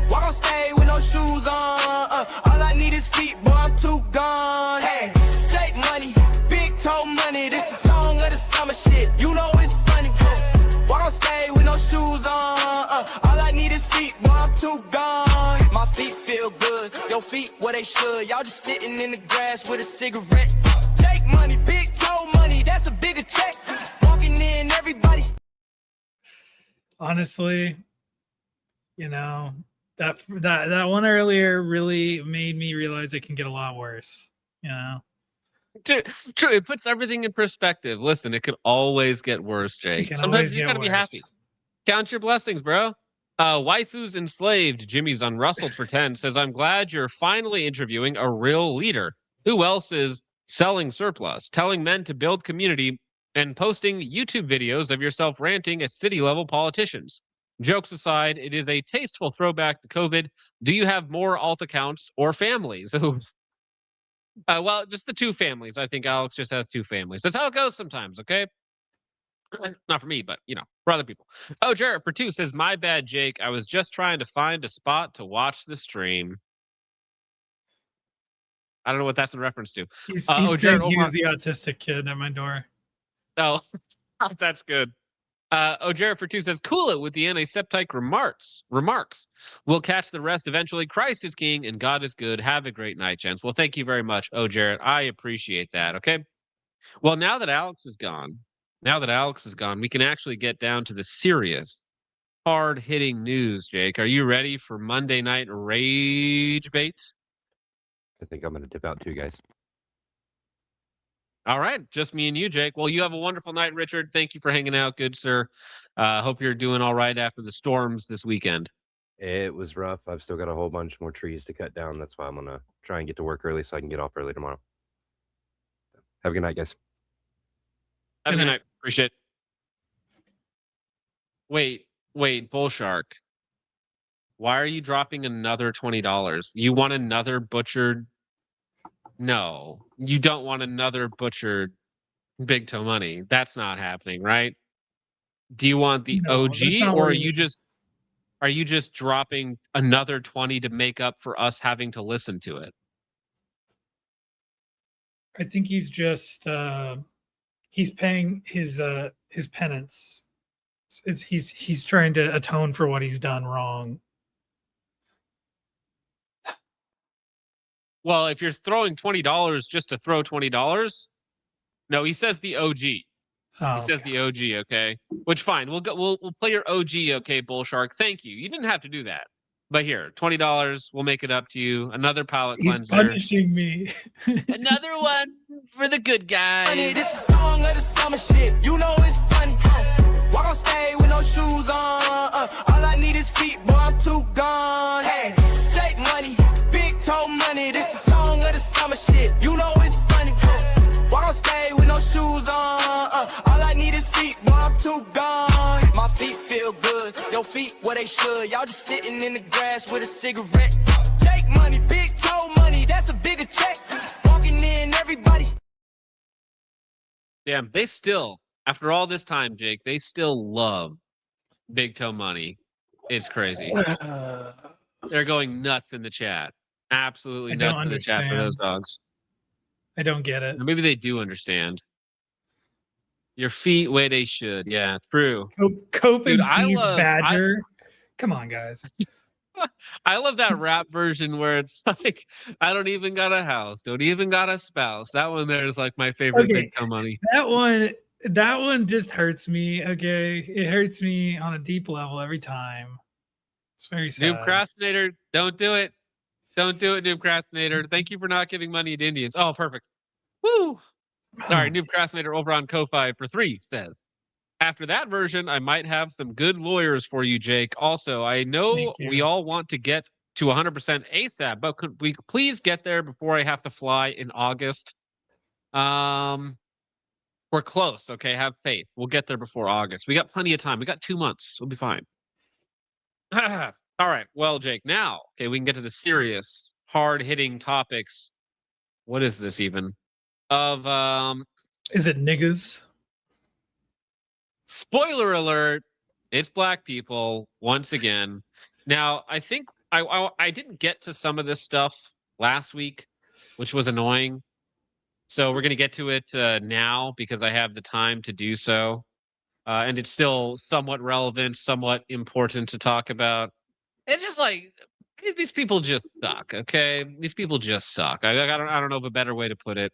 Walk on stage with no shoes on. All I need is feet, boy. I'm too gone. Hey, Jake money, big toe money. This is a song of the summer shit. You know it's funny. Walk on stage with no shoes on. All I need is feet, boy. I'm too gone. My feet feel good. Your feet where they should. Y'all just sitting in the grass with a cigarette. Jake money, big toe money. That's a bigger check. Walking in, everybody. Honestly, that one earlier really made me realize it can get a lot worse. True. It puts everything in perspective. Listen, it could always get worse, Jake. Sometimes you gotta be happy. Count your blessings, bro. Waifu's enslaved. Jimmy's unrustled for 10 says, I'm glad you're finally interviewing a real leader. Who else is selling surplus, telling men to build community, and posting YouTube videos of yourself ranting at city level politicians? Jokes aside, it is a tasteful throwback to COVID. Do you have more alt accounts or families? Well, just the two families. I think Alex just has two families. That's how it goes sometimes, okay? Not for me, but, for other people. Oh, Jarrett for 2 says, my bad, Jake. I was just trying to find a spot to watch the stream. I don't know what that's in reference to. He's saying he was the autistic kid at my door. Oh, that's good. Jarrett for 2 says, cool it with the antiseptic remarks. We'll catch the rest eventually. Christ is king and God is good. Have a great night, gents. Well, thank you very much, Jarrett. I appreciate that, okay? Well, now that Alex is gone, we can actually get down to the serious, hard-hitting news, Jake. Are you ready for Monday Night Rage Bait? I think I'm going to dip out too, guys. All right, just me and you, Jake. Well, you have a wonderful night, Richard. Thank you for hanging out, good sir. Hope you're doing all right after the storms this weekend. It was rough. I've still got a whole bunch more trees to cut down. That's why I'm going to try and get to work early so I can get off early tomorrow. Have a good night, guys. Have a good night. Appreciate it. Wait, Bull Shark. Why are you dropping another $20? You want another butchered? No, you don't want another butchered big toe money. That's not happening, right? Do you want the OG, or are you just dropping another 20 to make up for us having to listen to it? I think he's just he's paying his penance. He's trying to atone for what he's done wrong. Well, if you're throwing $20 just to throw $20, no, he says the OG. He says the OG, okay. Which fine, we'll play your OG, okay, Bull Shark. Thank you. You didn't have to do that, but here, $20. We'll make it up to you. Another palate cleanser. He's punishing me. Another one for the good guys. This is a song of the summer shit. You know it's funny. Walk on stage with no shoes on. All I need is feet, boy. I'm too gone. Hey, Jake money, big toe money. This is a song of the summer shit. You know it's funny. Walk on stage with no shoes on. All I need is feet, boy. I'm too gone. My feet feel good. Your feet where they should. Y'all just sitting in the grass with a cigarette. Jake money, big toe money. That's a bigger check. Walking in, everybody. Damn, they still, after all this time, Jake, they still love big toe money. It's crazy. They're going nuts in the chat. Absolutely nuts in the chat for those dogs. I don't get it. Maybe they do understand. Your feet where they should. Yeah, true. Cope and Badger. Come on, guys. I love that rap version where it's like, I don't even got a house, don't even got a spouse. That one there is like my favorite Okay, Big Toe Money. that one just hurts me. Okay, it hurts me on a deep level every time. It's very sad. Noob Procrastinator, don't do it. Don't do it, Noob Procrastinator. Thank you for not giving money to Indians. Oh, perfect. Woo! Sorry, Noob Procrastinator over on Ko-Fi for 3 says. After that version, I might have some good lawyers for you, Jake. Also, I know we all want to get to 100% ASAP, but could we please get there before I have to fly in August? We're close, okay? Have faith. We'll get there before August. We got plenty of time. We got 2 months. We'll be fine. All right. Well, Jake, now, okay, we can get to the serious, hard-hitting topics. What is this even? Of Is it niggas? Spoiler alert, it's black people once again. Now, I think I didn't get to some of this stuff last week, which was annoying. So we're going to get to it now because I have the time to do so. And it's still somewhat relevant, somewhat important to talk about. It's just like, these people just suck, okay? These people just suck. I don't know of a better way to put it.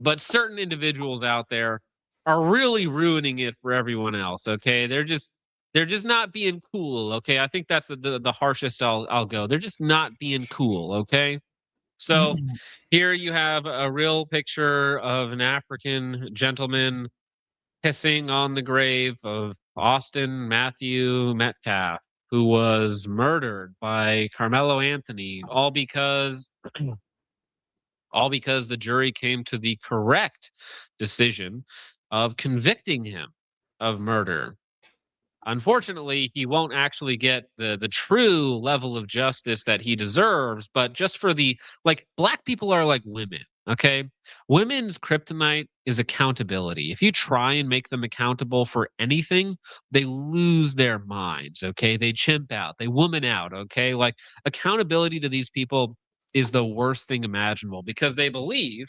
But certain individuals out there are really ruining it for everyone else, okay? They're just not being cool, okay? I think that's the harshest I'll go. They're just not being cool, okay? So here you have a real picture of an African gentleman pissing on the grave of Austin Matthew Metcalf, who was murdered by Carmelo Anthony, all because the jury came to the correct decision of convicting him of murder. Unfortunately, he won't actually get the true level of justice that he deserves, but just for black people are like women, okay? Women's kryptonite is accountability. If you try and make them accountable for anything, they lose their minds, okay? They chimp out, they woman out, okay? Like, accountability to these people is the worst thing imaginable because they believe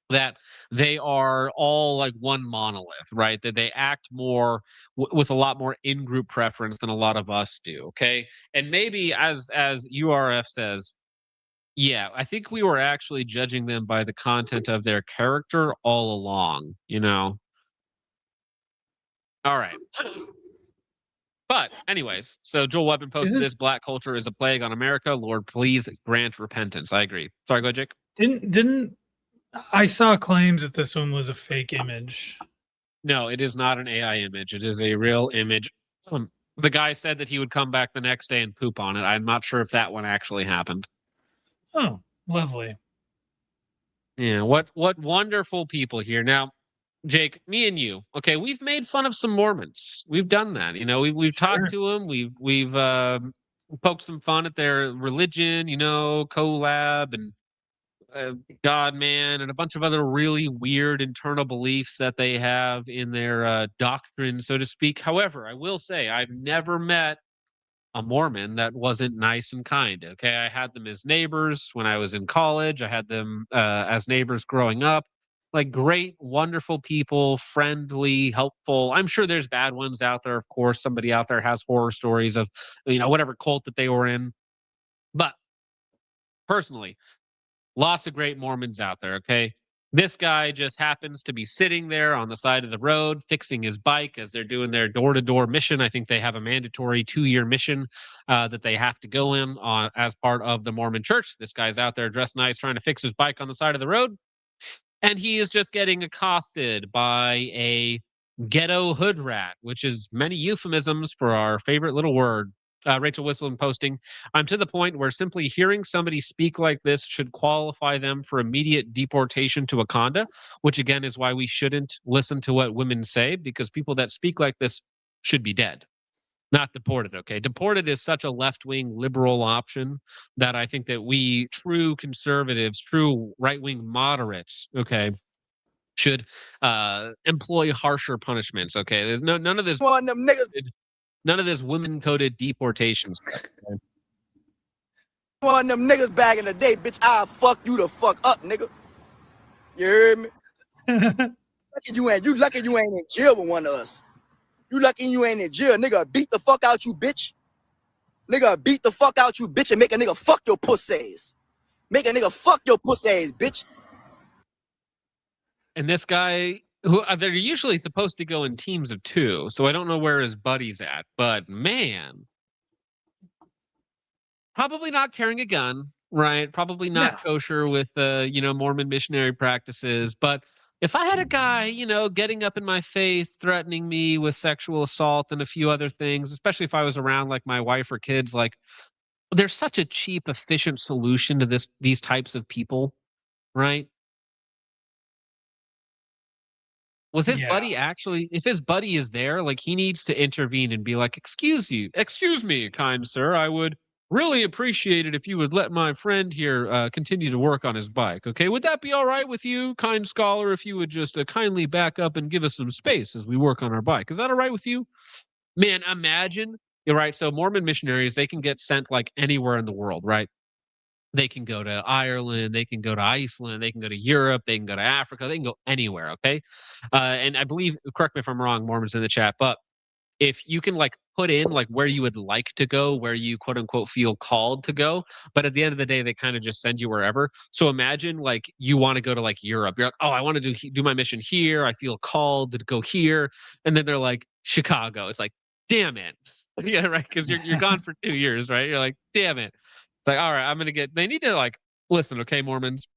that they are all like one monolith, right? That they act more with a lot more in-group preference than a lot of us do, okay? And maybe as URF says, yeah, I think we were actually judging them by the content of their character all along, you know? All right. But anyways, so Joel Webben posted this: black culture is a plague on America. Lord, please grant repentance. I agree. Sorry, go ahead, Jake. Didn't I saw claims that this one was a fake image? No, it is not an AI image. It is a real image. The guy said that he would come back the next day and poop on it. I'm not sure if that one actually happened. Oh, lovely. Yeah, what wonderful people here. Now, Jake, me and you, okay, we've made fun of some Mormons. We've done that. You know, we've talked to them. We've poked some fun at their religion, you know, collab and God, man, and a bunch of other really weird internal beliefs that they have in their doctrine, so to speak. However, I will say I've never met a Mormon that wasn't nice and kind. Okay, I had them as neighbors when I was in college. I had them as neighbors growing up. Like, great, wonderful people, friendly, helpful. I'm sure there's bad ones out there. Of course, somebody out there has horror stories of, you know, whatever cult that they were in. But personally, lots of great Mormons out there, okay? This guy just happens to be sitting there on the side of the road fixing his bike as they're doing their door-to-door mission. I think they have a mandatory 2-year mission that they have to go in on as part of the Mormon church. This guy's out there dressed nice trying to fix his bike on the side of the road, and he is just getting accosted by a ghetto hood rat, which is many euphemisms for our favorite little word. Rachel Whistling posting, I'm to the point where simply hearing somebody speak like this should qualify them for immediate deportation to Wakanda, which again is why we shouldn't listen to what women say, because people that speak like this should be dead, not deported, okay? Deported is such a left-wing liberal option that I think that we true conservatives, true right-wing moderates, okay, should employ harsher punishments, okay? There's none of this... One of them niggas. None of this women-coded deportation stuff. Okay? One of them niggas back in the day, bitch, I'll fuck you the fuck up, nigga. You heard me? You lucky you ain't in jail with one of us. You lucky you ain't in jail, nigga. Beat the fuck out you, bitch. Nigga, beat the fuck out you, bitch, and make a nigga fuck your pussies. Make a nigga fuck your pussies, bitch. And this guy, who they're usually supposed to go in teams of 2, so I don't know where his buddy's at. But man, probably not carrying a gun, right? Probably not kosher with Mormon missionary practices. But if I had a guy, getting up in my face, threatening me with sexual assault and a few other things, especially if I was around like my wife or kids, like there's such a cheap, efficient solution to these types of people, right? Was his buddy actually, if his buddy is there, like he needs to intervene and be like, excuse me, kind sir, I would really appreciate it if you would let my friend here continue to work on his bike. Okay, would that be all right with you, kind scholar, if you would just kindly back up and give us some space as we work on our bike? Is that all right with you? Man, imagine, you're right. So Mormon missionaries, they can get sent like anywhere in the world, right? They can go to Ireland, they can go to Iceland, they can go to Europe, they can go to Africa, they can go anywhere, okay? And I believe, correct me if I'm wrong, Mormons in the chat, but if you can like put in like where you would like to go, where you quote unquote feel called to go, but at the end of the day, they kind of just send you wherever. So imagine like you want to go to like Europe. You're like, oh, I want to do my mission here. I feel called to go here. And then they're like, Chicago. It's like, damn it. Yeah, right. Because you're gone for 2 years, right? You're like, damn it. It's like, all right, they need to like, listen, okay, Mormons,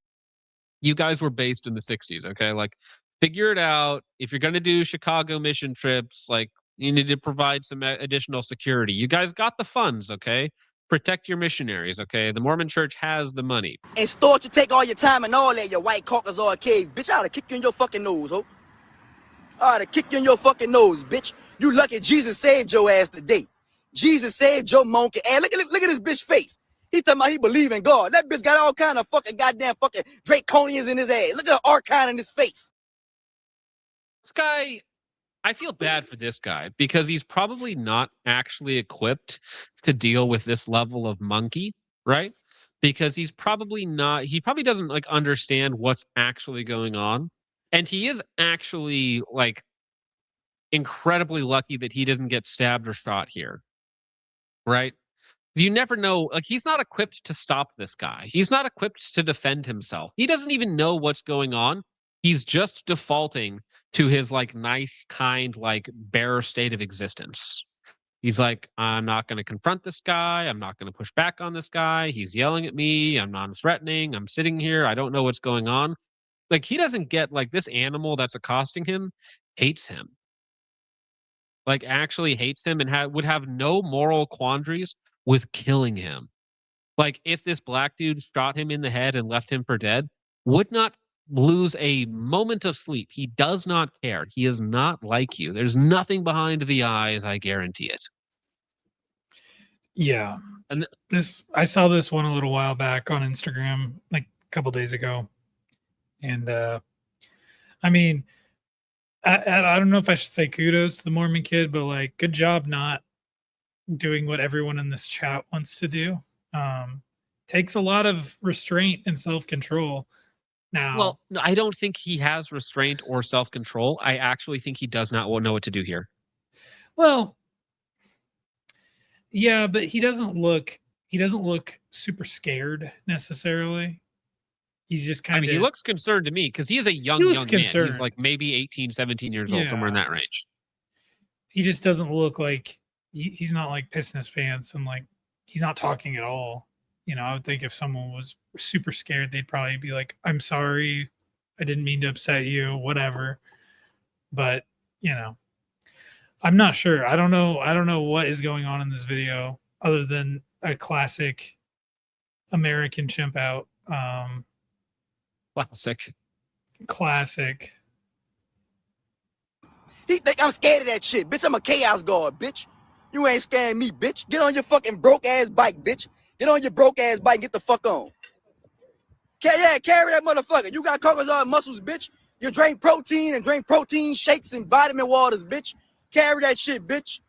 you guys were based in the 60s, okay? Like, figure it out. If you're going to do Chicago mission trips, like, you need to provide some additional security. You guys got the funds, okay? Protect your missionaries, okay? The Mormon church has the money. And start to take all your time and all that, your white Caucasoid cave. Bitch, I ought to kick you in your fucking nose, ho. I ought to kick you in your fucking nose, bitch. You lucky Jesus saved your ass today. Jesus saved your monkey ass. Look at this bitch face. He talking about he believe in God. That bitch got all kind of fucking goddamn fucking draconians in his ass. Look at the archon in his face. This guy, I feel bad for this guy because he's probably not actually equipped to deal with this level of monkey, right? Because he probably doesn't like understand what's actually going on. And he is actually like incredibly lucky that he doesn't get stabbed or shot here, right? You never know. Like, he's not equipped to stop this guy. He's not equipped to defend himself. He doesn't even know what's going on. He's just defaulting to his like nice, kind, like bearer state of existence. He's like, I'm not going to confront this guy. I'm not going to push back on this guy. He's yelling at me. I'm non-threatening. I'm sitting here. I don't know what's going on. Like, he doesn't get like this animal that's accosting him hates him. Like, actually hates him and would have no moral quandaries with killing him. Like, if this black dude shot him in the head and left him for dead, would not lose a moment of sleep. He does not care. He is not like you. There's nothing behind the eyes, I guarantee it. Yeah. And I saw this one a little while back on Instagram, like a couple days ago. And I mean, I don't know if I should say kudos to the Mormon kid, but like, good job not doing what everyone in this chat wants to do. Takes a lot of restraint and self-control. Now, well, I don't think he has restraint or self-control. I actually think he does not know what to do here. Well, yeah, but he doesn't look super scared necessarily. He's just kind of, he looks concerned to me because he is a young man. He's like maybe 18, 17 years old, somewhere in that range. He just doesn't look like he's not like pissing his pants and like he's not talking at all. You know, I would think if someone was super scared, they'd probably be like, I'm sorry, I didn't mean to upset you, whatever. But, you know, I'm not sure. I don't know what is going on in this video other than a classic American chimp out. Classic. He think I'm scared of that shit. Bitch, I'm a chaos guard, bitch. You ain't scaring me, bitch. Get on your fucking broke ass bike, bitch. Get on your broke ass bike and get the fuck on. Carry that motherfucker. You got Caucasoid muscles, bitch. You drink protein shakes and vitamin waters, bitch. Carry that shit, bitch.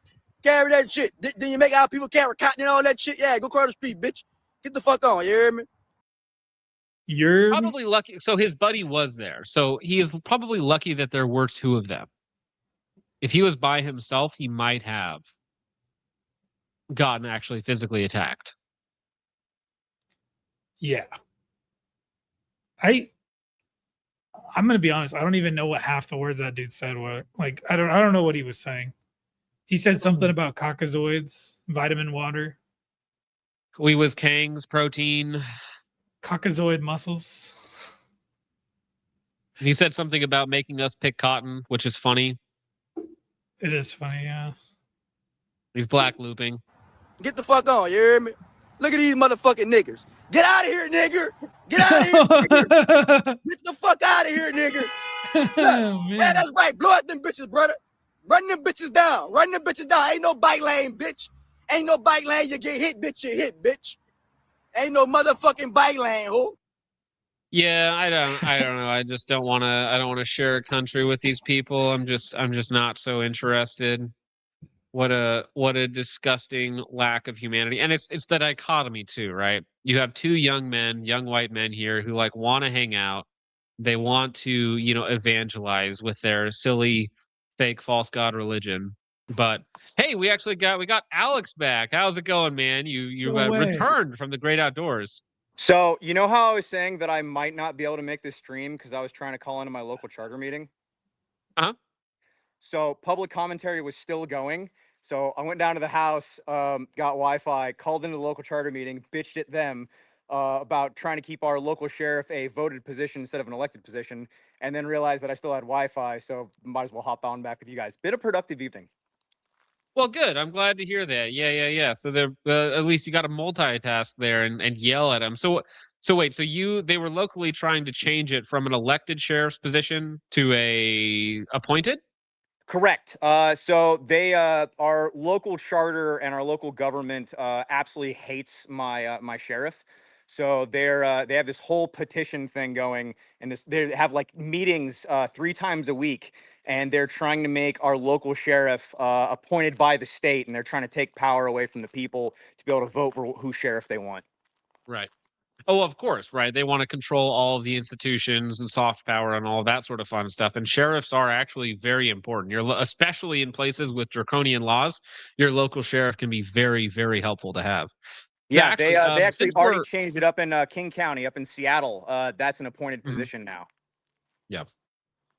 Carry that shit. Then you make our people carry cotton and all that shit. Yeah, go cross the street, bitch. Get the fuck on. You hear me? You're probably lucky. So his buddy was there. So he is probably lucky that there were two of them. If he was by himself, he might have. gotten actually physically attacked. Yeah. I'm gonna be honest. I don't even know what half the words that dude said were. Like, I don't know what he was saying. He said something about caucasoids, vitamin water, We was Kang's protein. caucasoid muscles. He said something about making us pick cotton, which is funny. It is funny, yeah. He's black looping. Get the fuck on, you hear me? Look at these motherfucking niggers. Get out of here, nigger. Get out of here, nigger. Get the fuck out of here, nigger. Yeah, that's right. Blow up them bitches, brother. Run them bitches down. Run them bitches down. Ain't no bike lane, bitch. Ain't no bike lane. You get hit, bitch. You hit, bitch. Ain't no motherfucking bike lane, ho. Yeah, I don't know. I just don't want to. I don't want to share a country with these people. I'm just not so interested. What a disgusting lack of humanity. And it's the dichotomy too, right? You have two young men, young white men here who like want to hang out. They want to, evangelize with their silly fake false god religion. But hey, we got Alex back. How's it going, man? You No way. returned from the great outdoors. So, you know how I was saying that I might not be able to make this stream because I was trying to call into my local charter meeting? Uh-huh. So, public commentary was still going. So, I went down to the house, got Wi-Fi, called into the local charter meeting, bitched at them about trying to keep our local sheriff a voted position instead of an elected position, and then realized that I still had Wi-Fi, so might as well hop on back with you guys. Been a productive evening. Well, good. I'm glad to hear that. Yeah. So at least you got to multitask there and yell at them. So wait. So they were locally trying to change it from an elected sheriff's position to a appointed. Correct. So they, our local charter and our local government, absolutely hates my sheriff. So they have this whole petition thing going, and they have like meetings 3 times a week, and they're trying to make our local sheriff appointed by the state, and they're trying to take power away from the people to be able to vote for who sheriff they want. Right. Oh, of course, right. They want to control all of the institutions and soft power and all that sort of fun stuff. And sheriffs are actually very important. Especially in places with draconian laws, your local sheriff can be very, very helpful to have. Yeah, Actually, they actually since already we're- changed it up in King County, up in Seattle. That's an appointed position now. Yeah.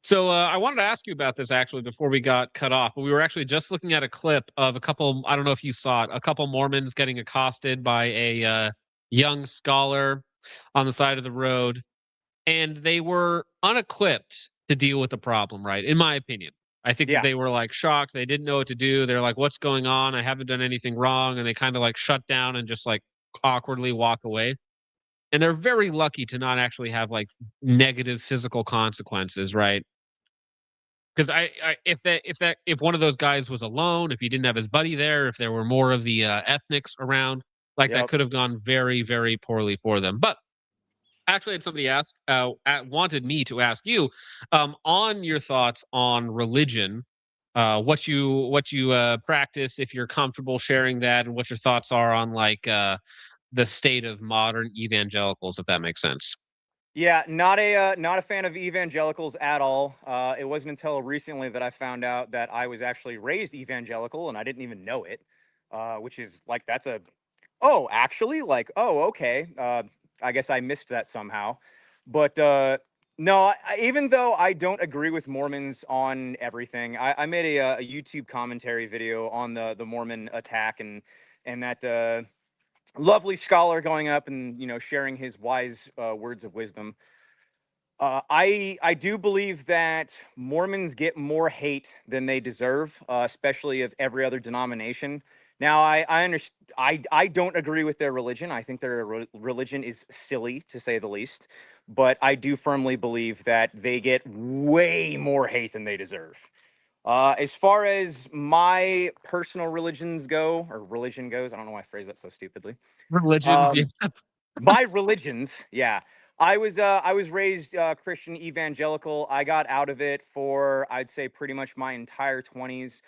So I wanted to ask you about this actually before we got cut off, but we were actually just looking at a clip of a couple, I don't know if you saw it, a couple Mormons getting accosted by a young scholar on the side of the road, and they were unequipped to deal with the problem, right? In my opinion. I think that they were like shocked. They didn't know what to do. They're like, what's going on? I haven't done anything wrong. And they kind of like shut down and just like awkwardly walk away. And they're very lucky to not actually have like negative physical consequences, right? Because if one of those guys was alone, if he didn't have his buddy there, if there were more of the ethnics around, like that could have gone very, very poorly for them. But actually, I had somebody ask, wanted me to ask you, on your thoughts on religion, what you practice, if you're comfortable sharing that, and what your thoughts are on like the state of modern evangelicals, if that makes sense. Yeah, not a fan of evangelicals at all. It wasn't until recently that I found out that I was actually raised evangelical, and I didn't even know it. Which is like okay. I guess I missed that somehow. But no, even though I don't agree with Mormons on everything, I made a YouTube commentary video on the Mormon attack and that. Lovely scholar going up and sharing his wise words of wisdom. I do believe that Mormons get more hate than they deserve, especially of every other denomination. Now I understand. I don't agree with their religion. I think their religion is silly, to say the least. But I do firmly believe that they get way more hate than they deserve. As far as my personal religion goes, I don't know why I phrased that so stupidly. Religions, My religions, yeah. I was raised Christian evangelical. I got out of it for I'd say pretty much my entire 20s.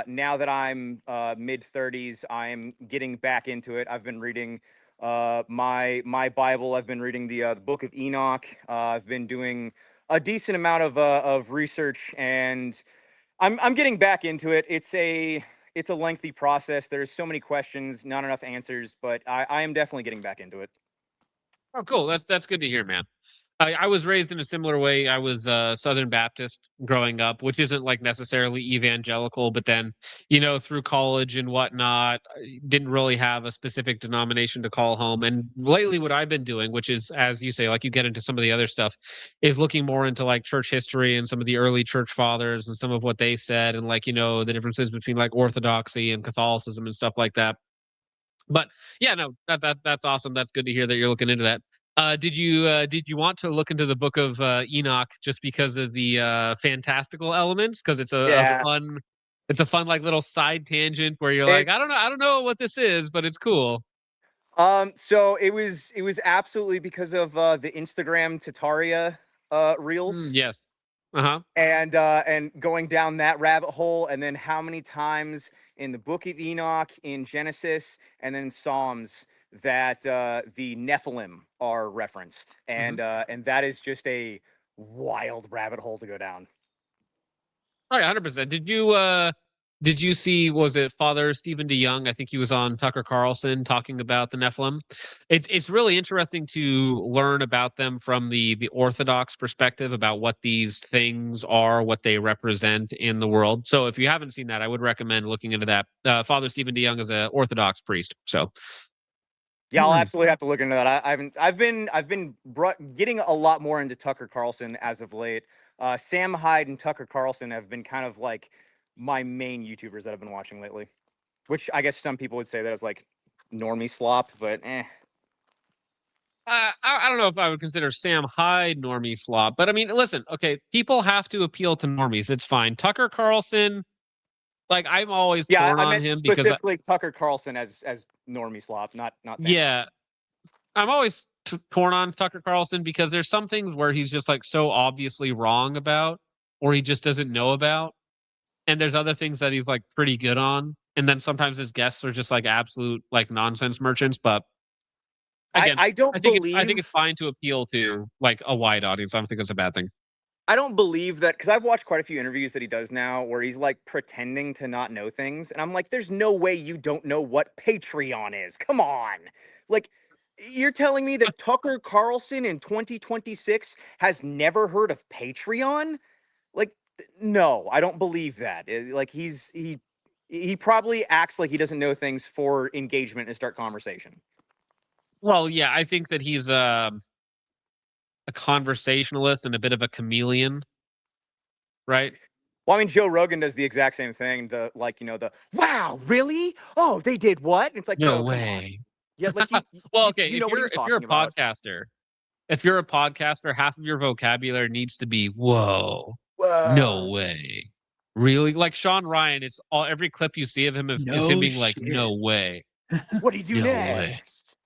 Now that I'm mid 30s, I'm getting back into it. I've been reading my Bible. I've been reading the Book of Enoch. I've been doing a decent amount of research, and I'm getting back into it. It's a it's a lengthy process. There's so many questions, not enough answers, but I am definitely getting back into it. Oh, cool. That's good to hear, man. I was raised in a similar way. I was Southern Baptist growing up, which isn't like necessarily evangelical, but then, through college and whatnot, I didn't really have a specific denomination to call home. And lately, what I've been doing, which is, as you say, like you get into some of the other stuff, is looking more into like church history and some of the early church fathers and some of what they said, and like, the differences between like Orthodoxy and Catholicism and stuff like that. But yeah, no, that's awesome. That's good to hear that you're looking into that. Did you want to look into the book of Enoch just because of the fantastical elements? Because Yeah. it's a fun like little side tangent where you're like, It's I don't know what this is, but it's cool. so it was absolutely because of the Instagram Tataria reels. Yes. Uh-huh. And going down that rabbit hole, and then how many times in the book of Enoch, in Genesis, and then Psalms that the Nephilim are referenced, and that is just a wild rabbit hole to go down. Oh yeah, 100%. Did you see, was it Father Stephen DeYoung? I think he was on Tucker Carlson talking about the Nephilim. It's really interesting to learn about them from the Orthodox perspective about what these things are, what they represent in the world. So if you haven't seen that, I would recommend looking into that. Father Stephen DeYoung is an Orthodox priest. So Yeah, I'll absolutely have to look into that. I've been getting a lot more into Tucker Carlson as of late. Sam Hyde and Tucker Carlson have been kind of like my main YouTubers that I've been watching lately, which I guess some people would say that is like normie slop, but eh. I don't know if I would consider Sam Hyde normie slop, but I mean, listen, okay, people have to appeal to normies. It's fine. Tucker Carlson, like I'm always Yeah, torn I on meant him because specifically Tucker Carlson as normie slop, not Sam. yeah, I'm always torn on Tucker Carlson because there's some things where he's just like so obviously wrong about, or he just doesn't know about, and there's other things that he's like pretty good on, and then sometimes his guests are just like absolute like nonsense merchants. But again, I don't I think believe it's fine to appeal to like a wide audience. I don't think it's a bad thing. I don't believe that, because I've watched quite a few interviews that he does now where he's like pretending to not know things, and I'm like, there's no way you don't know what Patreon is. Come on, like. You're telling me that Tucker Carlson in 2026 has never heard of Patreon? Like, no, I don't believe that. Like, he probably acts like he doesn't know things for engagement and start conversation. Well, yeah, I think that he's a conversationalist and a bit of a chameleon, right? Well, I mean, Joe Rogan does the exact same thing. The wow, really? Oh, they did what? And it's like, No bro, come on. way. Yeah, like Well, okay, you know what he's if you're a talking about. podcaster, half of your vocabulary needs to be whoa. No Whoa. way. Really? Like Sean Ryan, it's all every clip you see of him is him No being like, shit. no way. What do you do No next?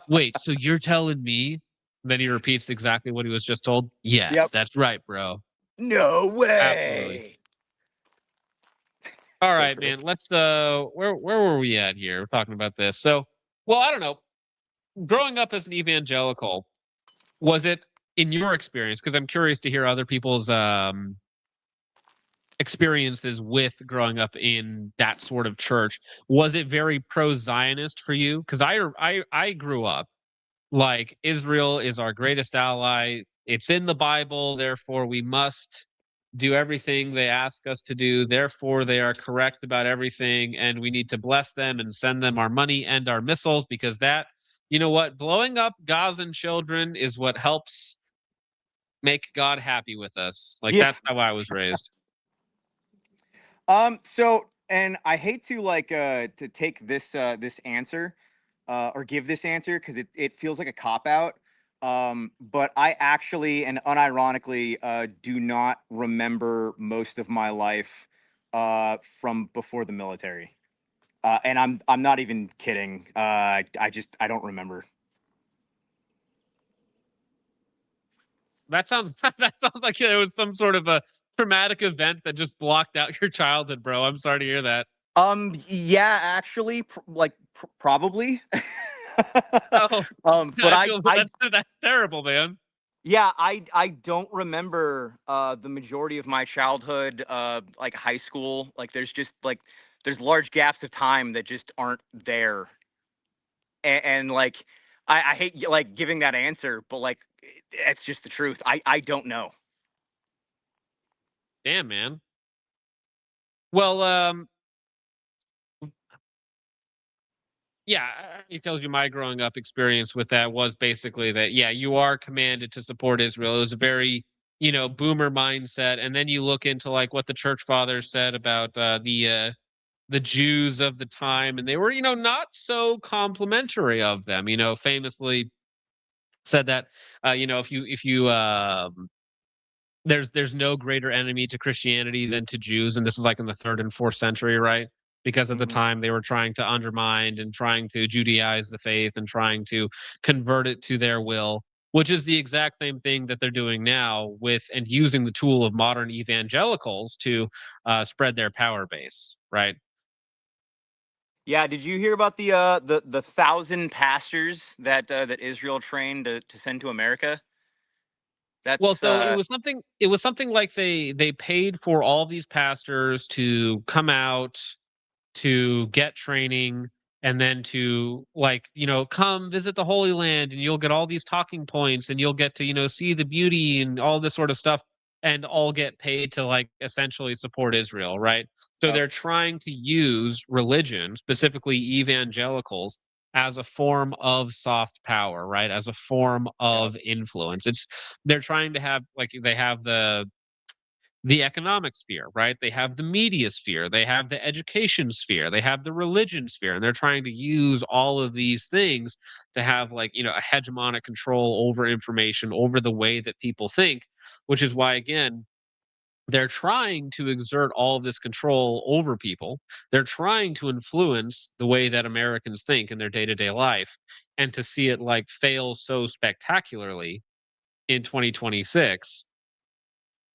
Wait, so you're telling me? Then he repeats exactly what he was just told? Yes, Yep. that's right, bro. No way. Absolutely. All So right, true. man. Let's where were we at here? We're talking about this. So, well, I don't know. Growing up as an evangelical, was it in your experience? Because I'm curious to hear other people's experiences with growing up in that sort of church. Was it very pro-Zionist for you? Because I grew up like Israel is our greatest ally. It's in the Bible, therefore we must do everything they ask us to do. Therefore, they are correct about everything, and we need to bless them and send them our money and our missiles because that, you know what, blowing up Gazan children is what helps make God happy with us. Like Yeah. that's how I was raised. So, and I hate to to take this answer or give this answer because it feels like a cop out. But I actually and unironically do not remember most of my life from before the military. And I'm not even kidding. I don't remember. That sounds like there was some sort of a traumatic event that just blocked out your childhood, bro. I'm sorry to hear that. Yeah, actually, probably. Oh, But I feel that's terrible, man. Yeah, I don't remember the majority of my childhood, like high school. Like there's just like there's large gaps of time that just aren't there. And like I hate like giving that answer, but like it's just the truth. I don't know. Damn, man. Well, yeah, I told you my growing up experience with that was basically that, yeah, you are commanded to support Israel. It was a very, boomer mindset. And then you look into like what the church fathers said about the Jews of the time, and they were, not so complimentary of them. Famously said that, if you there's no greater enemy to Christianity than to Jews, and this is like in the 3rd and 4th century, right? Because at the Mhm. time they were trying to undermine and trying to Judaize the faith and trying to convert it to their will, which is the exact same thing that they're doing now with and using the tool of modern evangelicals to spread their power base, right? Yeah, did you hear about the 1,000 pastors that that Israel trained to send to America? Well, That's so it was something like they paid for all these pastors to come out to get training and then to like come visit the Holy Land, and you'll get all these talking points, and you'll get to see the beauty and all this sort of stuff, and all get paid to like essentially support Israel, right? So Yep. they're trying to use religion, specifically evangelicals, as a form of soft power, right? As a form Yep. of influence. They're trying to have like they have the economic sphere, right? They have the media sphere, they have the education sphere, they have the religion sphere, and they're trying to use all of these things to have like, a hegemonic control over information, over the way that people think, which is why, again, they're trying to exert all of this control over people. They're trying to influence the way that Americans think in their day to day life. And to see it like fail so spectacularly in 2026.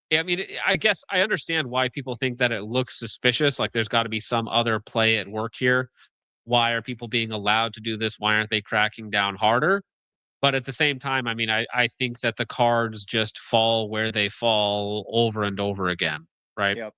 Yeah, I mean, I guess I understand why people think that it looks suspicious. Like there's got to be some other play at work here. Why are people being allowed to do this? Why aren't they cracking down harder? But at the same time, I mean, I think that the cards just fall where they fall over and over again, right? Yep.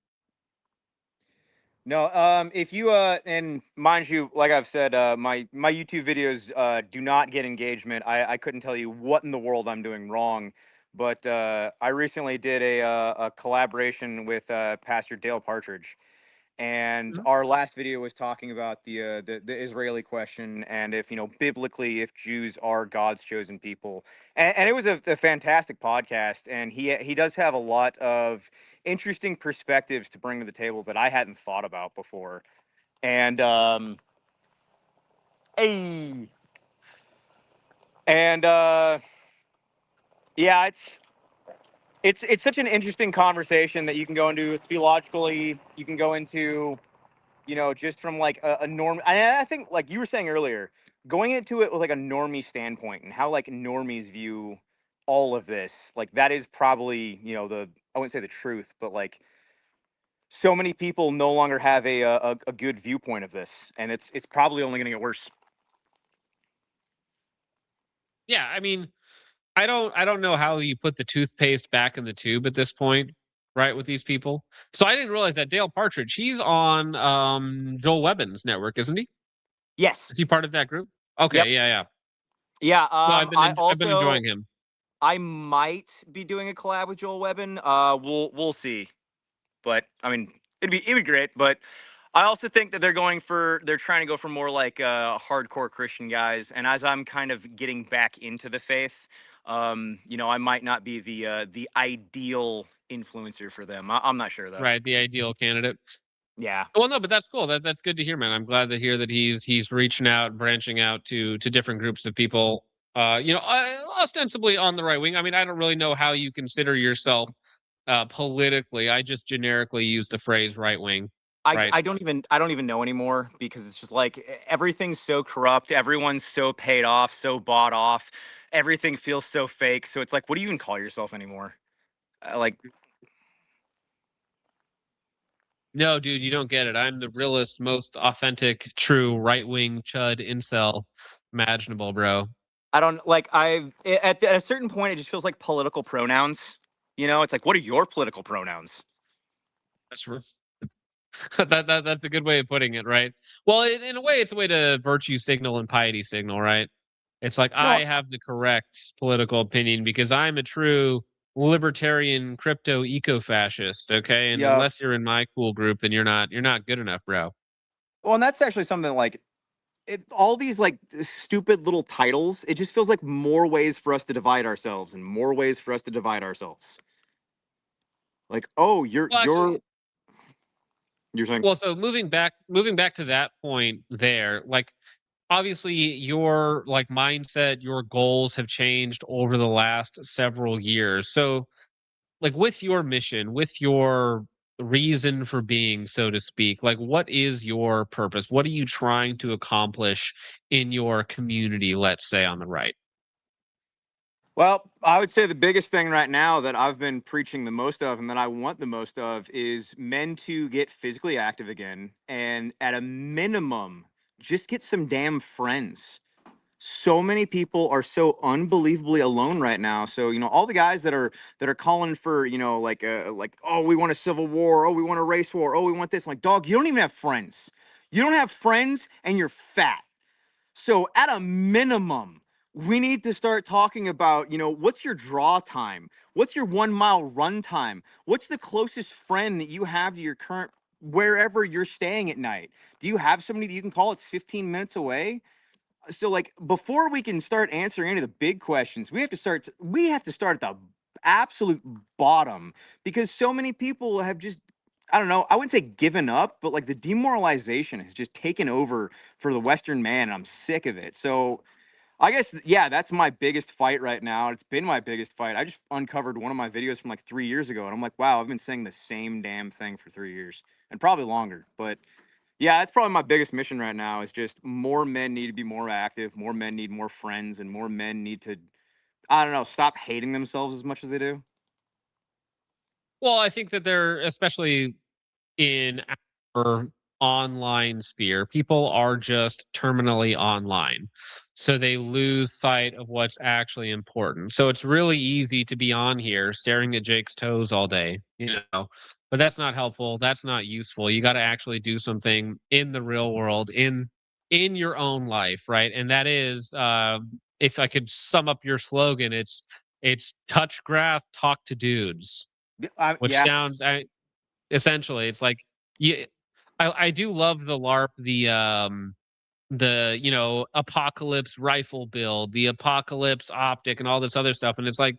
No, if you and mind you, like I've said, my YouTube videos do not get engagement. I couldn't tell you what in the world I'm doing wrong, but I recently did a collaboration with Pastor Dale Partridge, and our last video was talking about the Israeli question, and if biblically if Jews are God's chosen people, and it was a fantastic podcast, and he does have a lot of interesting perspectives to bring to the table that I hadn't thought about before, and hey, and yeah, it's such an interesting conversation that you can go into theologically, you can go into just from like a norm. I think, like you were saying earlier, going into it with like a normie standpoint and how like normies view all of this, like that is probably I wouldn't say the truth, but like so many people no longer have a good viewpoint of this, and it's probably only going to get worse. Yeah, I mean, I don't know how you put the toothpaste back in the tube at this point, right, with these people. So I didn't realize that Dale Partridge, he's on Joel Webbin's network, isn't he? Yes. Is he part of that group? Yep. Okay, yeah, yeah. Yeah. No, I've been Also enjoying him. I might be doing a collab with Joel Webbin. We'll see. But I mean, it'd be great. But I also think that they're trying to go for more like hardcore Christian guys. And as I'm kind of getting back into the faith, I might not be the ideal influencer for them. I'm not sure though. Right, the ideal candidate. Yeah. Well, no, but that's cool. That's good to hear, man. I'm glad to hear that he's reaching out, branching out to different groups of people. Ostensibly on the right wing. I mean, I don't really know how you consider yourself politically. I just generically use the phrase right wing. Right. I don't even know anymore because it's just like everything's so corrupt, everyone's so paid off, so bought off, everything feels so fake. So it's like, what do you even call yourself anymore? Like, No, dude, you don't get it. I'm the realest, most authentic, true right wing chud incel imaginable, bro. I don't like. At a certain point, it just feels like political pronouns. You know, it's like, what are your political pronouns? That's that's a good way of putting it, right? Well, in a way, it's a way to virtue signal and piety signal, right? It's like I No. have the correct political opinion because I'm a true libertarian crypto eco fascist. Okay, and Yeah. unless you're in my cool group, then you're not good enough, bro. Well, and that's actually something like all these like stupid little titles. It just feels like more ways for us to divide ourselves and more ways for us to divide ourselves. Like, oh, Well, actually, you're saying. well, so moving back to that point there, like obviously your like mindset, your goals have changed over the last several years. So like with your mission, with your reason for being, so to speak, like what is your purpose? What are you trying to accomplish in your community, let's say on the right? Well, I would say the biggest thing right now that I've been preaching the most of and that I want the most of is men to get physically active again and at a minimum just get some damn friends. So many people are so unbelievably alone right now. So, you know, all the guys that are calling for, you know, like oh, we want a civil war, oh, we want a race war, oh, we want this. I'm like, dog, you don't even have friends. You don't have friends and you're fat. So at a minimum, we need to start talking about, you know, what's your draw time? What's your 1 mile run time? What's the closest friend that you have to your current wherever you're staying at night? Do you have somebody that you can call? It's 15 minutes away. So like before we can start answering any of the big questions, we have to start at the absolute bottom because so many people have just I don't know, I wouldn't say given up, but like the demoralization has just taken over for the Western man, and I'm sick of it. So I guess yeah, that's my biggest fight right now. It's been my biggest fight. I just uncovered one of my videos from like 3 years ago, and I'm like, wow, I've been saying the same damn thing for 3 years and probably longer. But yeah, that's probably my biggest mission right now is just more men need to be more active, more men need more friends, and more men need to, I don't know, stop hating themselves as much as they do. Well, I think that they're especially in our online sphere, people are just terminally online. So they lose sight of what's actually important. So it's really easy to be on here staring at Jake's toes all day, but that's not helpful. That's not useful. You got to actually do something in the real world, in your own life, right? And that is, if I could sum up your slogan, it's touch grass, talk to dudes, which Yeah. sounds essentially it's like you I do love the LARP, the apocalypse rifle build, the apocalypse optic and all this other stuff. And it's like,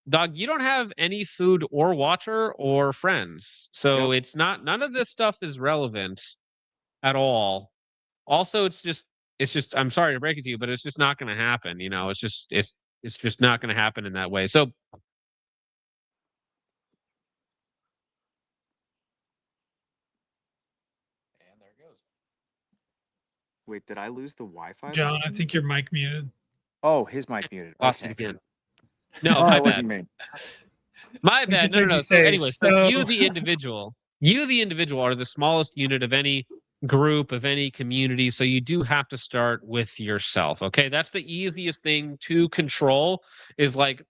dog, you don't have any food or water or friends. So Yep. it's not none of this stuff is relevant at all. Also, it's just I'm sorry to break it to you, but it's just not gonna happen. It's just not gonna happen in that way. So Wait, did I lose the Wi-Fi? John, I think your mic muted. Oh, his mic muted. lost it Okay. again. No, Oh, my it wasn't bad. me. My We bad. just No, no, heard you no. So say, anyway, so so you the individual are the smallest unit of any group, of any community. So you do have to start with yourself. Okay. That's the easiest thing to control is like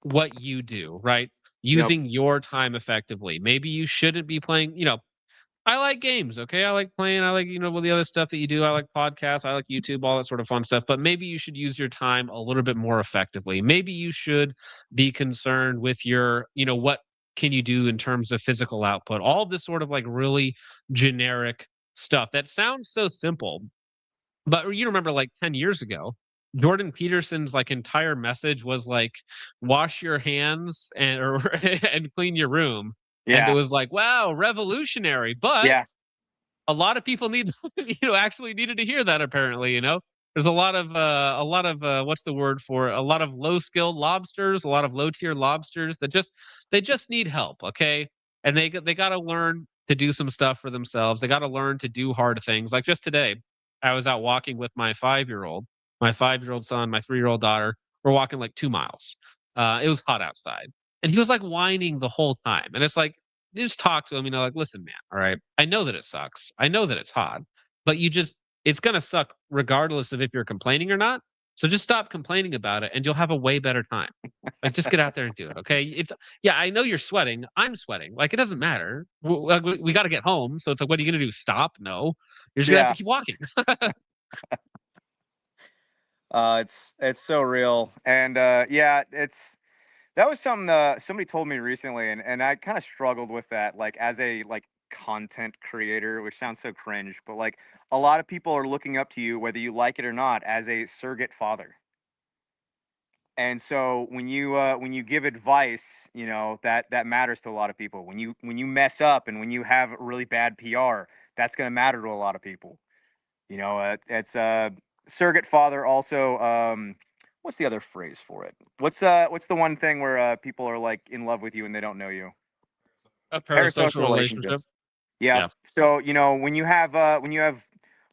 what you do, right? Yep. Using your time effectively. Maybe you shouldn't be playing, I like games, okay? I like playing. I like, all the other stuff that you do. I like podcasts. I like YouTube, all that sort of fun stuff. But maybe you should use your time a little bit more effectively. Maybe you should be concerned with your, what can you do in terms of physical output? All of this sort of like really generic stuff that sounds so simple. But you remember like 10 years ago, Jordan Peterson's like entire message was like, wash your hands and clean your room. And it Yeah. was like, wow, revolutionary. But Yeah. a lot of people actually needed to hear that apparently. There's a lot of what's the word for it? A lot of low skilled lobsters, a lot of low tier lobsters that they just need help, okay? And they got to learn to do some stuff for themselves. They got to learn to do hard things. Like just today, I was out walking with my 5-year-old, my 5-year-old son, my 3-year-old daughter. We're walking like 2 miles. It was hot outside. And he was like whining the whole time. And it's like, you just talk to him, like, listen, man, all right. I know that it sucks. I know that it's hot, but it's gonna suck regardless of if you're complaining or not. So just stop complaining about it and you'll have a way better time. Like just get out there and do it. Okay. Yeah, I know you're sweating. I'm sweating. Like it doesn't matter. We got to get home. So it's like, what are you going to do? Stop? No. You're just going to have Yeah. to keep walking. It's so real. And yeah, that was something somebody told me recently, and I kind of struggled with that, like as a like content creator, which sounds so cringe, but like a lot of people are looking up to you, whether you like it or not, as a surrogate father. And so when you give advice, that matters to a lot of people. When you mess up and when you have really bad PR, that's going to matter to a lot of people. It's surrogate father also. What's the other phrase for it? What's the one thing where people are like in love with you and they don't know you? A parasocial Parasocial relationship. relationships. Yeah. Yeah. So when you have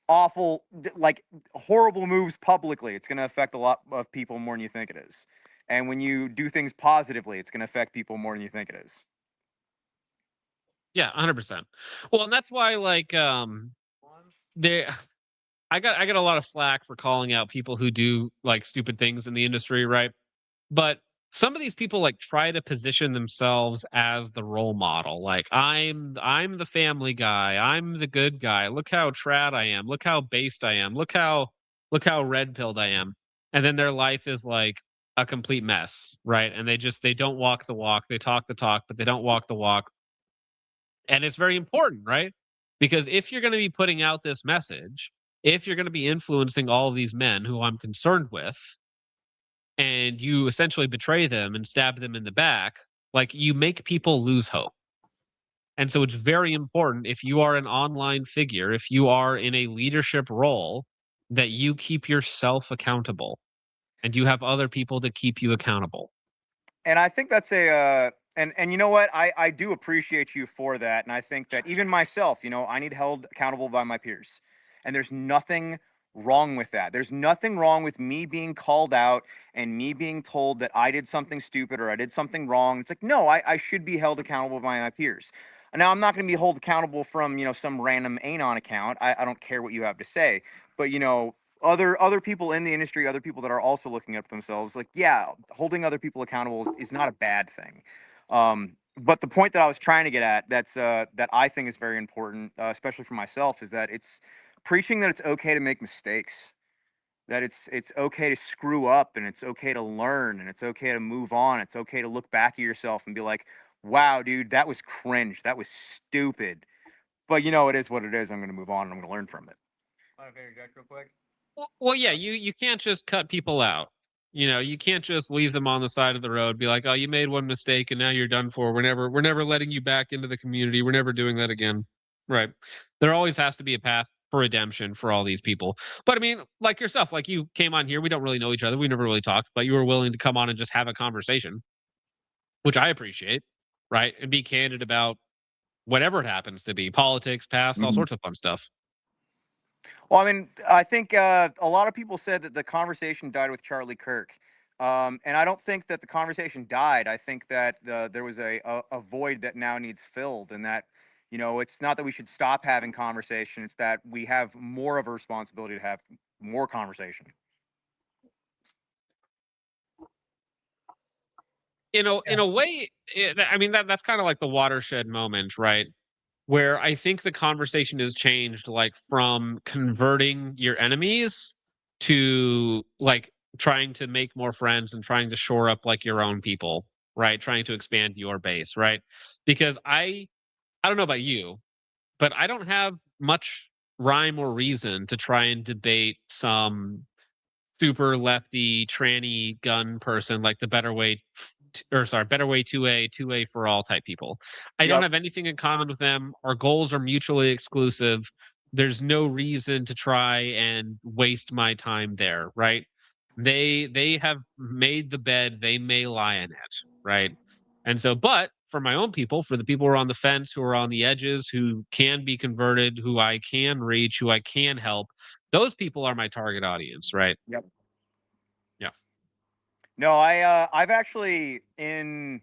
awful, like horrible moves publicly, it's going to affect a lot of people more than you think it is. And when you do things positively, it's going to affect people more than you think it is. Yeah, 100%. Well, and that's why like they I got a lot of flack for calling out people who do like stupid things in the industry, right? But some of these people like try to position themselves as the role model. Like I'm the family guy. I'm the good guy. Look how trad I am. Look how based I am. Look how red pilled I am. And then their life is like a complete mess, right? And they don't walk the walk. They talk the talk, but they don't walk the walk. And it's very important, right? Because if you're going to be putting out this message, if you're going to be influencing all of these men who I'm concerned with, and you essentially betray them and stab them in the back, like you make people lose hope. And so it's very important if you are an online figure, if you are in a leadership role, that you keep yourself accountable and you have other people to keep you accountable. And I think that's and you know what? I do appreciate you for that. And I think that even myself, I need held accountable by my peers. And there's nothing wrong with that. There's nothing wrong with me being called out and me being told that I did something stupid or I did something wrong. It's like, no, I should be held accountable by my peers. Now I'm not going to be held accountable from, some random Anon account. I don't care what you have to say. But other people in the industry, other people that are also looking up to themselves, like, yeah, holding other people accountable is not a bad thing. But the point that I was trying to get at, that I think is very important, especially for myself, is that it's preaching that it's okay to make mistakes, that it's okay to screw up, and it's okay to learn, and it's okay to move on. It's okay to look back at yourself and be like, wow, dude, that was cringe. That was stupid. But it is what it is. I'm going to move on and I'm going to learn from it. Want to interject real quick? Well, yeah, you can't just cut people out. You can't just leave them on the side of the road, be like, "Oh, you made one mistake and now you're done for. We're never letting you back into the community. We're never doing that again." Right. There always has to be a path for redemption for all these people. But I mean, like yourself, like you came on here, we don't really know each other. We never really talked, but you were willing to come on and just have a conversation, which I appreciate, right? And be candid about whatever it happens to be, politics, past, all Mhm. sorts of fun stuff. Well, I mean, I think a lot of people said that the conversation died with Charlie Kirk. And I don't think that the conversation died. I think that there was a void that now needs filled, and that, it's not that we should stop having conversation. It's that we have more of a responsibility to have more conversation. In a way, I mean that's kind of like the watershed moment, right? Where I think the conversation has changed, like from converting your enemies to like trying to make more friends and trying to shore up like your own people, right? Trying to expand your base, right? Because I don't know about you, but I don't have much rhyme or reason to try and debate some super lefty tranny gun person like the better way or sorry, better way 2A for all type people. I don't Yep. have anything in common with them. Our goals are mutually exclusive. There's no reason to try and waste my time there, right? They have made the bed, they may lie in it, right? And so, but for my own people, for the people who are on the fence, who are on the edges, who can be converted, who I can reach, who I can help, those people are my target audience, right? Yep. Yeah. No, I've actually in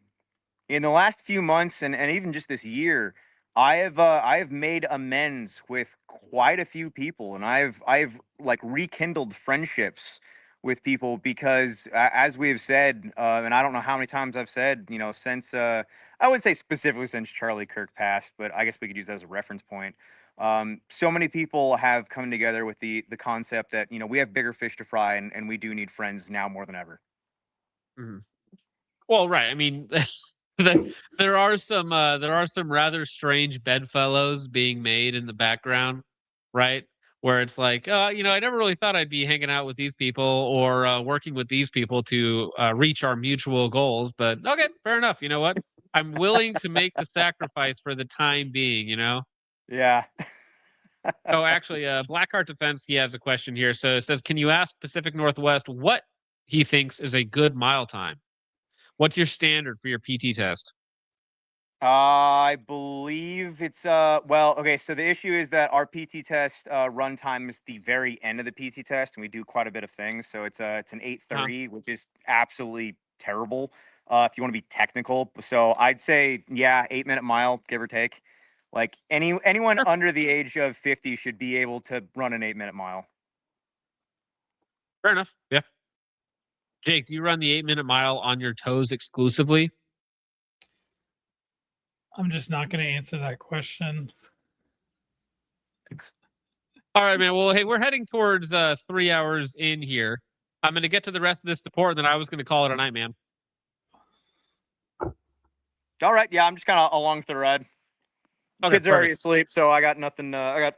the last few months and even just this year, I have made amends with quite a few people, and I've like rekindled friendships with people because, as we have said, and I don't know how many times I've said, since I would say specifically since Charlie Kirk passed, but I guess we could use that as a reference point. So many people have come together with the concept that we have bigger fish to fry, and we do need friends now more than ever. Mhm. Well, right. I mean, there are some rather strange bedfellows being made in the background, right? Where it's like, I never really thought I'd be hanging out with these people or working with these people to reach our mutual goals. But okay, fair enough. You know what? I'm willing to make the sacrifice for the time being. Yeah. Oh, actually, Blackheart Defense, he has a question here. So it says, can you ask Pacific Northwest what he thinks is a good mile time? What's your standard for your PT test? I believe it's well, okay, so the issue is that our PT test run time is the very end of the PT test, and we do quite a bit of things. So it's an 8:30, which is absolutely terrible if you want to be technical. So I'd say, yeah, 8-minute mile, give or take. Like anyone under the age of 50 should be able to run an 8-minute mile. Fair enough. Yeah. Jake, do you run the 8-minute mile on your toes exclusively? I'm just not going to answer that question. All right, man. Well, hey, we're heading towards 3 hours in here. I'm going to get to the rest of this support, and then I was going to call it a night, man. All right, yeah, I'm just kind of along for the ride. Okay, Kids are already perfect. asleep, so I got nothing. I got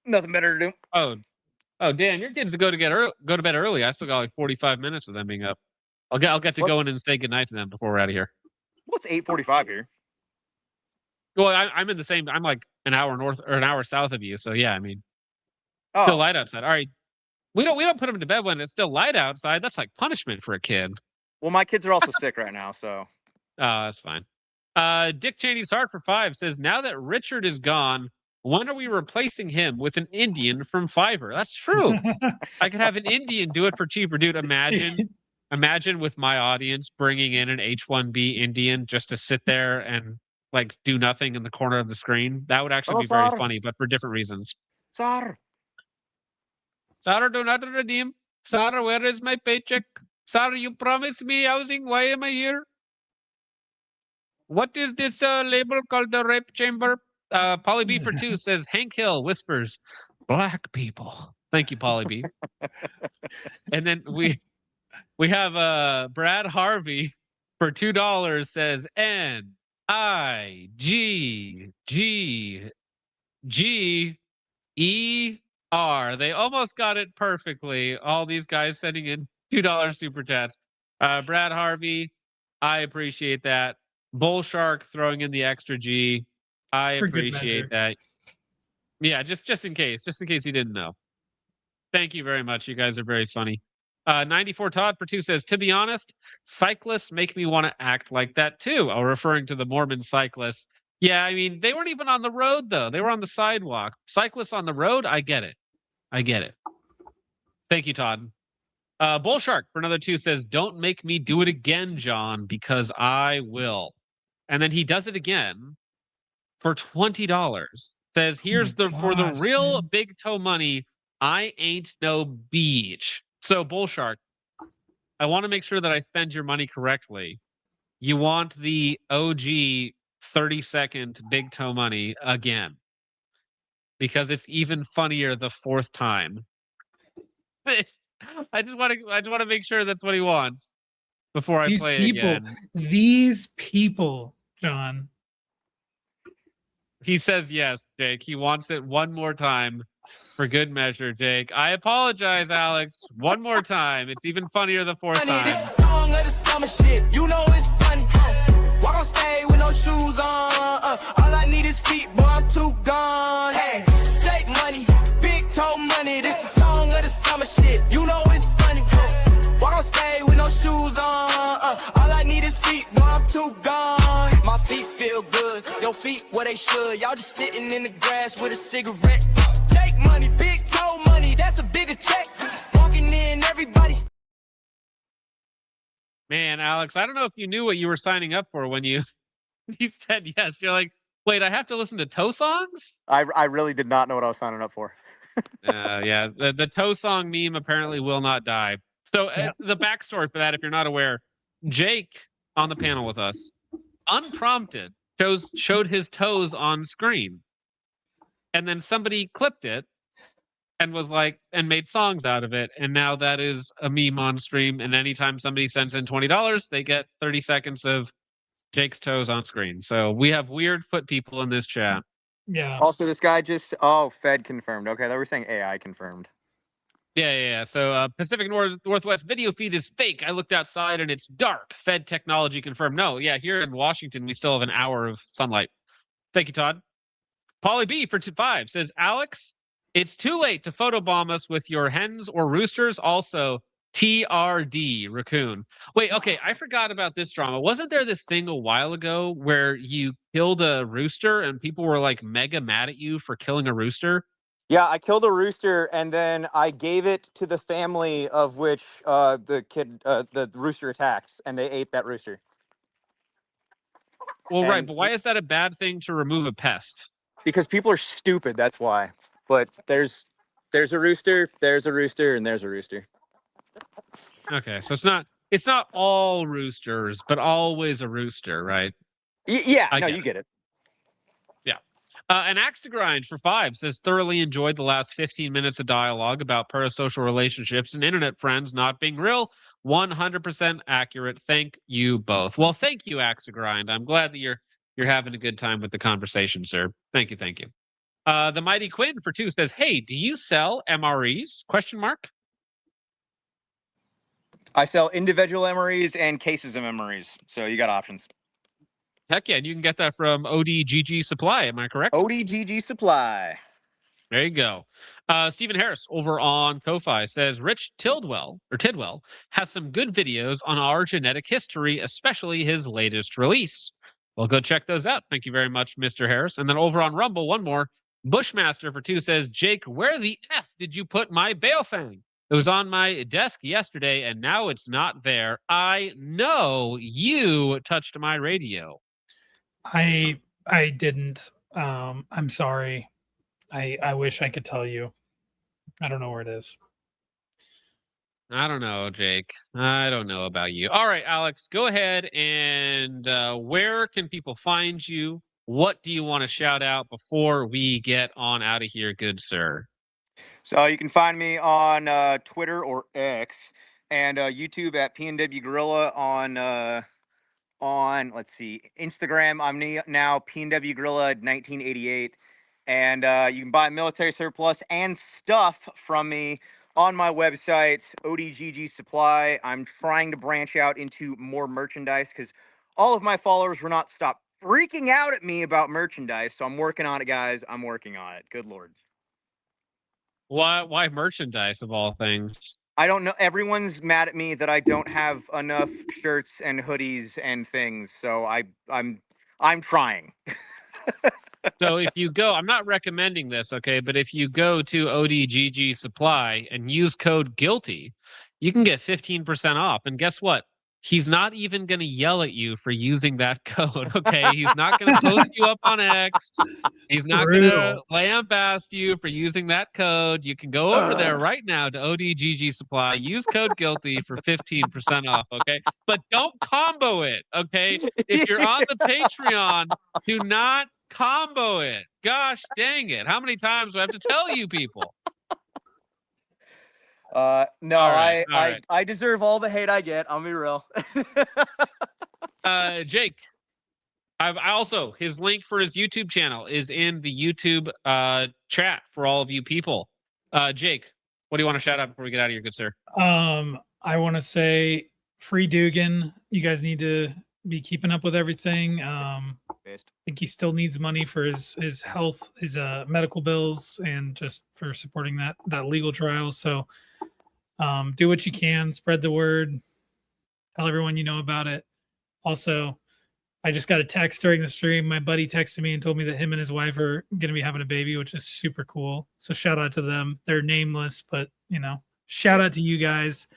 nothing better to do. Oh, Dan, your kids go to bed early. I still got like 45 minutes of them being up. I'll get to go in and say goodnight to them before we're out of here. Well, it's 8:45 here. Well, I'm in the same. I'm like an hour north or an hour south of you. So yeah, I mean, still light outside. All right, we don't put them to bed when it's still light outside. That's like punishment for a kid. Well, my kids are also sick right now, so. Oh, that's fine. Dick Cheney's Heart for 5 says, now that Richard is gone, when are we replacing him with an Indian from Fiverr? That's true. I could have an Indian do it for cheaper, dude. Imagine with my audience bringing in an H-1B Indian just to sit there and like do nothing in the corner of the screen. That would actually be very funny, but for different reasons. Sir, do not redeem. Sir, where is my paycheck? Sir, you promised me housing. Why am I here? What is this label called the rape chamber? Polly B for 2 says, Hank Hill whispers, black people. Thank you, Polly B. And then we have Brad Harvey for $2 says NIGGGER. They almost got it perfectly. All these guys sending in $2 super chats. Brad Harvey, I appreciate that. Bull Shark throwing in the extra G. I appreciate that. Yeah, just in case you didn't know. Thank you very much. You guys are very funny. 94 Todd for 2 says, to be honest, cyclists make me want to act like that too. Oh, referring to the Mormon cyclists. Yeah, I mean, they weren't even on the road though. They were on the sidewalk. Cyclists on the road, I get it. Thank you, Todd. Bull Shark for another 2 says, don't make me do it again, John, because I will. And then he does it again for $20. Says, here's for the real big toe money, I ain't no beach. So Bull Shark, I want to make sure that I spend your money correctly. You want the OG 30-second big toe money again. Because it's even funnier the 4th time. I just want to make sure that's what he wants before I play it again. These people, John. He says yes, Jake. He wants it one more time for good measure, Jake. I apologize, Alex. One more time. It's even funnier the 4th time. This is a song of the summer shit. You know it's funny. Walk on stage with no shoes on. All I need is feet, boy, I'm too gone. Hey, Jake money, big toe money. This is a song of the summer shit. You know it's funny. Walk on stage with no shoes on. All I need is feet, boy, I'm too gone. My feet feel good. Your feet where they should. Y'all just sitting in the grass with a cigarette. Jake money, big toe money. That's a bigger check. Walking in, everybody. Man, Alex, I don't know if you knew what you were signing up for when you said yes. You're like, wait, I have to listen to toe songs? I really did not know what I was signing up for. Yeah, the toe song meme apparently will not die. So the backstory for that, if you're not aware, Jake on the panel with us, unprompted, showed his toes on screen, and then somebody clipped it and was like, and made songs out of it, and now that is a meme on stream. And anytime somebody sends in $20, they get 30 seconds of Jake's toes on screen. So we have weird foot people in this chat. Yeah. Also, this guy Fed confirmed. Okay, they were saying AI confirmed. Yeah. So Pacific Northwest video feed is fake. I looked outside and it's dark. Fed technology confirmed. No, yeah, here in Washington, we still have an hour of sunlight. Thank you, Todd. Polly B for 5 says, Alex, it's too late to photobomb us with your hens or roosters. Also, TRD, raccoon. Wait, okay, I forgot about this drama. Wasn't there this thing a while ago where you killed a rooster and people were like mega mad at you for killing a rooster? Yeah, I killed a rooster and then I gave it to the family of which the rooster attacked, and they ate that rooster. Well, right, but why is that a bad thing to remove a pest? Because people are stupid, that's why. But there's a rooster, there's a rooster, and there's a rooster. Okay, so it's not all roosters, but always a rooster, right? Yeah, you get it. Yeah. An axe to grind for 5 says, thoroughly enjoyed the last 15 minutes of dialogue about parasocial relationships and internet friends not being real. 100% accurate. Thank you both. Well, thank you, axe to grind. I'm glad that you're having a good time with the conversation, sir. Thank you. The Mighty Quinn for 2 says, hey, do you sell MREs? ? I sell individual MREs and cases of MREs, so you got options. Heck yeah, and you can get that from ODGG Supply, am I correct? ODGG Supply. There you go. Stephen Harris over on Ko-Fi says, Rich Tidwell has some good videos on our genetic history, especially his latest release. Well, go check those out. Thank you very much, Mr. Harris. And then over on Rumble, one more. Bushmaster for 2 says, Jake, where the F did you put my Baofeng? It was on my desk yesterday, and now it's not there. I know you touched my radio. I didn't. I'm sorry. I wish I could tell you. I don't know where it is. I don't know, Jake. I don't know about you. All right, Alex, go ahead and where can people find you? What do you want to shout out before we get on out of here, good sir? So you can find me on Twitter or X and YouTube at PNW Guerrilla on let's see, Instagram. I'm now PNW Guerrilla 1988, and you can buy military surplus and stuff from me on my website, ODGG Supply. I'm trying to branch out into more merchandise because all of my followers will not stop freaking out at me about merchandise. So I'm working on it, guys. I'm working on it. Good Lord. Why merchandise of all things? I don't know. Everyone's mad at me that I don't have enough shirts and hoodies and things. So I'm trying. So if you go, I'm not recommending this, okay, but if you go to ODGG Supply and use code GUILTY, you can get 15% off. And guess what? He's not even going to yell at you for using that code, okay? He's not going to post you up on X. He's not going to lambaste you for using that code. You can go over there right now to ODGG Supply, use code GUILTY for 15% off, okay? But don't combo it, okay? If you're on the Patreon, do not combo it. Gosh dang it. How many times do I have to tell you people? No, All right. I deserve all the hate I get. I'll be real. Jake, I also, his link for his YouTube channel is in the YouTube chat for all of you people. Jake, what do you want to shout out before we get out of here, good sir? I want to say free Dugan. You guys need to be keeping up with everything. I think he still needs money for his health, his medical bills, and just for supporting that legal trial. So do what you can, spread the word, tell everyone you know about it. Also, I just got a text during the stream. My buddy texted me and told me that him and his wife are going to be having a baby, which is super cool. So shout out to them. They're nameless, but shout out to you guys.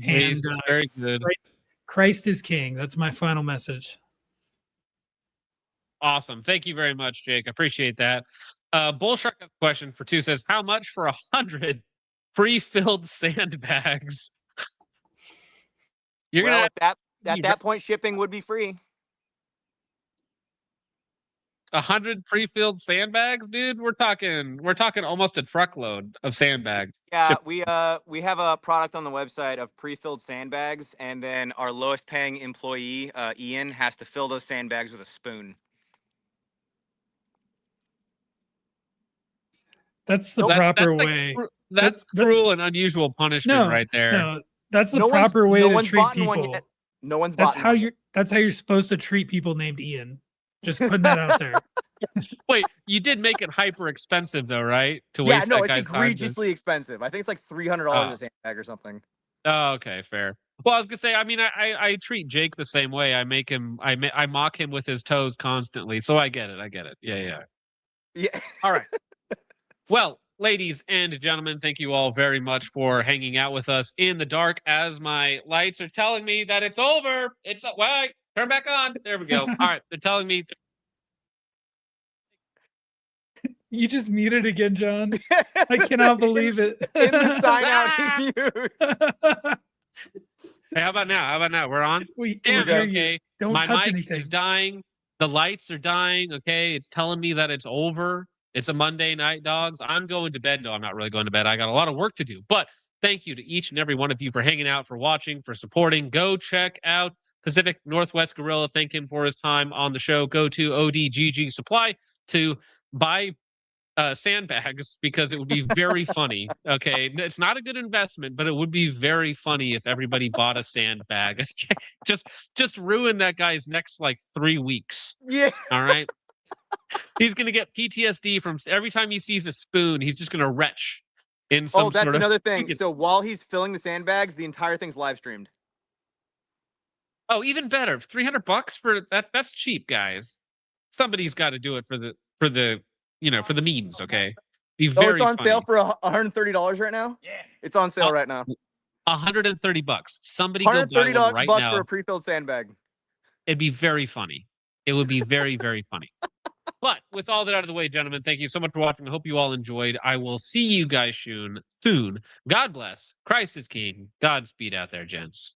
And very good. Christ is king. That's my final message. Awesome. Thank you very much, Jake. I appreciate that. Bullshark has a question for 2 says, how much for 100 pre-filled sandbags? You're well, gonna at that point, shipping would be free. 100 pre-filled sandbags, dude. We're talking almost a truckload of sandbags. Yeah, Ship- we have a product on the website of pre-filled sandbags, and then our lowest paying employee, Ian, has to fill those sandbags with a spoon. That's the proper that's way. That's cruel and unusual punishment right there. No, that's the No one's- proper way no to one's treat bought one people. yet. No one's That's bought how one you're. That's how you're supposed to treat people named Ian. Just putting that out there. Wait, you did make it hyper expensive though, right? To Yeah, waste no, that it's guy's time to- egregiously expensive. I think it's like $300 a sandbag or something. Oh, okay, fair. Well, I was gonna say, I mean, I treat Jake the same way. I make him, I mock him with his toes constantly. So I get it. Yeah. Yeah. All right. Well, ladies and gentlemen, thank you all very much for hanging out with us in the dark as my lights are telling me that it's over. Wait, turn back on. There we go. All right, they're telling me. You just muted again, John. I cannot believe it. In the sign out he used. Hey, how about now? We're on. Damn, hear you. okay. Don't My touch mic anything. is dying. The lights are dying. Okay, it's telling me that it's over. It's a Monday night, dogs. I'm going to bed. No, I'm not really going to bed. I got a lot of work to do. But thank you to each and every one of you for hanging out, for watching, for supporting. Go check out Pacific Northwest Guerrilla. Thank him for his time on the show. Go to ODGG Supply to buy sandbags because it would be very funny. Okay, it's not a good investment, but it would be very funny if everybody bought a sandbag. just ruin that guy's next like 3 weeks. Yeah. All right. He's gonna get PTSD from every time he sees a spoon. He's just gonna retch in some. Oh, that's sort of another thing. So while he's filling the sandbags, the entire thing's live streamed. Oh, even better. $300 for that. That's cheap, guys. Somebody's got to do it for the for the memes. Okay. Be Oh, very it's on funny. sale for $130 right now. Yeah, it's on sale right now. $130. Somebody go buy $130 one right bucks now. for a pre-filled sandbag. It'd be very funny. It would be very, very funny. But with all that out of the way, gentlemen, thank you so much for watching. I hope you all enjoyed. I will see you guys soon. God bless. Christ is King. Godspeed out there, gents.